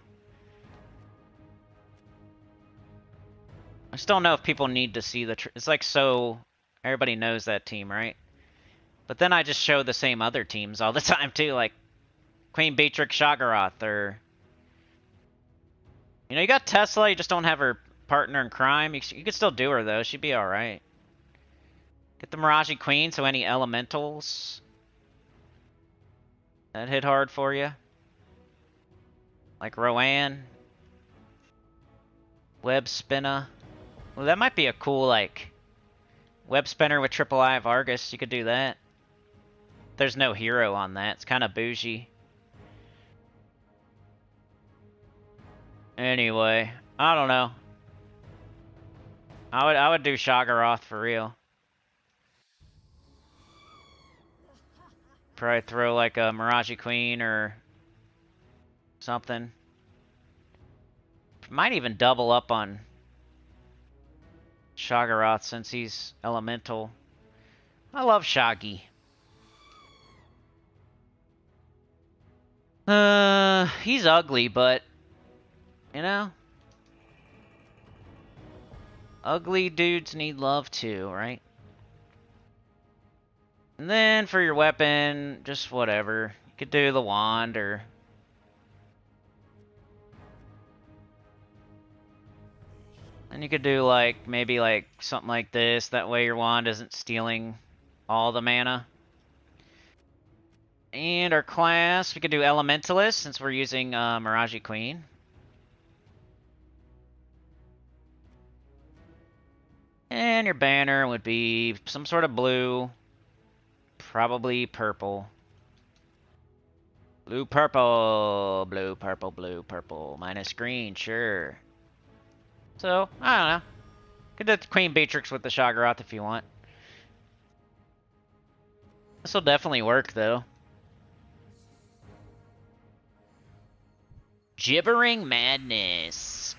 I still don't know if people need to see the... It's like so... Everybody knows that team, right? But then I just show the same other teams all the time, too, like Queen Beatrix Shagaroth, or... You know, you got Tesla, you just don't have her partner in crime. You could still do her, though. She'd be alright. Get the Miraji Queen, so any elementals... That hit hard for you. Like Rowan. Web Spinner. Well, that might be a cool, like... Web Spinner with Triple Eye of Argus. You could do that. There's no hero on that. It's kind of bougie. Anyway, I don't know. I would do Shagaroth for real. Probably throw like a Miraji Queen or something. Might even double up on Shagaroth since he's elemental. I love Shaggy. He's ugly, but you know, ugly dudes need love too, right? And then for your weapon, just whatever. You could do the wand or... And you could do like, maybe like something like this. That way your wand isn't stealing all the mana. And our class, we could do Elementalist since we're using Miraji Queen. And your banner would be some sort of blue. Probably purple. Blue, purple. Blue, purple, blue, purple. Minus green, sure. So, I don't know. Could do Queen Beatrix with the Shagaroth if you want. This will definitely work, though. Gibbering Madness.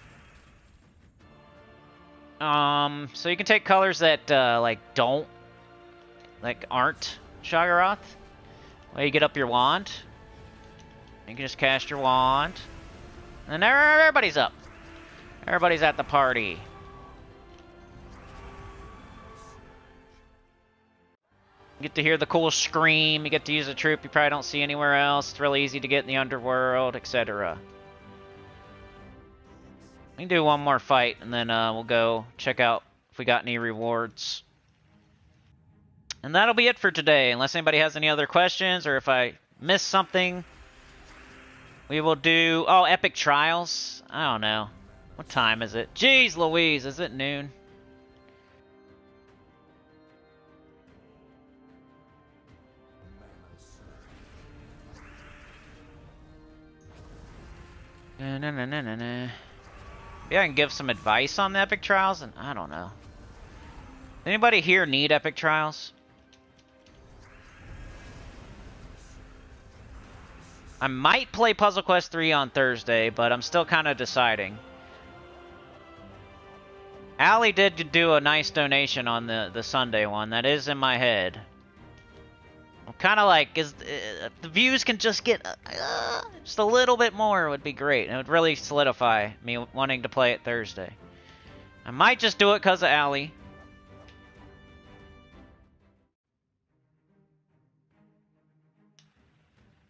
So you can take colors that, like, aren't Shagaroth. Well, you get up your wand. You can just cast your wand. And everybody's up. Everybody's at the party. You get to hear the cool scream. You get to use a troop you probably don't see anywhere else. It's really easy to get in the underworld, etc. We can do one more fight, and then we'll go check out if we got any rewards. And that'll be it for today, unless anybody has any other questions, or if I missed something. We will do... Oh, Epic Trials? I don't know. What time is it? Jeez Louise, is it noon? Maybe I can give some advice on the Epic Trials, and I don't know. Anybody here need Epic Trials? I might play Puzzle Quest 3 on Thursday, but I'm still kind of deciding. Allie did do a nice donation on the Sunday one. That is in my head. I'm kind of like, if the views can just get just a little bit more would be great. It would really solidify me wanting to play it Thursday. I might just do it because of Allie.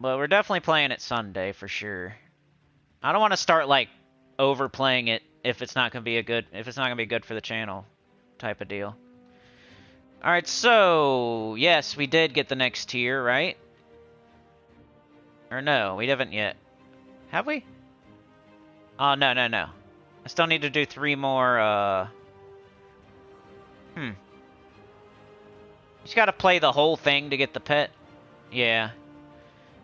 But we're definitely playing it Sunday for sure. I don't want to start like overplaying it if it's not gonna be good for the channel type of deal. All right, so yes, we did get the next tier, right? Or no, we haven't yet. Have we? Oh no. I still need to do 3 more. You just gotta play the whole thing to get the pet. Yeah.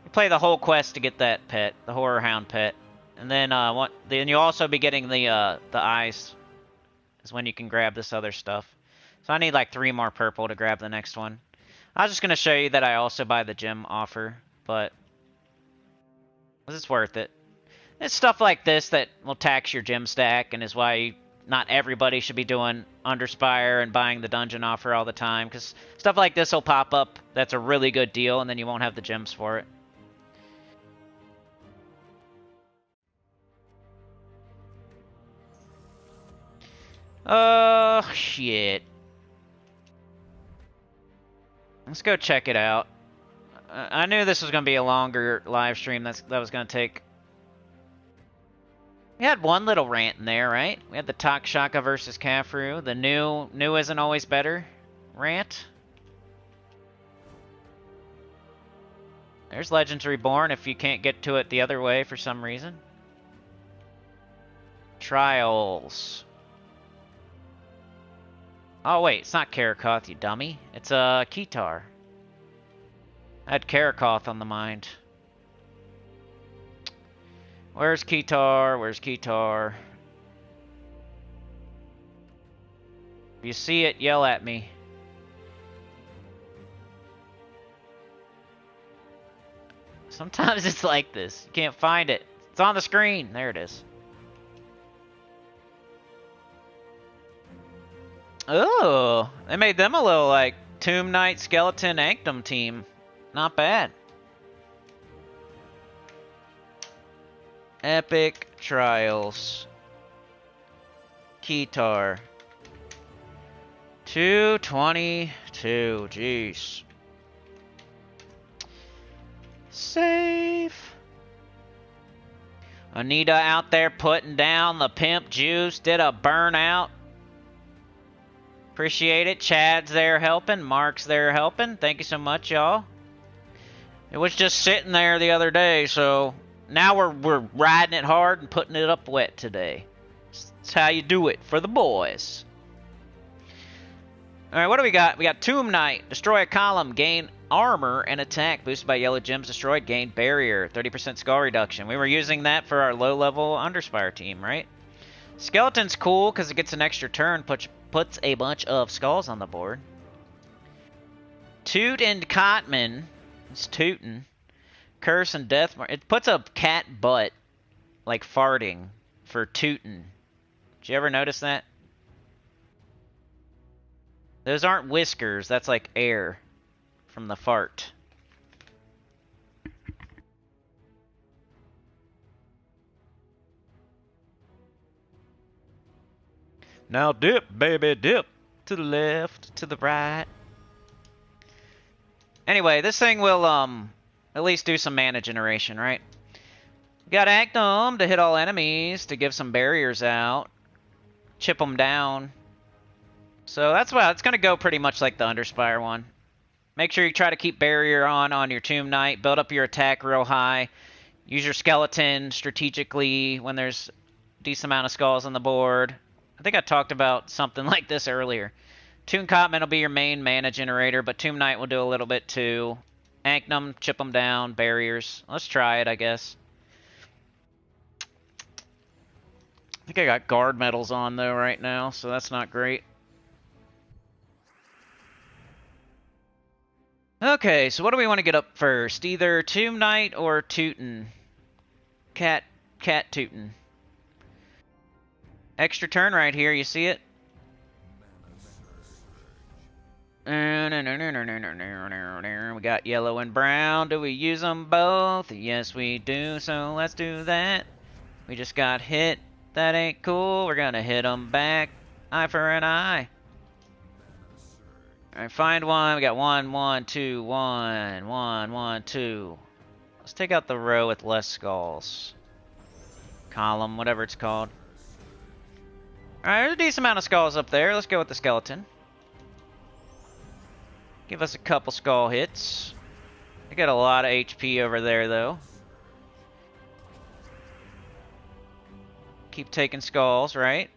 You play the whole quest to get that pet, the Horror Hound pet. And then then you'll also be getting the eyes. Is when you can grab this other stuff. So I need like 3 more purple to grab the next one. I was just going to show you that I also buy the gem offer, but it's worth it. It's stuff like this that will tax your gem stack and is why not everybody should be doing Underspire and buying the dungeon offer all the time, because stuff like this will pop up that's a really good deal and then you won't have the gems for it. Oh, shit. Let's go check it out. I knew this was going to be a longer live stream that was going to take. We had one little rant in there, right? We had the Takshaka versus Khafru. The new isn't always better rant. There's Legends Reborn if you can't get to it the other way for some reason. Trials. Oh wait, it's not Karakoth, you dummy. It's Khetar. I had Karakoth on the mind. Where's Khetar? Where's Khetar? If you see it, yell at me. Sometimes it's like this. You can't find it. It's on the screen. There it is. Oh, they made them a little like Tomb Knight Skeleton Anctum team. Not bad. Epic Trials. Khetar. 222. Jeez. Save. Anita out there putting down the pimp juice. Did a burnout. Appreciate it. Chad's there helping. Mark's there helping. Thank you so much, y'all. It was just sitting there the other day, so now we're riding it hard and putting it up wet today. That's how you do it for the boys. Alright, what do we got? We got Tomb Knight. Destroy a column. Gain armor and attack. Boosted by yellow gems destroyed. Gain barrier. 30% skull reduction. We were using that for our low-level Underspire team, right? Skeleton's cool because it gets an extra turn. Puts a bunch of skulls on the board. Toot and Cotman. It's tootin'. Curse and Death. It puts a cat butt, like farting, for tootin'. Did you ever notice that? Those aren't whiskers. That's like air from the fart. Now dip, baby, dip. To the left, to the right. Anyway, this thing will, at least do some mana generation, right? Got Actum to hit all enemies, to give some barriers out. Chip them down. So that's why it's going to go pretty much like the Underspire one. Make sure you try to keep barrier on your Tomb Knight. Build up your attack real high. Use your skeleton strategically when there's a decent amount of skulls on the board. I think I talked about something like this earlier. Toon Cotman will be your main mana generator, but Tomb Knight will do a little bit too. Anknum, chip them down, barriers. Let's try it, I guess. I think I got guard medals on, though, right now, so that's not great. Okay, so what do we want to get up first? Either Tomb Knight or Tootin'. Cat Tootin'. Extra turn right here, you see it? We got yellow and brown. Do we use them both? Yes, we do, so let's do that. We just got hit. That ain't cool. We're gonna hit them back. Eye for an eye. Alright, find one. We got 1, 1, 2, 1, 1, 1, 2. Let's take out the row with less skulls. Column, whatever it's called. Alright, there's a decent amount of skulls up there. Let's go with the skeleton. Give us a couple skull hits. I got a lot of HP over there, though. Keep taking skulls, right?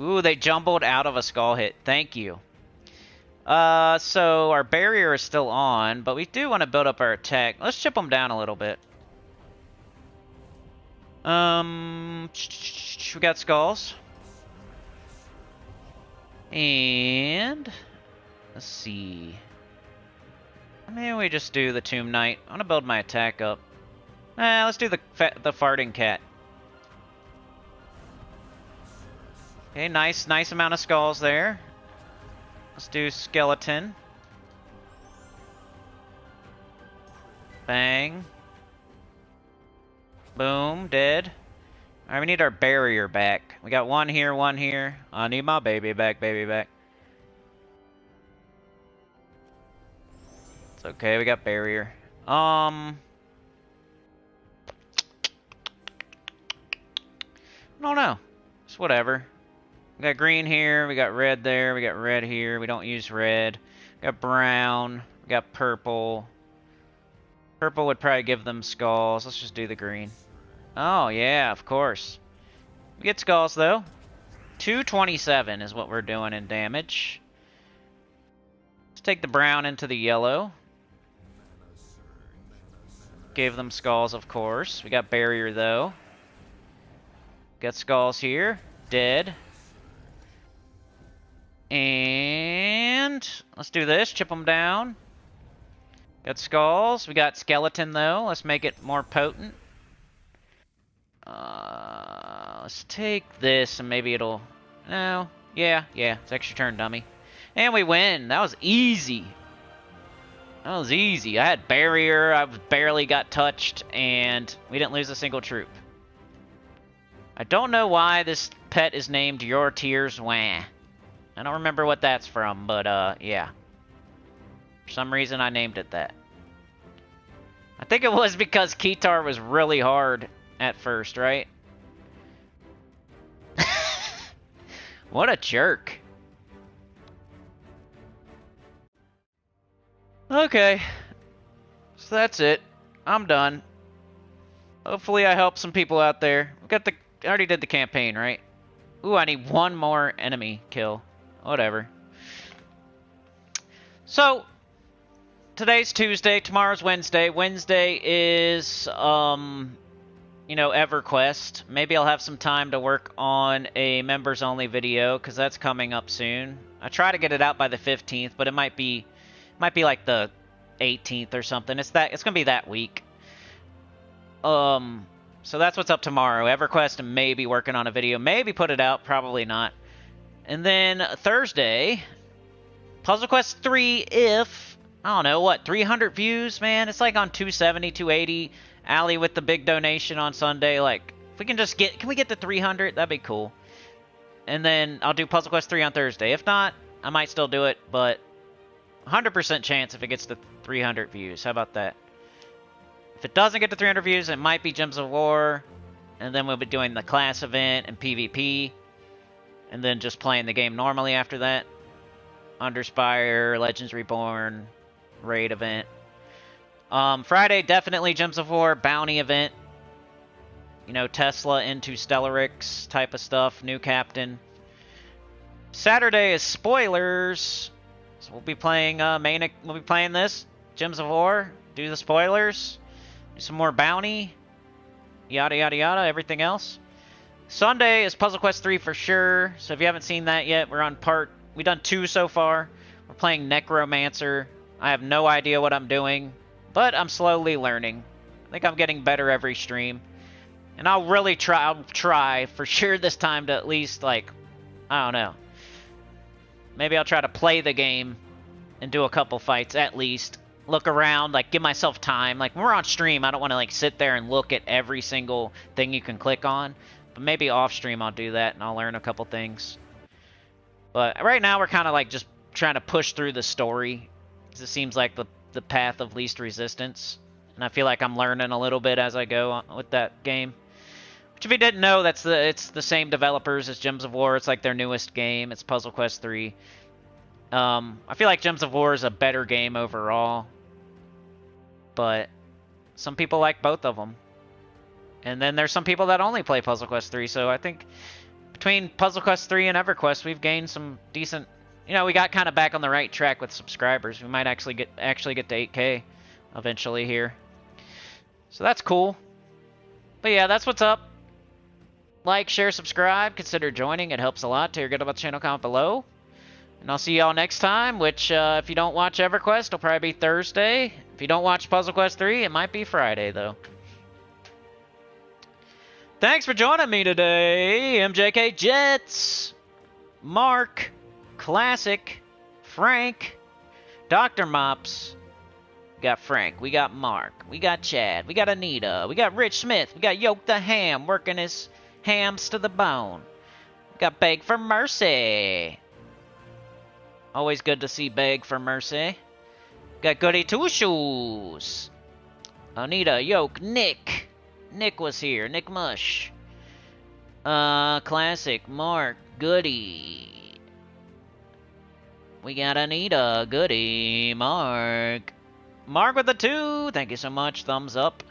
Ooh, they jumbled out of a skull hit. Thank you. So our barrier is still on, but we do want to build up our attack. Let's chip them down a little bit. We got skulls. And let's see. Maybe we just do the Tomb Knight. I want to build my attack up. Let's do the farting cat. Okay, nice amount of skulls there. Let's do skeleton. Bang. Boom, dead. Alright, we need our barrier back. We got one here, one here. I need my baby back, baby back. It's okay, we got barrier. I don't know. It's whatever. We got green here, we got red there, we got red here. We don't use red. We got brown, we got purple. Purple would probably give them skulls. Let's just do the green. Oh, yeah, of course. We get skulls, though. 227 is what we're doing in damage. Let's take the brown into the yellow. Gave them skulls, of course. We got barrier, though. Got skulls here. Dead. And let's do this. Chip them down. Got skulls. We got skeleton, though. Let's make it more potent. Let's take this and maybe it'll... No. Yeah. It's extra turn, dummy. And we win. That was easy. That was easy. I had barrier. I barely got touched. And we didn't lose a single troop. I don't know why this pet is named Your Tears Wah. I don't remember what that's from, but yeah. For some reason I named it that. I think it was because Khetar was really hard at first, right? What a jerk. Okay. So that's it. I'm done. Hopefully I helped some people out there. I already did the campaign, right? Ooh, I need one more enemy kill. Whatever. So, today's Tuesday, tomorrow's Wednesday. Wednesday is, EverQuest. Maybe I'll have some time to work on a members-only video, because that's coming up soon. I try to get it out by the 15th, but it might be like the 18th or something. It's gonna be that week. So that's what's up tomorrow. EverQuest and maybe working on a video. Maybe put it out, probably not. And then Thursday, Puzzle Quest 3 if, I don't know, what, 300 views, man? It's like on 270, 280. Allie with the big donation on Sunday. Like, if we can just can we get to 300? That'd be cool. And then I'll do Puzzle Quest 3 on Thursday. If not, I might still do it, but 100% chance if it gets to 300 views. How about that? If it doesn't get to 300 views, it might be Gems of War. And then we'll be doing the class event and PvP. And then just playing the game normally after that. Underspire, Legends Reborn, raid event. Friday, definitely Gems of War, bounty event. You know, Tesla into Stellarix type of stuff, new captain. Saturday is spoilers. So we'll be playing we'll be playing this, Gems of War, do the spoilers, do some more bounty, yada yada yada, everything else. Sunday is Puzzle Quest 3 for sure. So if you haven't seen that yet, we've done 2 so far. We're playing Necromancer. I have no idea what I'm doing, but I'm slowly learning. I think I'm getting better every stream. And I'll try for sure this time to at least, like, I don't know. Maybe I'll try to play the game and do a couple fights at least. Look around, like, give myself time. Like, when we're on stream, I don't want to, like, sit there and look at every single thing you can click on. But maybe off stream I'll do that and I'll learn a couple things. But right now we're kind of, like, just trying to push through the story. Because it seems like the path of least resistance. And I feel like I'm learning a little bit as I go with that game. Which, if you didn't know, it's the same developers as Gems of War. It's like their newest game. It's Puzzle Quest 3. I feel like Gems of War is a better game overall. But some people like both of them. And then there's some people that only play Puzzle Quest 3. So I think between Puzzle Quest 3 and EverQuest, we've gained some decent... You know, we got kind of back on the right track with subscribers. We might actually get to 8K eventually here. So that's cool. But yeah, that's what's up. Like, share, subscribe. Consider joining. It helps a lot. Tell your good about the channel, comment below. And I'll see y'all next time, which, if you don't watch EverQuest, it'll probably be Thursday. If you don't watch Puzzle Quest 3, it might be Friday, though. Thanks for joining me today, MJK Jets, Mark, Classic, Frank, Dr. Mops. We got Frank, we got Mark, we got Chad, we got Anita, we got Rich Smith, we got Yoke the Ham working his hams to the bone. We got Beg for Mercy. Always good to see Beg for Mercy. Got Goody Two Shoes. Anita, Yoke, Nick. Nick was here. Nick Mush. Classic, Mark, Goody. We got Anita, Goody, Mark. Mark with the 2. Thank you so much. Thumbs up.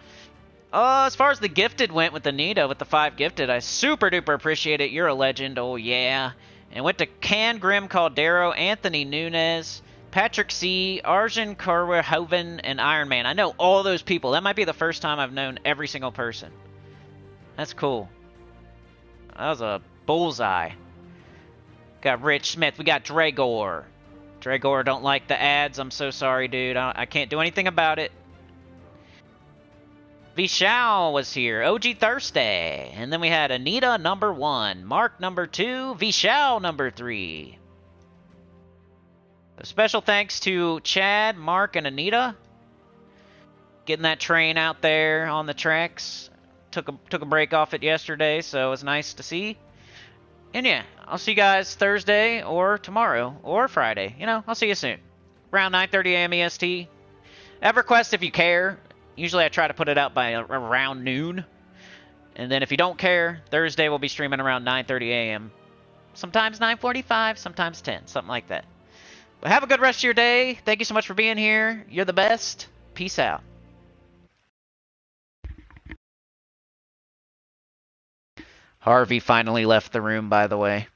As far as the gifted went with Anita, with the 5 gifted, I super duper appreciate it. You're a legend. Oh, yeah. And went to Can Grim Caldero, Anthony Nunez, Patrick C., Arjun Karwerhoven, and Iron Man. I know all those people. That might be the first time I've known every single person. That's cool. That was a bullseye. Got Rich Smith. We got Dragor. Dragor don't like the ads. I'm so sorry, dude. I can't do anything about it. Vishal was here. OG Thursday. And then we had Anita number 1, Mark number 2, Vishal number 3. A special thanks to Chad, Mark, and Anita. Getting that train out there on the tracks. Took a break off it yesterday, so it was nice to see. And yeah, I'll see you guys Thursday or tomorrow or Friday. You know, I'll see you soon. Around 9:30 a.m. EST. EverQuest if you care. Usually I try to put it out by around noon. And then if you don't care, Thursday we'll be streaming around 9:30 a.m. Sometimes 9:45, sometimes 10, something like that. But have a good rest of your day. Thank you so much for being here. You're the best. Peace out. Harvey finally left the room, by the way.